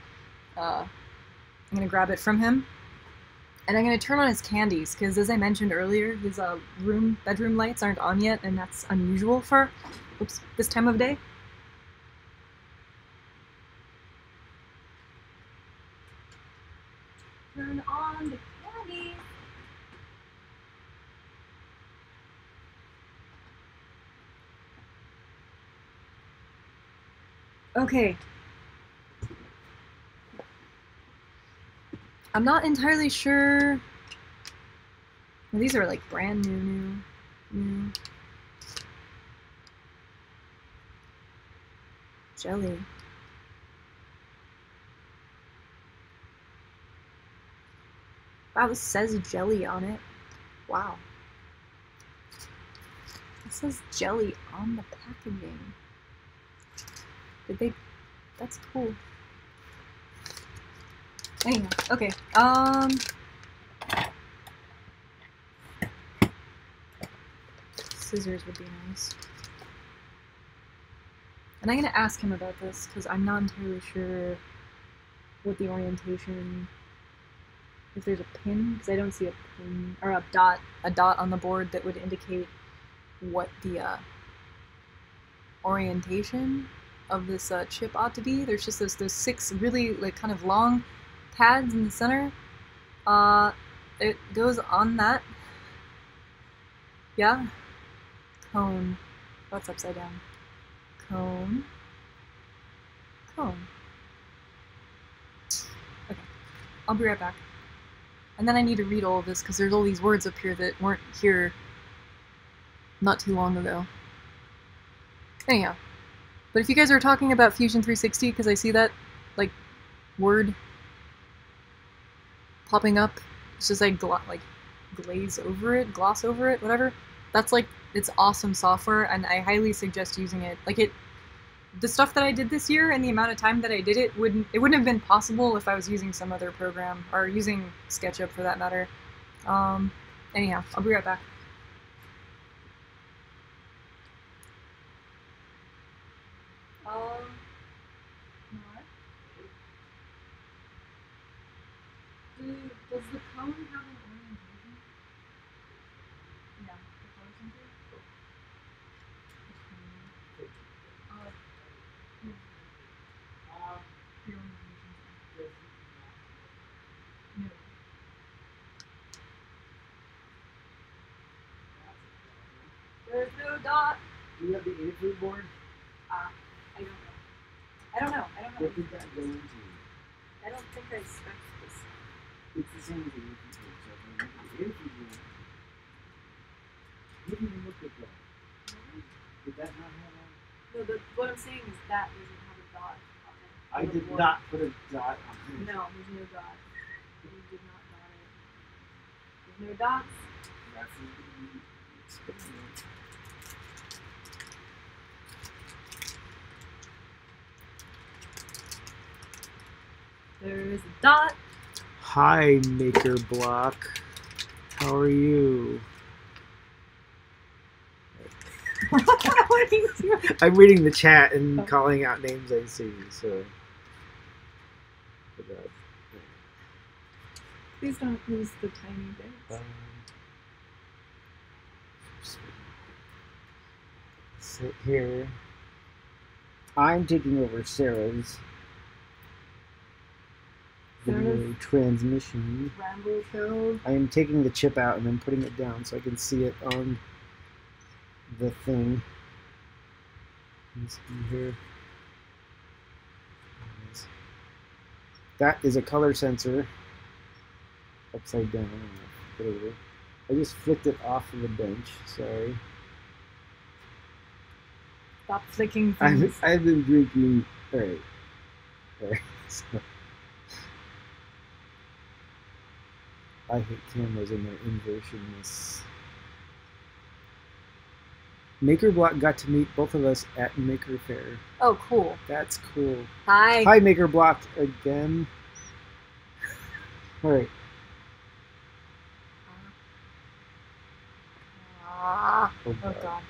I'm gonna grab it from him. And I'm going to turn on his candies, because as I mentioned earlier, his bedroom lights aren't on yet, and that's unusual for, this time of day. Turn on the candies! Okay. I'm not entirely sure. Well, these are like brand new. Jelly. Wow, this says jelly on it. Wow. It says jelly on the packaging. Did they? That's cool. Anyway, okay, scissors would be nice. And I'm gonna ask him about this, because I'm not entirely sure what the orientation if there's a pin, because I don't see a pin or a dot on the board that would indicate what the orientation of this chip ought to be. There's just those 6 really like kind of long pads in the center. It goes on that. Yeah. Cone. That's upside down. Cone. Cone. Okay. I'll be right back. And then I need to read all of this because there's all these words up here that weren't here not too long ago. Anyhow. But if you guys are talking about Fusion 360, because I see that, like, word popping up, it's just like glaze over it, gloss over it, whatever. That's like, it's awesome software, and I highly suggest using it. Like the stuff that I did this year and the amount of time that I did it wouldn't have been possible if I was using some other program, or using SketchUp for that matter. Anyhow, I'll be right back. Does the cone have an orientation? Yeah, the color center? The orientation. No. There's no dot. Do you have the Adafruit board? I don't know. I don't know. What did that go into? I don't think I spec this. It's the same as the Adafruit board. So the Adafruit board. You didn't even look at that. Really? Did that not have a... No, what I'm saying is that doesn't have a dot on it. I did not put a dot on it. No, there's no dot. You did not dot it. There's no dots. That's the experiment. There's a dot. Hi, Maker Block. How are you? What are you doing? I'm reading the chat and calling out names I see, so. Please don't lose the tiny bits. Sit here. I'm taking over Sarah's video transmission. Ramble show. I am taking the chip out and then putting it down so I can see it on the thing. Let's see here. That is a color sensor. Upside down. Whatever. I just flicked it off of the bench. Sorry. Stop flicking things. I've been drinking. Alright. So. I hate cameras and their inversionness. Maker Block got to meet both of us at Maker Fair. Oh, cool. That's cool. Hi. Hi, Maker Block again. All right. Oh God.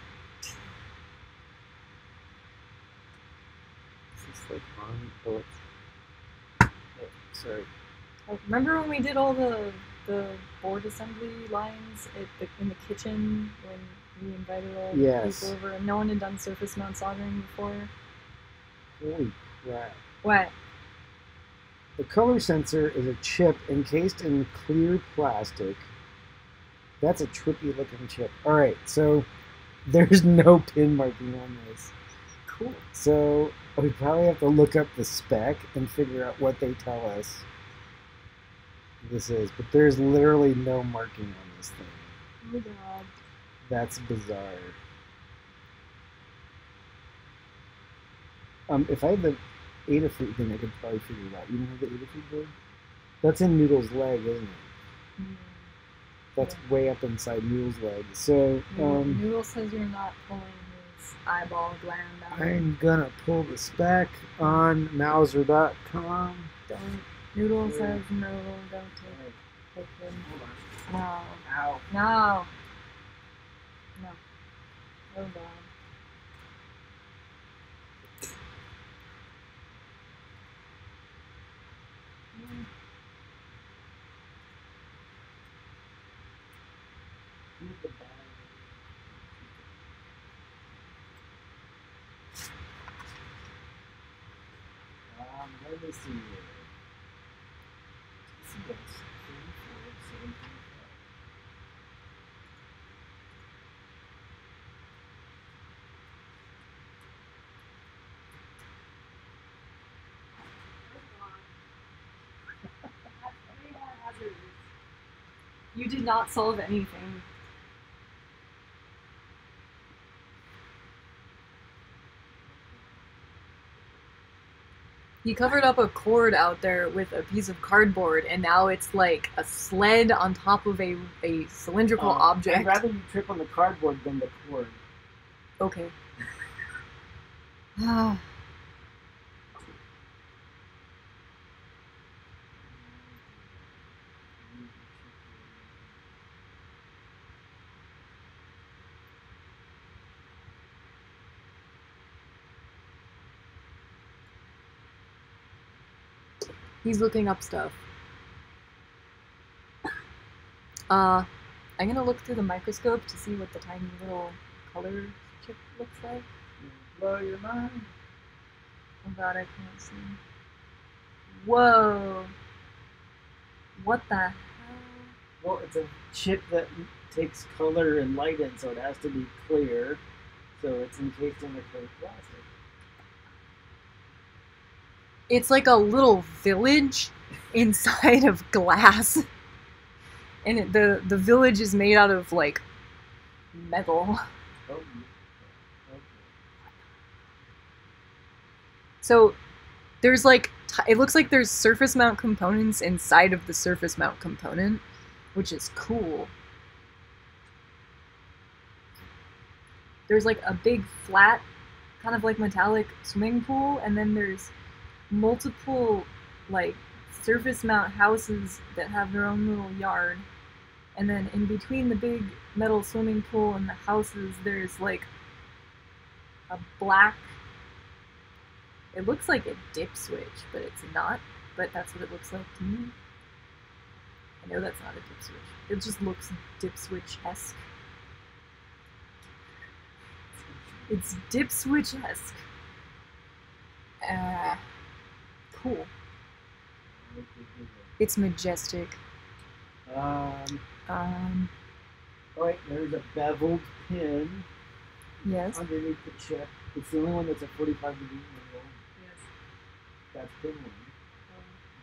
Is this like on? Oh, it's... oh, sorry. Remember when we did all the board assembly lines in the kitchen when we invited all the people over and no one had done surface mount soldering before? Holy crap. What? The color sensor is a chip encased in clear plastic. That's a trippy looking chip. Alright, so there's no pin marking on this. Cool. So we probably have to look up the spec and figure out what they tell us this is. But there's literally no marking on this thing. Oh God. That's bizarre. If I had the Adafruit thing, I could probably figure it out. You don't have the Adafruit board? That's in Noodle's leg, isn't it? Mm. That's way up inside Noodle's leg. So, Noodle says you're not pulling his eyeball gland out. I'm gonna pull the spec on Mauser.com. Don't. Noodle says no, don't take him. Hold on. No. Ow. No. No. Oh God. Let me see here. Yes, 34, 17. You did not solve anything. He covered up a cord out there with a piece of cardboard, and now it's like a sled on top of a cylindrical object. I'd rather you trip on the cardboard than the cord. Okay. He's looking up stuff. I'm gonna look through the microscope to see what the tiny little color chip looks like. Blow your mind. Oh god, I can't see. Whoa! What the hell? Well, it's a chip that takes color and light in, so it has to be clear. So it's encased in a clear plastic. It's like a little village inside of glass. And the village is made out of, like, metal. Oh, okay. So, there's, like, it looks like there's surface mount components inside of the surface mount component, which is cool. There's, like, a big flat, kind of like metallic swimming pool, and then there's multiple, like, surface mount houses that have their own little yard. And then in between the big metal swimming pool and the houses, there's like a black, it looks like a dip switch, but it's not. But that's what it looks like to me. I know that's not a dip switch. It just looks dip switch-esque. It's dip switch-esque. Cool. It's majestic. Oh wait, there's a beveled pin. Yes. Underneath the chip. It's the only one that's a 45-degree angle. Yes. That's pin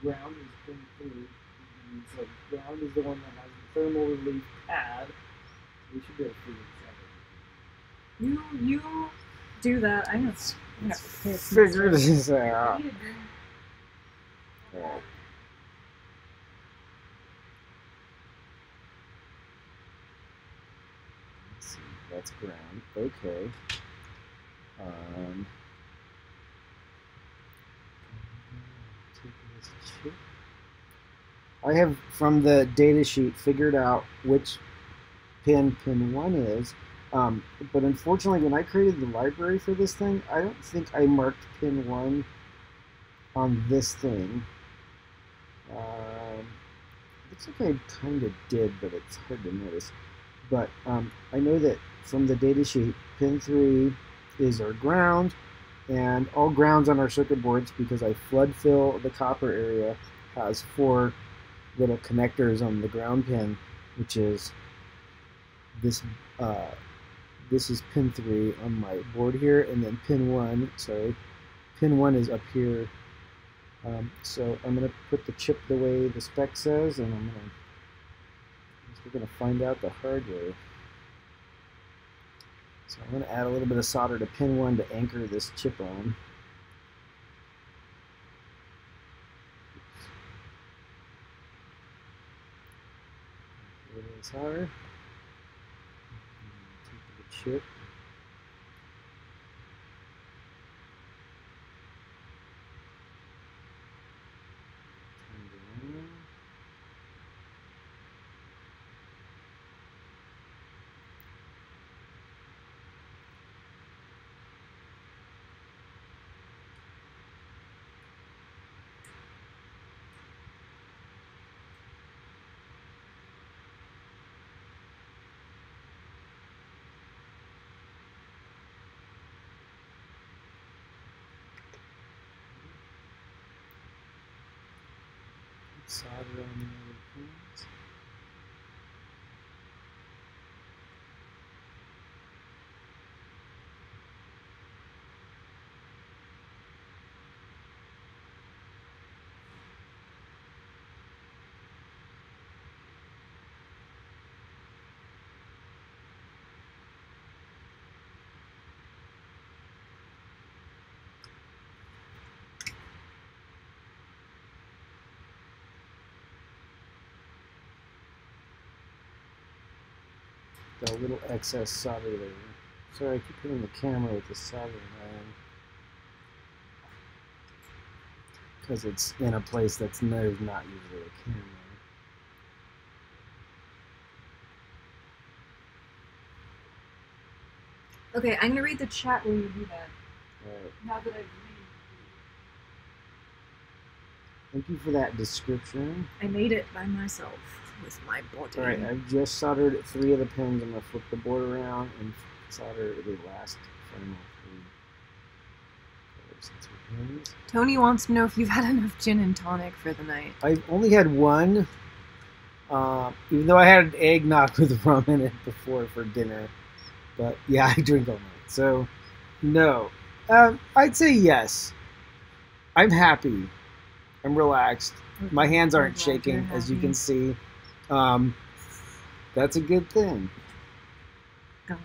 1. Ground is pin 3. So ground is the one that has the thermal relief pad. We should be able to figure this out. You do that. I'm gonna figure this out. Alright. Let's see, that's ground. Okay. I have, from the data sheet, figured out which pin 1 is, but unfortunately when I created the library for this thing, I don't think I marked pin 1 on this thing. Looks like I kind of did, but it's hard to notice. But I know that from the data sheet, pin 3 is our ground, and all grounds on our circuit boards, because I flood fill the copper area, has 4 little connectors on the ground pin, which is this. This is pin 3 on my board here, and then pin 1. Sorry, pin 1 is up here. So I'm gonna put the chip the way the spec says, and we're gonna find out the hard way. So I'm gonna add a little bit of solder to pin 1 to anchor this chip on. Here it is hard. Take the chip. Solder on the other pins. Got a little excess solder there. Sorry, I keep hitting the camera with the soldering iron. Because it's in a place that's not usually a camera. Okay, I'm gonna read the chat while you do that. Alright. Now that I've Thank you for that description. I made it by myself with my body. Alright, I've just soldered 3 of the pins. I'm going to flip the board around and solder the last final 3 pins. Tony wants to know if you've had enough gin and tonic for the night. I've only had one, even though I had eggnog with rum in it before for dinner. But yeah, I drink all night. So, no. I'd say yes. I'm happy. I'm relaxed. My hands aren't shaking, as you can see. That's a good thing. God.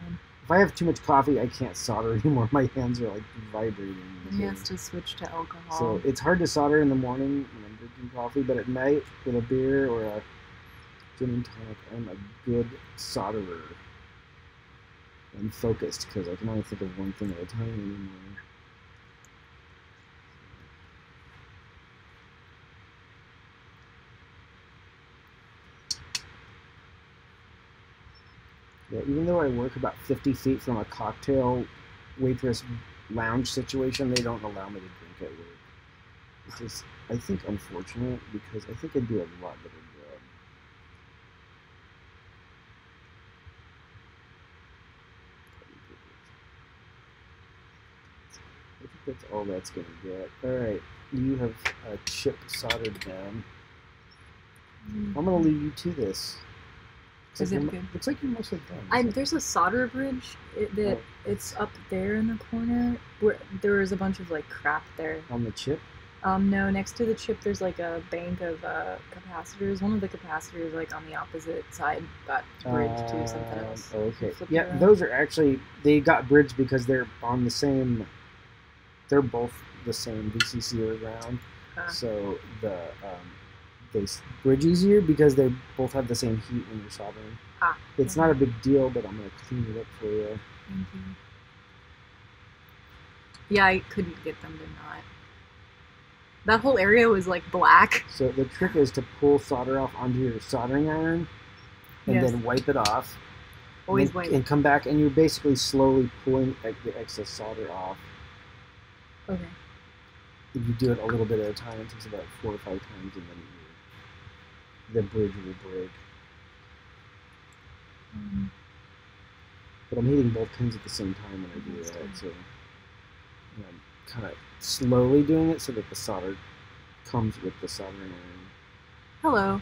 If I have too much coffee, I can't solder anymore. My hands are like vibrating. And he has to switch to alcohol. So it's hard to solder in the morning when I'm drinking coffee, but at night with a beer or a gin and tonic, I'm a good solderer. I'm focused because I can only think of one thing at a time anymore. Yeah, even though I work about 50 feet from a cocktail waitress lounge situation, they don't allow me to drink at work. Which is, I think, unfortunate because I think I'd do a lot better job. I think that's all that's going to get. Alright, you have a chip soldered down. I'm going to leave you to this. Is it good? Looks like you're mostly done. There's a solder bridge it's up there in the corner. Where there was a bunch of like crap there. On the chip? No, next to the chip there's like a bank of capacitors. One of the capacitors like on the opposite side got bridged to something else. Okay. Yeah, those are actually, they got bridged because they're on the same, they're both the same VCC or ground. So they bridge easier because they both have the same heat when you're soldering. It's not a big deal, but I'm going to clean it up for you. Thank you. Yeah, I couldn't get them to not. That whole area was like black. So the trick is to pull solder off onto your soldering iron and then wipe it off. Always wipe. And come back, and you're basically slowly pulling the excess solder off. Okay. If you do it a little bit at a time, it takes about 4 or 5 times, and then the bridge will break. But I'm hitting both pins at the same time when I do that, so I'm kind of slowly doing it so that the solder comes with the soldering iron. Hello.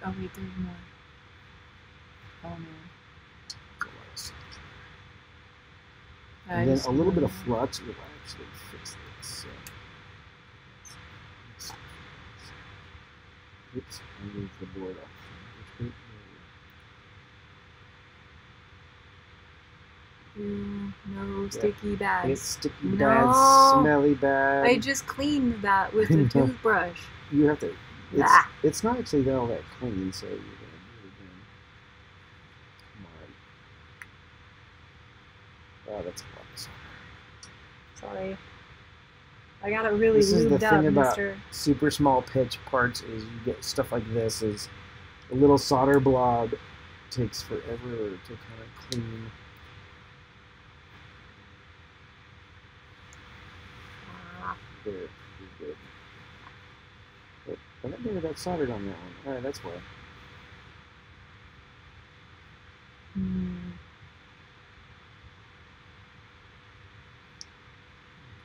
Oh wait, there's more. Oh man. And then a little bit of flux will actually fix this. So. Oops, I moved the board up. No, sticky bags. It's sticky bags, smelly bags. I just cleaned that with a toothbrush. You have to. It's not actually all that clean, so you're gonna do it again. Come on. Oh, that's a lot of solder. Sorry. I got it really lubed up, This is the thing about mister. super small pitch parts is you get stuff like this is a little solder blob takes forever to kind of clean. There, you're good. But I don't think that soldered on that one. Alright, that's why.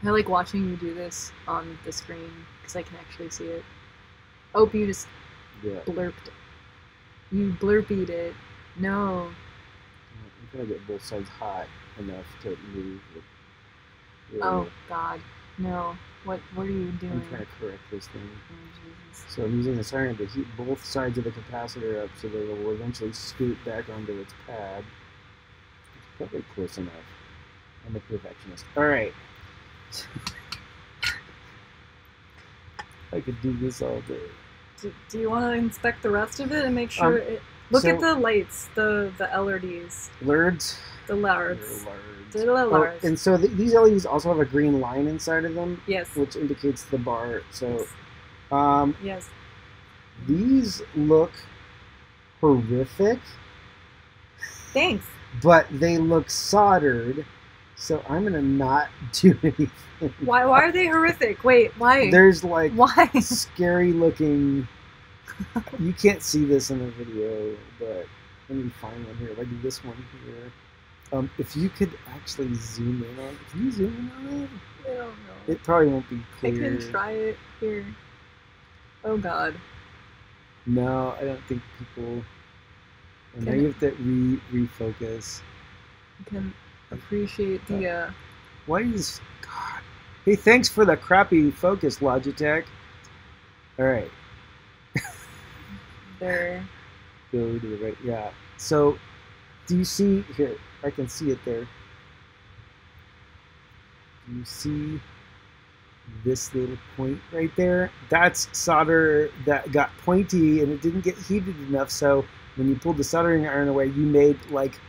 I like watching you do this on the screen because I can actually see it. Oh, you just blurped. You blurpied it. No. I'm gonna get both sides hot enough to move. Oh God, no. What are you doing? I'm trying to correct this thing. Oh, Jesus. So I'm using the siren to heat both sides of the capacitor up so that it will eventually scoot back onto its pad. It's probably close enough. I'm a perfectionist. Alright. I could do this all day. Do you want to inspect the rest of it and make sure it... Look at the lights, the LRDs. LERDs? The LERDs. The LERDs. And so these LEDs also have a green line inside of them. Yes. Which indicates the bar. So, yes. These look horrific. Thanks. But they look soldered, so I'm gonna not do anything. Why are they horrific? Wait, why? There's like why? Scary looking. You can't see this in the video, but let me find one here, like this one here. If you could actually zoom in on it. Can you zoom in on it? I don't know. It probably won't be clear. I can try it here. Oh God. No, I don't think people. And now you have to refocus. You can appreciate the. Why is God? Hey, thanks for the crappy focus, Logitech. All right. There. Go to the right. Yeah. So, do you see here? I can see it there. Do you see this little point right there? That's solder that got pointy and it didn't get heated enough. So when you pulled the soldering iron away, you made like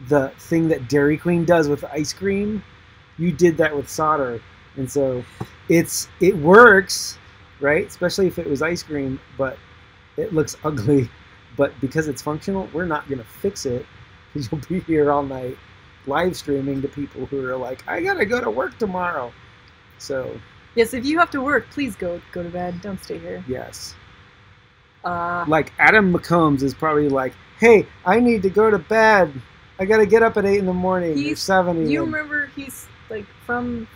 the thing that Dairy Queen does with ice cream. You did that with solder, and so it works, right? Especially if it was ice cream, but it looks ugly. But because it's functional, we're not gonna fix it because you'll be here all night live streaming to people who are like, I gotta go to work tomorrow. So yes, if you have to work, please go to bed. Don't stay here. Yes. Like Adam McCombs is probably like, hey, I need to go to bed. I gotta get up at 8 in the morning. He's 70. You remember he's like from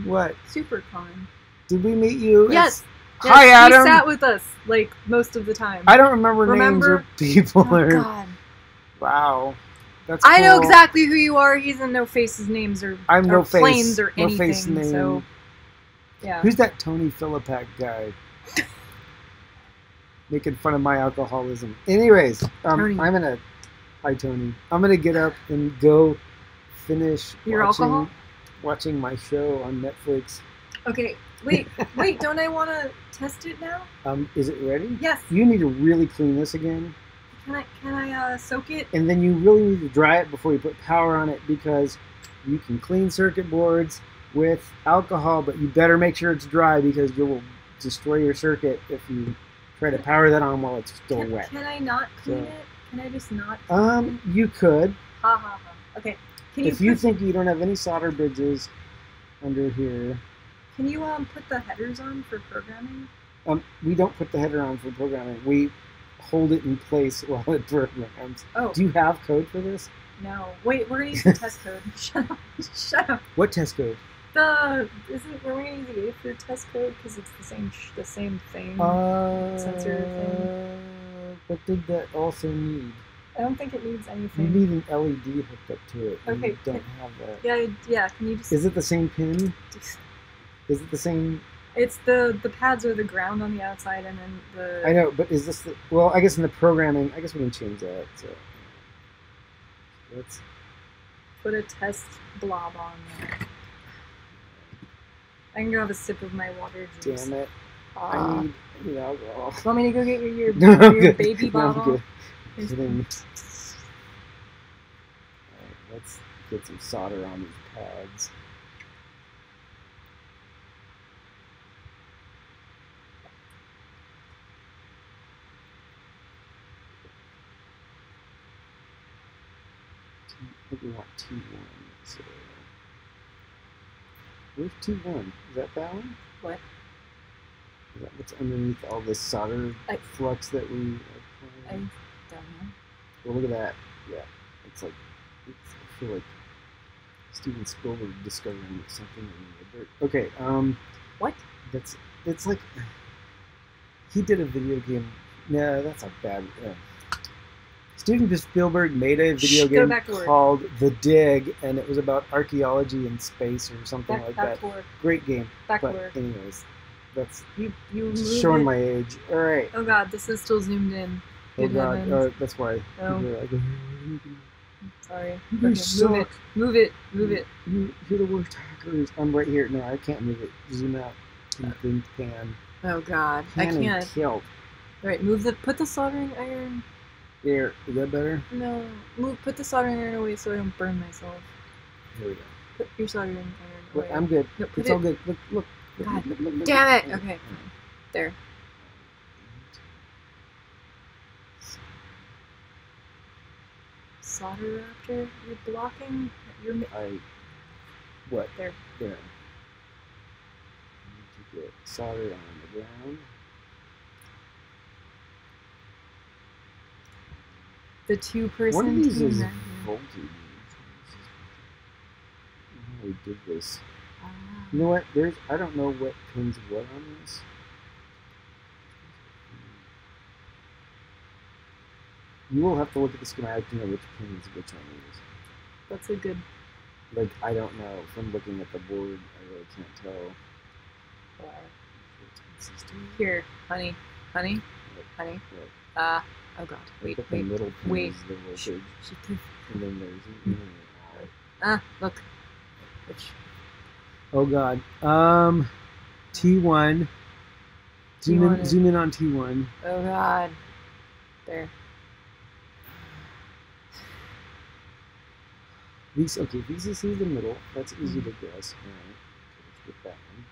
what? SuperCon. Did we meet you? Yes. Hi, Adam. He sat with us like most of the time. I don't remember names or people. Oh, God. Wow. That's cool. I know exactly who you are. He's in No Face's names or planes or anything. No face name. So, yeah. Who's that Tony Philippak guy? Making fun of my alcoholism. Anyways, Tony. Hi Tony. I'm gonna get up and go finish watching my show on Netflix. Okay. Wait, don't I want to test it now? Is it ready? Yes. You need to really clean this again. Can I soak it? And then you really need to dry it before you put power on it because you can clean circuit boards with alcohol, but you better make sure it's dry because you will destroy your circuit if you try to power that on while it's still wet. Can I not clean it? Can I just not clean it? You could. Ha ha ha. Okay. If you think you don't have any solder bridges under here. Can you put the headers on for programming? We don't put the header on for programming. We hold it in place while it programs. Oh. Do you have code for this? No. Wait, we're gonna use the test code. Shut up. Shut up. What test code? We're gonna use the A for test code because it's the same thing. Sensor thing. What did that also need? I don't think it needs anything. You need an LED hooked up to it. Okay. You don't have that. Yeah. Can you just? Is it the same pin? Is it the same? It's the pads are the ground on the outside, and then the. I know, but is this the? Well, I guess in the programming, I guess we can change that. So let's put a test blob on there. I can go have a sip of my water juice. Damn it! I need alcohol. Want me to go get your baby bottle? No, Alright, let's get some solder on these pads. I think we want T1. So where's T1? Is that one? What? Is that what's underneath all this solder flux that we are I don't know. Well, look at that. Yeah. It's like, I feel like Steven Spielberg discovering something in the dirt. Okay, What? It's like he did a video game. No, that's a bad. Steven Spielberg made a video game called The Dig, and it was about archaeology in space or something like that. Great game. But anyways, that's you showing my age. All right. Oh God, this is still zoomed in. Good God, that's why. Oh. Like, Sorry. You Okay, suck. Move it. You're the worst hackers. I'm right here. No, I can't move it. Zoom out. Pan. Oh God, I Pan can't. and kill. All right, put the soldering iron. There, is that better? No, put the soldering iron away so I don't burn myself. Here we go. Put your soldering iron away. I'm good. No, it's all good. Look. God, look. Damn it! Okay, fine. There. Solder Raptor, you're blocking. What? There. There. I need to get solder on the ground. The two-person One of these team is that voltage. We did this. Ah. You know what? I don't know what pins what on this. You will have to look at the schematic to know which pins which one is. That's a good. Like, I don't know. From looking at the board, I really can't tell. Wow. Here, honey. Honey. What? Oh God. Wait. The middle pin Wait. is the voltage. And then there's an Look. Which? Oh God. T1. Zoom in on T1. Oh God. There. VCC is the middle. That's easy to guess. All right. So let's get that one.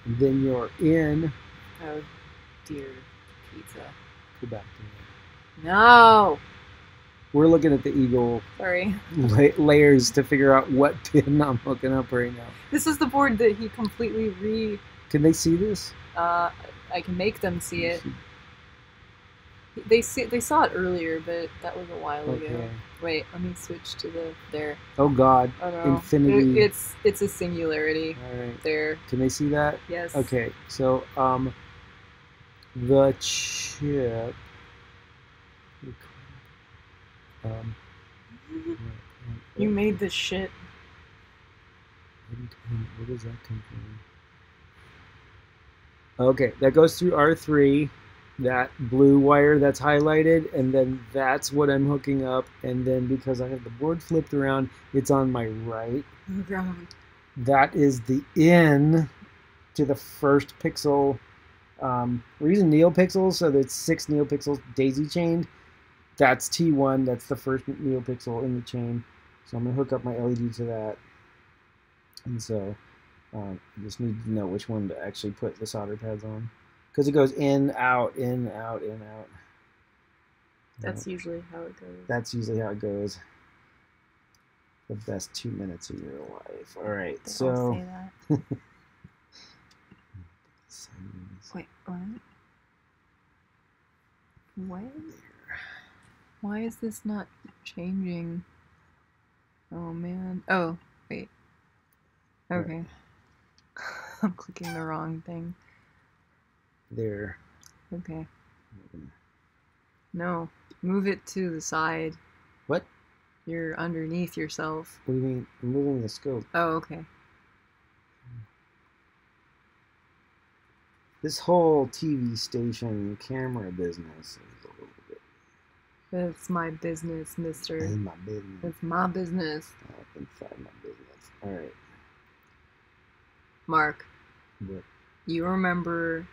And then you're in. Oh dear. Pizza. Go back to it. No. We're looking at the Eagle Sorry. layers to figure out what pin I'm hooking up right now. This is the board that he completely Can they see this? I can make them see it. They saw it earlier, but that was a while ago. Wait, let me switch to there. Oh God. Oh no. Infinity. It's a singularity. All right. There. Can they see that? Yes. Okay. So the chip. You made this shit. Where does that come from? Okay, that goes through R3, that blue wire that's highlighted, and then that's what I'm hooking up, and then because I have the board flipped around, it's on my right. Oh God. That is the in to the first pixel. We're using neopixels, so that's 6 neopixels daisy chained. That's T1, that's the first neopixel in the chain. So I'm going to hook up my LED to that. And so I just need to know which one to actually put the solder pads on. Because it goes in, out, in, out, in, out. That's usually how it goes. That's usually how it goes. The best 2 minutes of your life. All right, They so... all say that. Wait, what? What? Why is this not changing? Oh man. Oh, wait. Okay. I'm clicking the wrong thing. There. Okay. No. Move it to the side. What? You're underneath yourself. What do you mean? I'm moving the scope. Oh, okay. This whole TV station camera business is a little bit... It's my business, mister. It's my business. It's my business. Inside my business. Alright. Mark. What? You remember...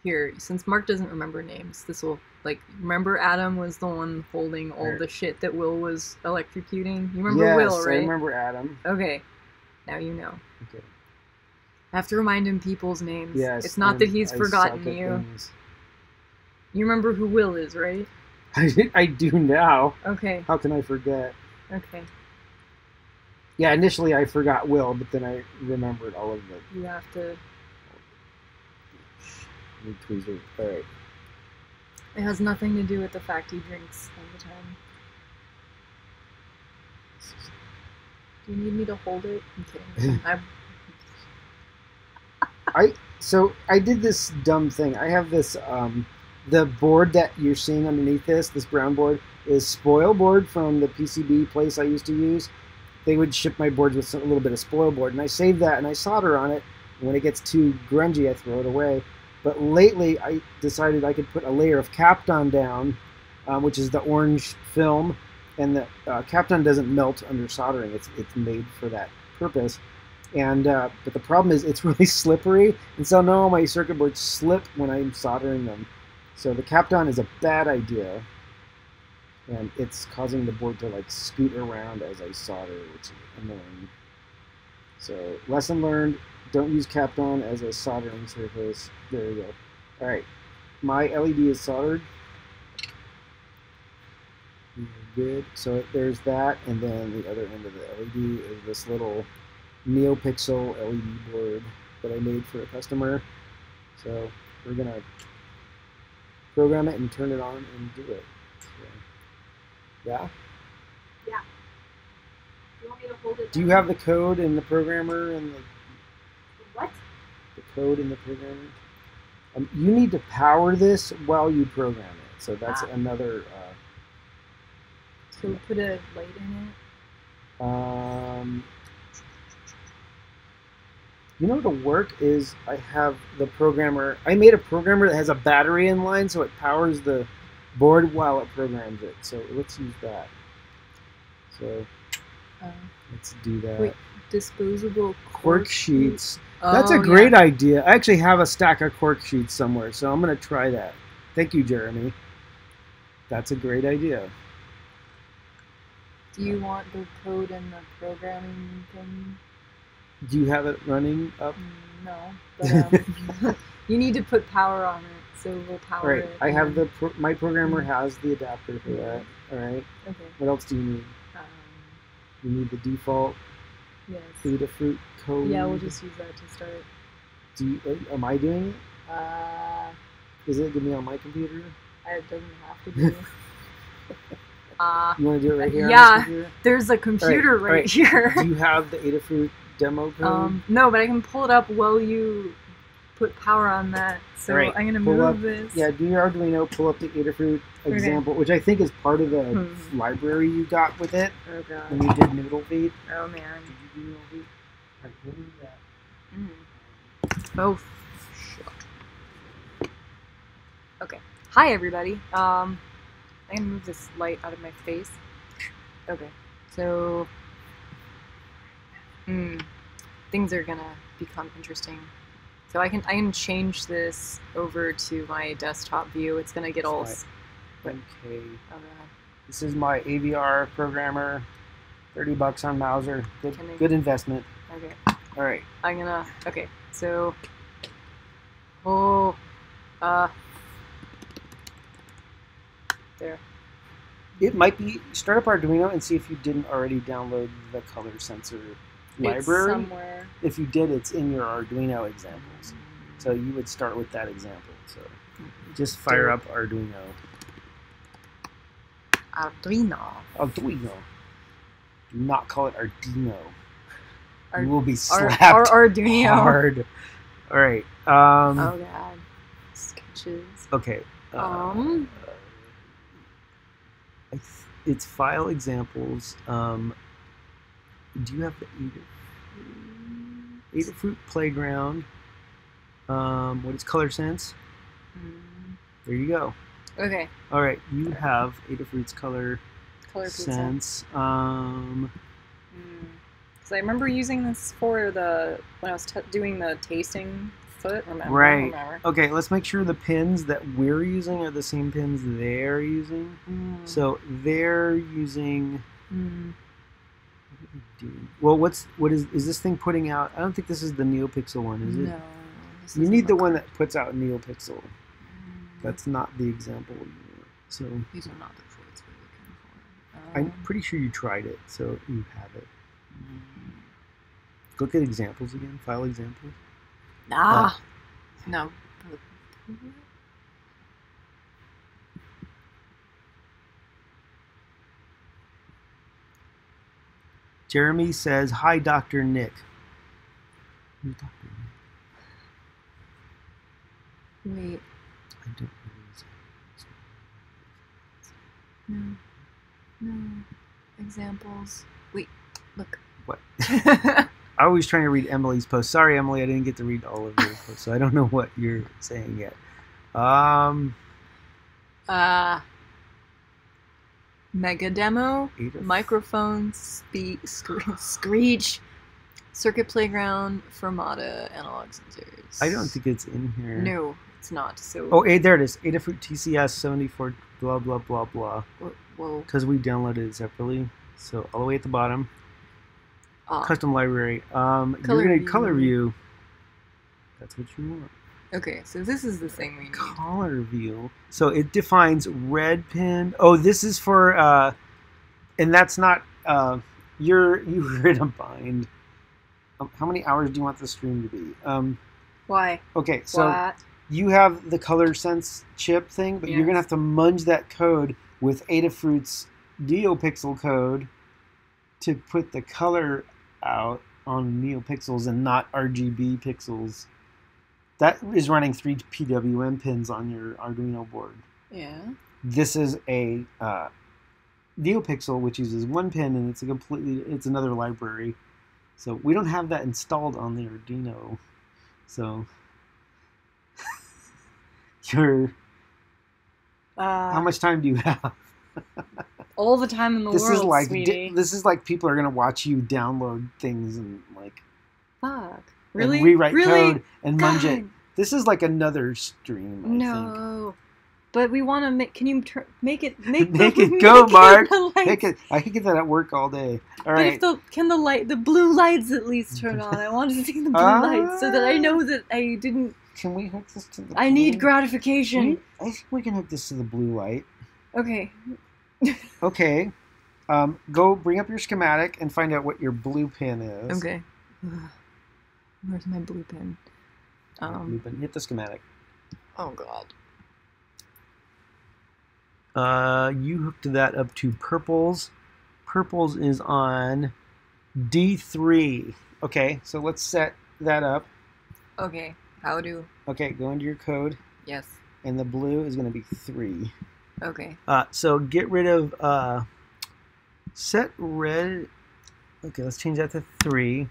Here, since Mark doesn't remember names, this will... Like, remember Adam was the one holding all the shit that Will was electrocuting? You remember Will, right? I remember Adam. Okay. Now you know. Okay. I have to remind him people's names. Yes. It's not that he's forgotten you. You remember who Will is, right? I do now. Okay. How can I forget? Okay. Yeah, initially I forgot Will, but then I remembered all of it. You have to... Tweezer. Alright. It has nothing to do with the fact he drinks all the time. Do you need me to hold it? I'm kidding. So I did this dumb thing. I have this the board that you're seeing underneath this brown board is spoil board from the PCB place I used to use. They would ship my boards with a little bit of spoil board, and I saved that and I solder on it. When it gets too grungy, I throw it away. But lately, I decided I could put a layer of Kapton down, which is the orange film, and the Kapton doesn't melt under soldering. It's made for that purpose. And but the problem is it's really slippery, and so now all my circuit boards slip when I'm soldering them. So the Kapton is a bad idea, and it's causing the board to like scoot around as I solder, which is annoying. So lesson learned: don't use Kapton as a soldering surface. There we go. All right, my LED is soldered. Good. So there's that, and then the other end of the LED is this little NeoPixel LED board that I made for a customer. So we're gonna program it and turn it on and do it. So, yeah? Yeah. Do you want me to hold it? Do you have the code in the programmer and the what? The code in the programmer? You need to power this while you program it. So that's another. So put a light in it. You know what'll work is I have the programmer. I made a programmer that has a battery in line, so it powers the board while it programs it. So let's use that. So let's do that. Wait, disposable cork sheets. That's a great idea. I actually have a stack of cork sheets somewhere, so I'm going to try that. Thank you, Jeremy. That's a great idea. Do you want the code in the programming thing? Do you have it running up? No, but you need to put power on it, so we'll power it. I have my programmer has the adapter for that. All right. Okay. What else do you need? You need the default. Yes. Adafruit code. Yeah, we'll just use that to start. Am I doing it? Is it going to be on my computer? It doesn't have to be. You want to do it right here? Yeah, on this computer? There's a computer right here. Do you have the Adafruit demo code? No, but I can pull it up while you put power on that. So I'm going to move this. Yeah, do your Arduino, pull up the Adafruit example, which I think is part of the library you got with it. Oh, God. When you did Noodle Feed. Oh, man. Did you do Noodle Feed? All right, we'll do that. Oh, shit. Okay. Hi, everybody. I'm going to move this light out of my face. Okay. So, things are going to become interesting. So I can change this over to my desktop view. It's going to get all... Okay. Okay. This is my AVR programmer. $30 on Mauser. Good investment. Okay. All right. I'm gonna. Okay. So. There. It might be. Start up Arduino and see if you didn't already download the color sensor library. It's somewhere. If you did, it's in your Arduino examples. So you would start with that example. So just fire up Arduino. Arduino. Do not call it Arduino. You will be slapped Arduino. hard. All right. Oh God. Sketches. Okay. It's file examples. Do you have the Adafruit Playground? What is Color Sense? There you go. Okay. All right, you have Adafruit's Color Sense. Because I remember using this for when I was doing the tasting foot. Remember? Okay, let's make sure the pins that we're using are the same pins they're using. So they're using. Well, what is this thing putting out? I don't think this is the NeoPixel one, is it? No. You need the one that puts out NeoPixel. That's not the example. So these are not the chords we're looking for. I'm pretty sure you tried it, so you have it. Look at examples again. File examples. No. Jeremy says, "Hi, Dr. Nick." Who's Dr. Nick? Wait. I don't know. No. Examples. Wait. Look. What? I was trying to read Emily's post. Sorry, Emily, I didn't get to read all of your posts, so I don't know what you're saying yet. Mega demo, microphone, screech, circuit playground, Fermata, analog sensors. I don't think it's in here. No, it's not. So. Oh, there it is. Adafruit TCS 74 blah blah blah blah. Whoa. Because we downloaded it separately. So all the way at the bottom. Custom library. You're gonna need color view. That's what you want. Okay, so this is the thing we need. Color view. So it defines red pin. Oh, this is for and that's not you're in a bind. How many hours do you want the stream to be? Why? Okay, so you have the color sense chip thing, but you're gonna have to munge that code with Adafruit's NeoPixel code to put the color out on NeoPixels and not RGB pixels. That is running 3 PWM pins on your Arduino board. Yeah. This is a NeoPixel, which uses 1 pin, and it's another library. So we don't have that installed on the Arduino. So how much time do you have? All the time in the world, sweetie. This is like people are gonna watch you download things and like. Fuck. Really? And rewrite code and munge it. This is like another stream. I think. But we want to make. Can you make it? Make it go, Mark. Make it. I can get that at work all day. All right. But if the blue lights at least turn on? I want to see the blue lights so that I know that I didn't. Can we hook this to the? I need gratification. I think we can hook this to the blue light. Okay. Okay. Go bring up your schematic and find out what your blue pin is. Okay. Where's my blue pin? Blue pin. Hit the schematic. Oh God. You hooked that up to purples. Purples is on D3. Okay, so let's set that up. Okay. How do? Okay, go into your code. Yes. And the blue is going to be 3. Okay. So get rid of set red. Okay, let's change that to 3.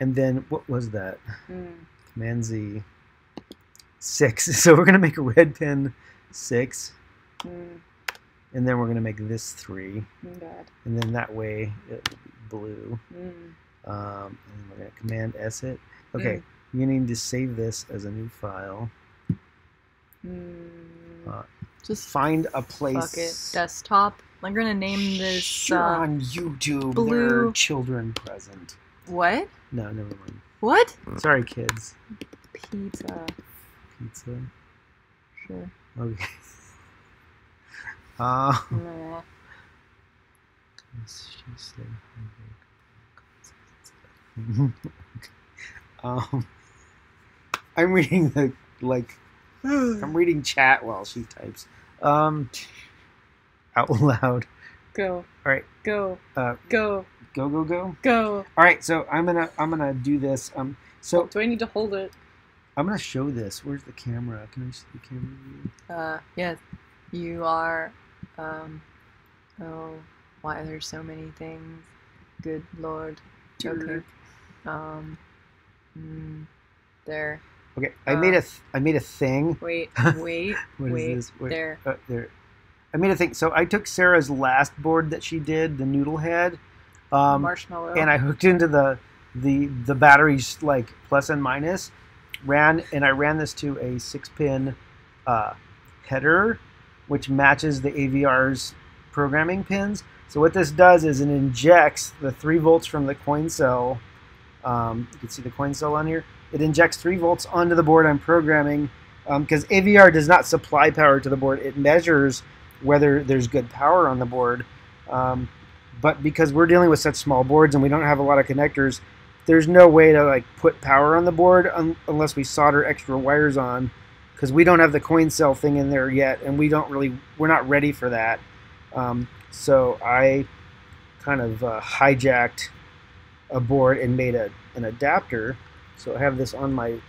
And then what was that? Command Z. 6. So we're gonna make a red pin 6. And then we're gonna make this 3. God. And then that way it will be blue. And we're gonna Command S it. Okay, you need to save this as a new file. Just find a place. Fuck it. Desktop. I'm gonna name this. You're on YouTube. Blue. There are children present. What? No, never mind. What? Sorry, kids. Pizza. Pizza. Sure. Okay. I'm reading I'm reading chat while she types. Out loud. Go. All right. Go. Go. Go. All right. So I'm gonna do this. So do I need to hold it? I'm gonna show this. Where's the camera? Can I see the camera view? Yes. You are. Oh, why are there so many things? Good Lord. Okay. There. Okay. I made a thing. Wait. What is this? There. There. I made a thing. So I took Sarah's last board that she did, the noodle head, marshmallow, and I hooked into the batteries like plus and minus. I ran this to a 6-pin header, which matches the AVR's programming pins. So what this does is it injects the 3 volts from the coin cell. You can see the coin cell on here. It injects 3 volts onto the board I'm programming because AVR does not supply power to the board. It measures whether there's good power on the board. But because we're dealing with such small boards and we don't have a lot of connectors, there's no way to like put power on the board unless we solder extra wires on, because we don't have the coin cell thing in there yet, and we're not ready for that. So I kind of hijacked a board and made an adapter. So I have this on my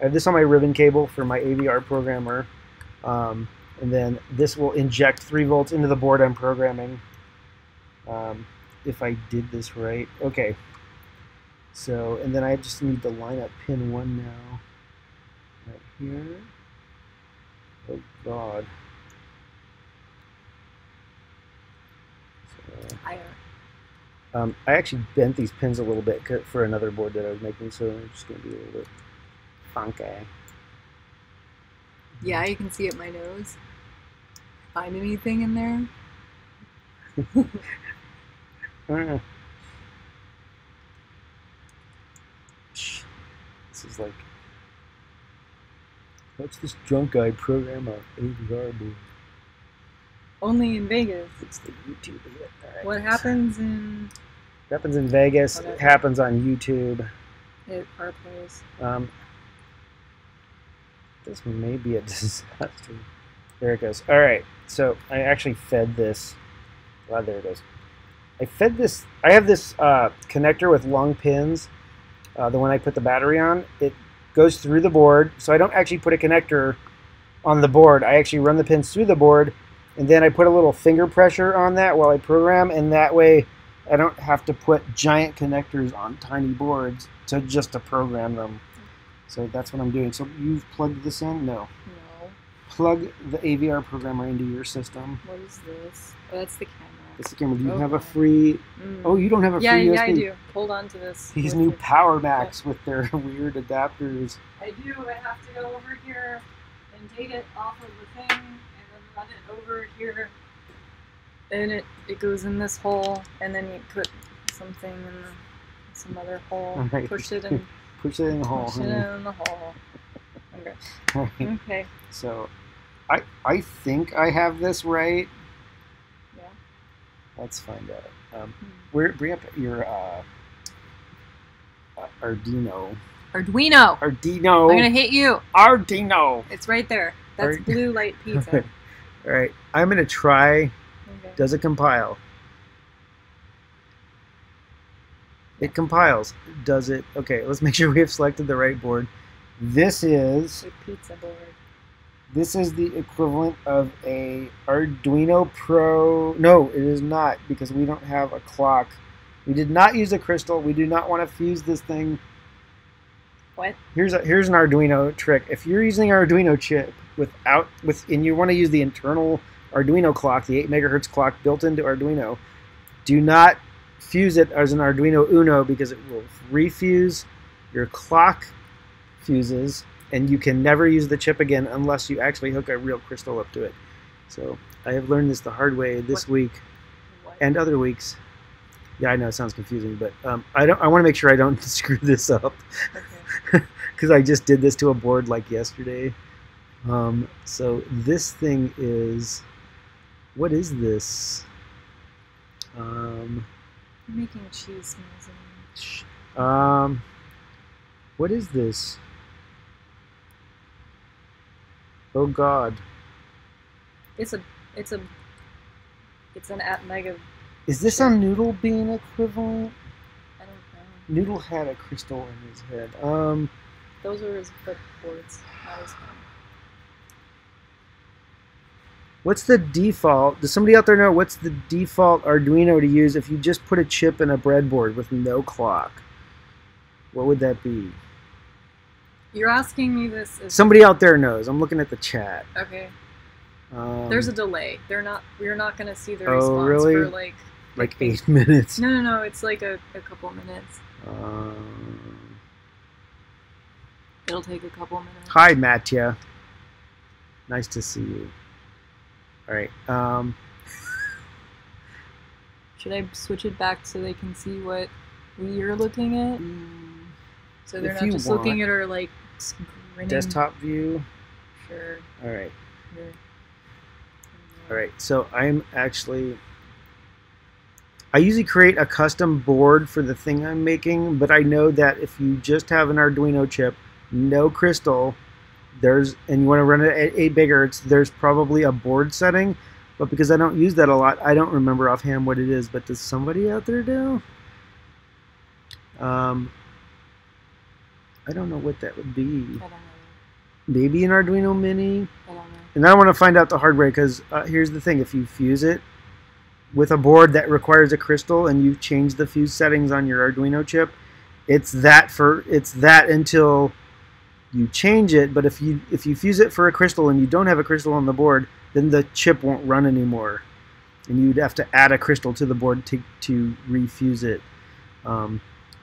ribbon cable for my AVR programmer, and then this will inject 3 volts into the board I'm programming. If I did this right, okay. So, and then I just need to line up pin 1 now, right here. Oh God. So, I actually bent these pins a little bit for another board that I was making, so it's just going to be a little bit funky. Yeah, you can see it my nose. Find anything in there? This is like, what's this drunk guy program on AVR board? Only in Vegas. It's the YouTube hit. Right. What happens in... It happens in Vegas. Whatever. It happens on YouTube. It plays. This may be a disaster. There it goes. All right. So I actually fed this. Wow, there it goes. I fed this. I have this connector with long pins. The one I put the battery on. It goes through the board. So I don't actually put a connector on the board. I actually run the pins through the board. And then I put a little finger pressure on that while I program, and that way I don't have to put giant connectors on tiny boards just to program them. So that's what I'm doing. So you've plugged this in? No. No. Plug the AVR programmer into your system. What is this? Oh, that's the camera. That's the camera. Do you have a free... Oh, you don't have a free USB? Yeah, I do. Hold on to this. These new Power Macs with their weird adapters. I do. I have to go over here and take it off of the thing. Run it over here, and it goes in this hole, and then you put something in some other hole. Right. Push it in. Push it in the hole. Push it in the hole. Okay. Right. Okay. So, I think I have this right. Yeah. Let's find out. Bring up your Arduino. I'm gonna hit you. Arduino. It's right there. That's blue light pizza. All right, I'm going to try. Okay. Does it compile? It compiles. Does it? Okay, let's make sure we have selected the right board. This is a pizza board. This is the equivalent of a Arduino Pro. No, it is not, because we don't have a clock. We did not use a crystal. We do not want to fuse this thing. What? Here's an Arduino trick. If you're using an Arduino chip and you want to use the internal Arduino clock, the 8 megahertz clock built into Arduino, do not fuse it as an Arduino Uno, because it will refuse your clock fuses, and you can never use the chip again unless you actually hook a real crystal up to it. So I have learned this the hard way this week and other weeks. Yeah, I know it sounds confusing, but I want to make sure I don't screw this up. Okay. Because I just did this to a board like yesterday. So this thing is, what is this? You're making cheese smells. What is this? Oh God! It's an Atmega. Is this a Noodle Bean equivalent? I don't know. Noodle had a crystal in his head. Those are his foot boards, not his hand. What's the default? Does somebody out there know what's the default Arduino to use if you just put a chip in a breadboard with no clock? What would that be? You're asking me this. Somebody out there knows. I'm looking at the chat. Okay. There's a delay. We're not going to see the response really? For like 8 minutes. No. It's like a couple minutes. It'll take a couple minutes. Hi, Mattia. Nice to see you. All right. Should I switch it back so they can see what we're looking at? So they're not just looking at our screen. Desktop view. Sure. All right. Here. All right. So I usually create a custom board for the thing I'm making, but I know that if you just have an Arduino chip, no crystal, and you want to run it at 8 megahertz, there's probably a board setting, but because I don't use that a lot, I don't remember offhand what it is. But does somebody out there do? I don't know what that would be. I don't know. Maybe an Arduino Mini. I don't know. And I want to find out the hard way because here's the thing: if you fuse it with a board that requires a crystal and you change the fuse settings on your Arduino chip, it's that until you change it. But if you fuse it for a crystal and you don't have a crystal on the board, then the chip won't run anymore, and you'd have to add a crystal to the board to refuse it.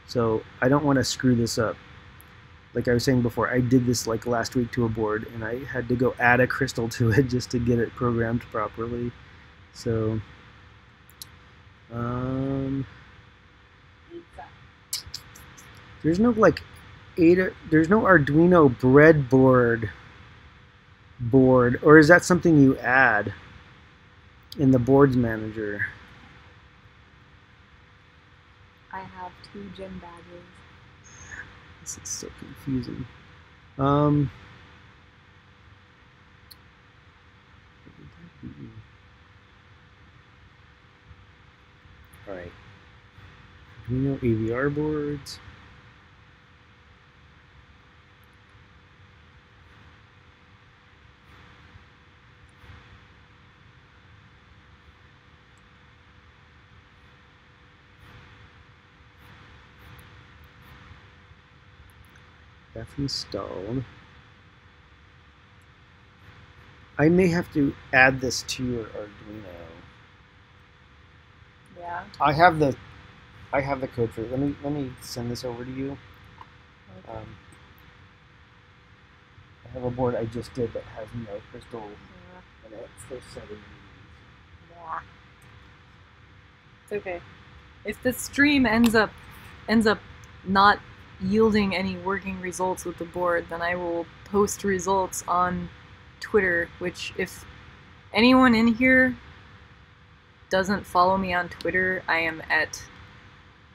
So I don't want to screw this up. Like I was saying before, I did this like last week to a board, and I had to go add a crystal to it just to get it programmed properly. So, there's no like there's no Arduino breadboard board, or is that something you add in the boards manager? I have 2 gym badges. This is so confusing. Alright. Arduino AVR boards. That's installed. I may have to add this to your Arduino. Yeah. I have the code for it. Let me send this over to you. Okay. I have a board I just did that has no crystal in it for 7 years. Yeah. It's okay. If the stream ends up not yielding any working results with the board, then I will post results on Twitter, which if anyone in here doesn't follow me on Twitter, I am at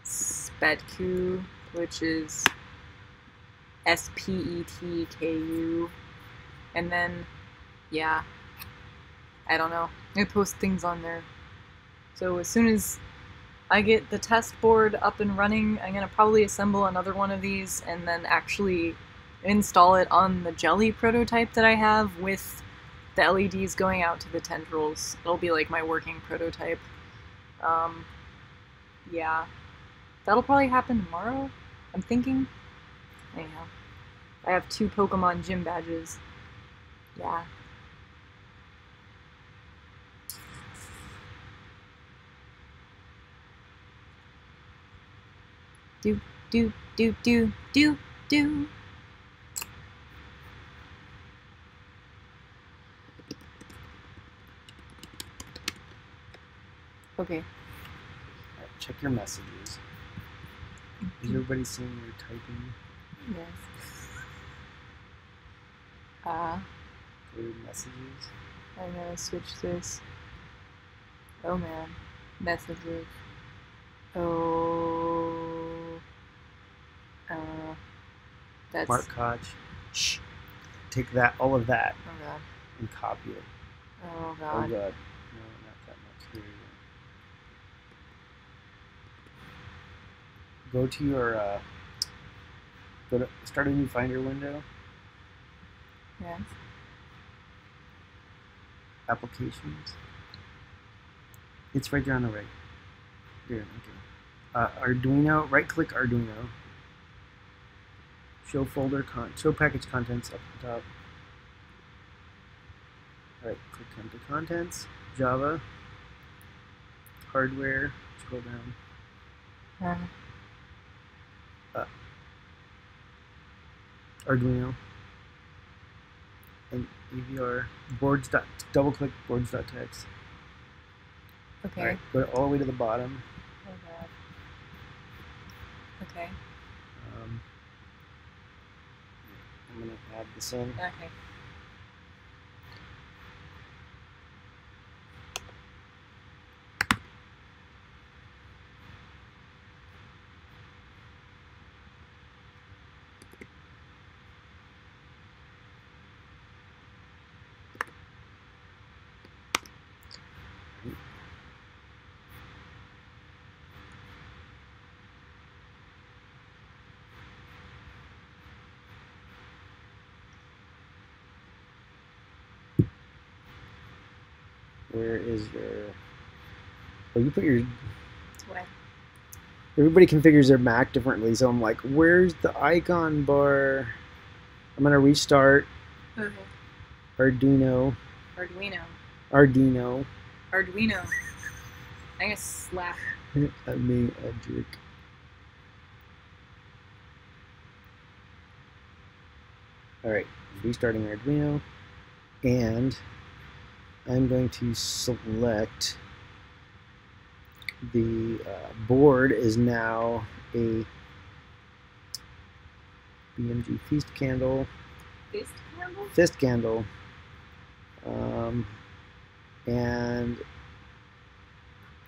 Spetku, which is SPETKU, and then, yeah, I don't know, I post things on there. So as soon as I get the test board up and running, I'm going to probably assemble another one of these and then actually install it on the jelly prototype that I have with the LEDs going out to the tendrils. It'll be like my working prototype. Yeah. That'll probably happen tomorrow, I'm thinking. Anyhow. I have 2 Pokemon gym badges. Yeah. Do, do, do, do, do, do. Okay. All right, check your messages. Is everybody seeing your typing? Yes. Go to messages. I'm gonna switch this. Oh man. Messages. Oh. That's. Mark Koch. Shh. Take that, all of that, Oh god. and copy it. Oh Oh god. god. No, not that much. Here you go. Go to your start a new Finder window. Yes. Applications. It's right there on the right. Here, okay. Arduino. Right click Arduino. Show show package contents up at the top. Alright, click onto contents. Java. Hardware. Scroll down. Arduino. And AVR. Double click boards.txt. Okay. Alright, go all the way to the bottom. Oh god. Okay. I'm going to add this in. Okay. Where is your... Oh, you put your... What? Everybody configures their Mac differently, so I'm like, where's the icon bar? I'm going to restart Okay. Arduino. Arduino. Arduino. Arduino. I'm gonna slap. I mean, a jerk. Alright, restarting Arduino. And I'm going to select the board is now a BMG feast candle. Fist candle? Fist candle. And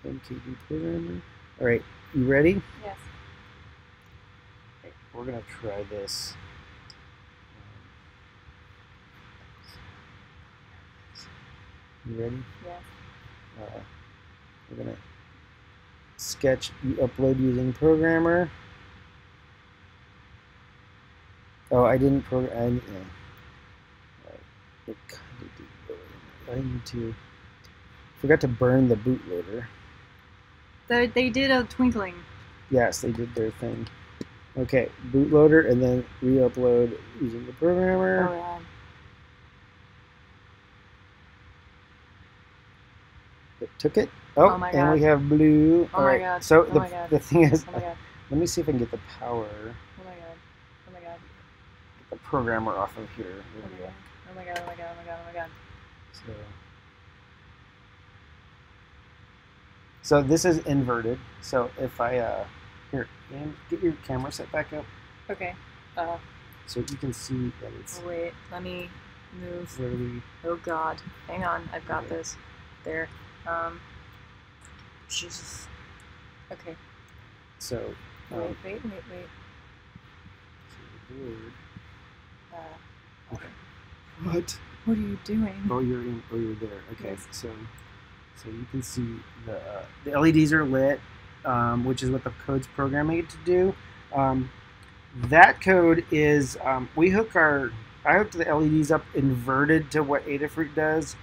MKD programmer. Alright, you ready? Yes. Okay, we're gonna try this. You ready? Yes. We're gonna sketch. You upload using programmer. Oh, I didn't program. It kind of did. I need to. Forgot to burn the bootloader. They did a twinkling. Yes, they did their thing. Okay, bootloader, and then re-upload using the programmer. Oh, yeah. It took it. Oh, my and God. we have blue. Oh All my right. God. So Oh my God. the thing is, Oh my God. let me see if I can get the power. Oh my God. Oh my God. Get the programmer off of here. There Oh we my go. God. Oh my God. Oh my God. Oh my God. Oh my God. So this is inverted. So if I here, and get your camera set back up Okay. so you can see that it's Wait. Let me move. where we. Oh God. Hang on. I've got Okay. this. There. Jesus. Okay. So Wait. so the board. Okay. What? What are you doing? Oh, you're in. Oh, you're there. Okay. Yes. So you can see the LEDs are lit, which is what the code's programming it to do. That code is I hooked the LEDs up inverted to what Adafruit does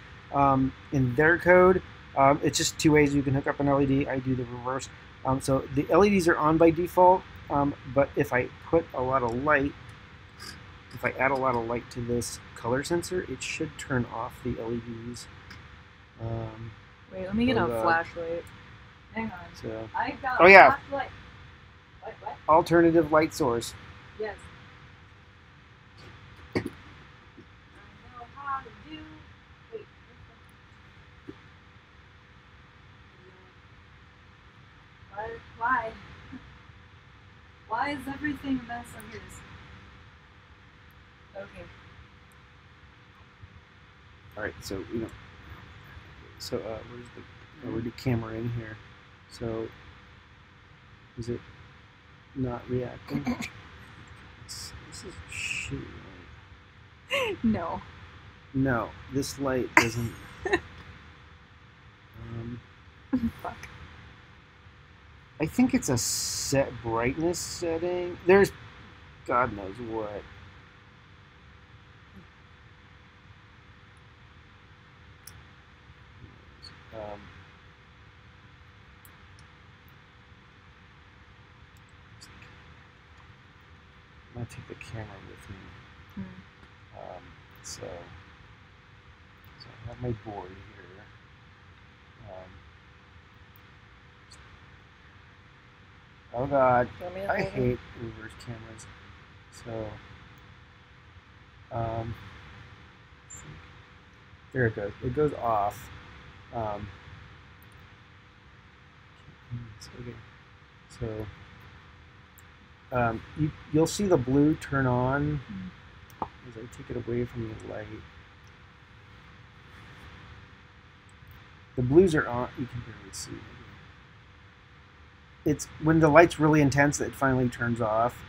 in their code. It's just two ways you can hook up an LED. I do the reverse. So the LEDs are on by default, but if I put a lot of light, if I add a lot of light to this color sensor, it should turn off the LEDs. Wait, let me get a flashlight. Hang on. So, I got oh yeah, flashlight. What? alternative light source. Yes. I know how to do. Wait. Why? Why is everything a mess? Oh, here it is. Okay. All right, so where's the camera in here? So is it not reacting? This is shitty light. No. No, this light doesn't. Fuck. I think it's a set brightness setting. There's God knows what. I'm gonna take the camera with me. So I have my board here. Oh God, I hate reverse cameras. So there it goes. It goes off. Okay. So you'll see the blue turn on as I take it away from the light. The blues are on. You can barely see. It's when the light's really intense that it finally turns off.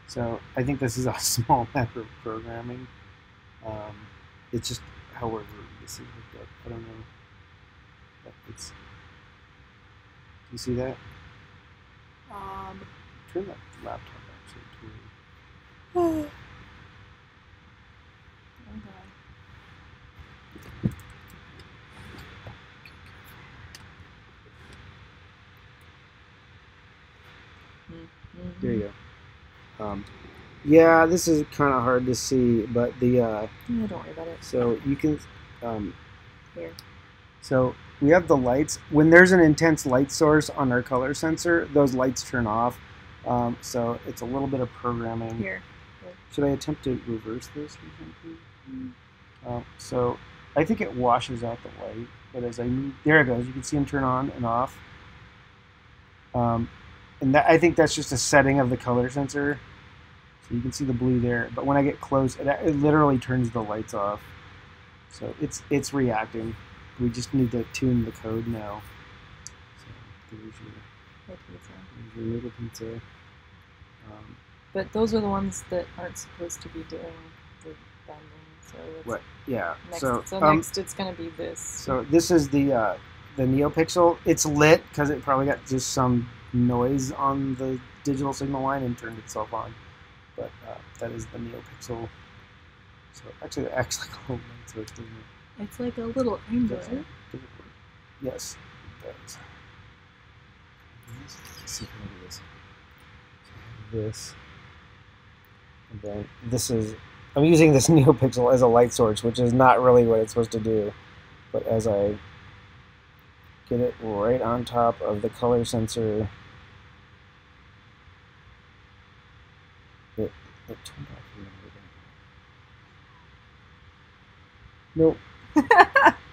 So I think this is a small matter of programming. It's just however this is hooked up. I don't know. But it's. Do you see that? Turn that laptop actually to. Oh God. Yeah, this is kind of hard to see, but the Yeah, don't worry about it. so you can Here. so we have the lights. When there's an intense light source on our color sensor, those lights turn off. So it's a little bit of programming. Here. Should I attempt to reverse this or something? So I think it washes out the light, but as I move, there it goes. You can see them turn on and off. And that, I think that's just a setting of the color sensor. So you can see the blue there. But when I get close, it literally turns the lights off. So it's reacting. We just need to tune the code now. So there's your little pizza. But those are the ones that aren't supposed to be doing the bending. So what? Yeah. Next, So next it's going to be this. So this is the NeoPixel. It's lit because it probably got just some noise on the digital signal line and turned itself on. But that is the NeoPixel. So actually, it acts like a little light switch, doesn't it? It's like a little angler. Does it work? Yes, it does. Let's see if I can do this. So I have this. And then this is, I'm using this NeoPixel as a light source, which is not really what it's supposed to do. But as I get it right on top of the color sensor, it turned off a little bit. Nope.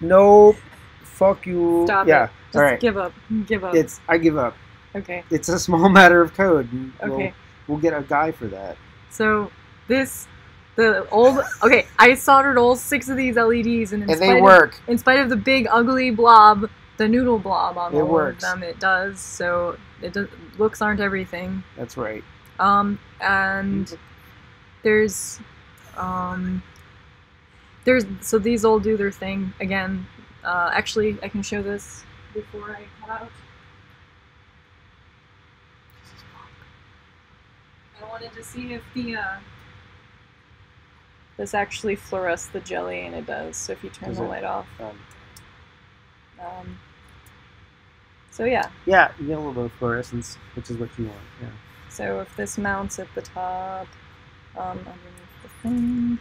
Nope. Fuck you. Stop yeah. it. Just all right. give up. Give up. I give up. Okay. It's a small matter of code. Okay. We'll get a guy for that. So okay, I soldered all 6 of these LEDs, and they work. In spite of the big ugly blob, the noodle blob on all works. of them, it does. So looks aren't everything. That's right. And there's so these all do their thing again. Actually, I can show this before I cut out. I wanted to see if this actually fluoresces the jelly, and it does. So if you turn the light off. So yeah. Yeah, you get a little bit of fluorescence, which is what you want. Yeah. So if this mounts at the top, underneath the thing,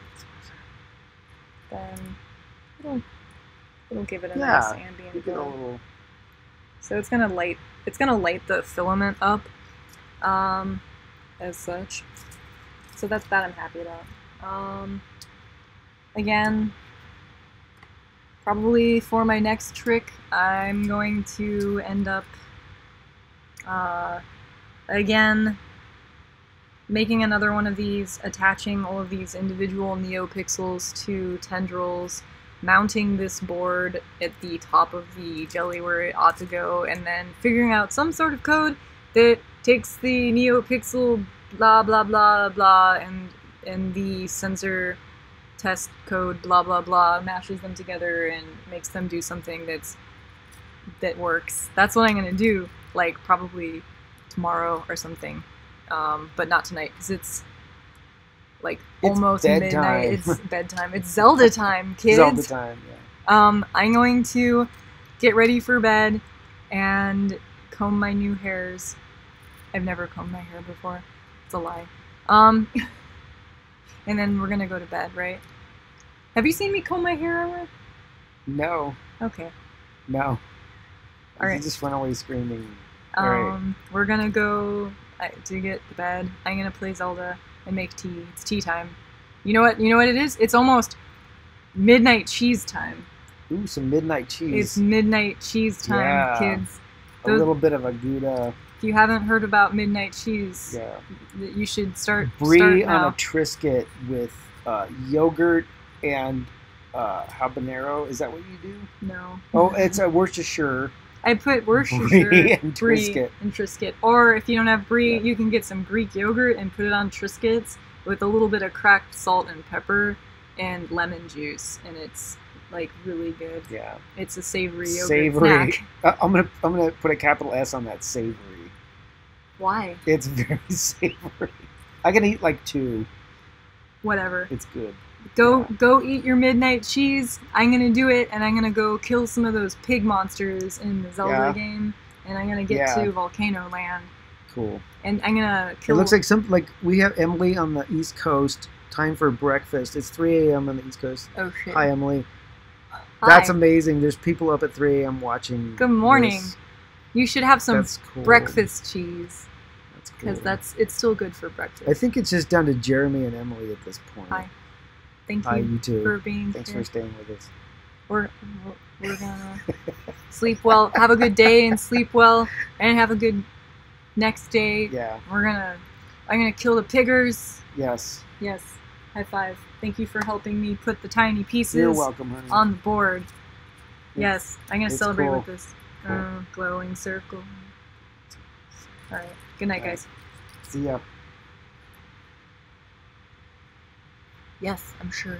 then it'll give it a nice ambient glow. So it's gonna light the filament up, as such. So that's that I'm happy about. Again, probably for my next trick, I'm going to end up again making another one of these, attaching all of these individual NeoPixels to tendrils, mounting this board at the top of the jelly where it ought to go, and then figuring out some sort of code that takes the NeoPixel blah blah blah blah and the sensor test code blah blah blah, mashes them together and makes them do something that works. That's what I'm gonna do, like probably tomorrow or something, but not tonight because it's like almost midnight. It's bedtime. It's Zelda time, kids. Zelda time, yeah. I'm going to get ready for bed and comb my new hairs. I've never combed my hair before. It's a lie. And then we're gonna go to bed, right? Have you seen me comb my hair ever? No. Okay. No. All right. You just went away screaming. We're gonna go to get to bed. I'm gonna play Zelda and make tea. It's tea time. You know what? You know what it is? It's almost midnight cheese time. Ooh, some midnight cheese. It's midnight cheese time, kids. A little bit of a Gouda. If you haven't heard about midnight cheese, you should start. Brie on a Triscuit with yogurt and habanero. Is that what you do? No. Oh, it's a Worcestershire. I put Worcestershire, Brie and Triscuit. Or if you don't have Brie, you can get some Greek yogurt and put it on Triscuits with a little bit of cracked salt and pepper and lemon juice, and it's like really good. Yeah. It's a savory yogurt snack. I'm gonna put a capital S on that savory. Why? It's very savory. I can eat like 2. Whatever. It's good. Go eat your midnight cheese. I'm gonna do it, and I'm gonna go kill some of those pig monsters in the Zelda game, and I'm gonna get to Volcano Land, Cool. And I'm gonna It kill. looks like we have Emily on the East Coast. Time for breakfast. It's 3 a.m. on the East Coast. Oh shit. Hi, Emily. Hi. That's amazing. There's people up at 3 a.m. watching. Good morning. This. You should have some That's cool. breakfast cheese. That's cool. Because it's still good for breakfast. I think it's just down to Jeremy and Emily at this point. Hi. Thank you, Hi, you too. for being Thanks here. for staying with us. We're gonna sleep well, have a good day and sleep well, and have a good next day. Yeah. I'm gonna kill the piggers. Yes. Yes. High five. Thank you for helping me put the tiny pieces You're welcome, honey. on the board. Yes, I'm gonna it's celebrate cool. with this Cool. glowing circle. All right. Good night, guys. See ya. Yes, I'm sure.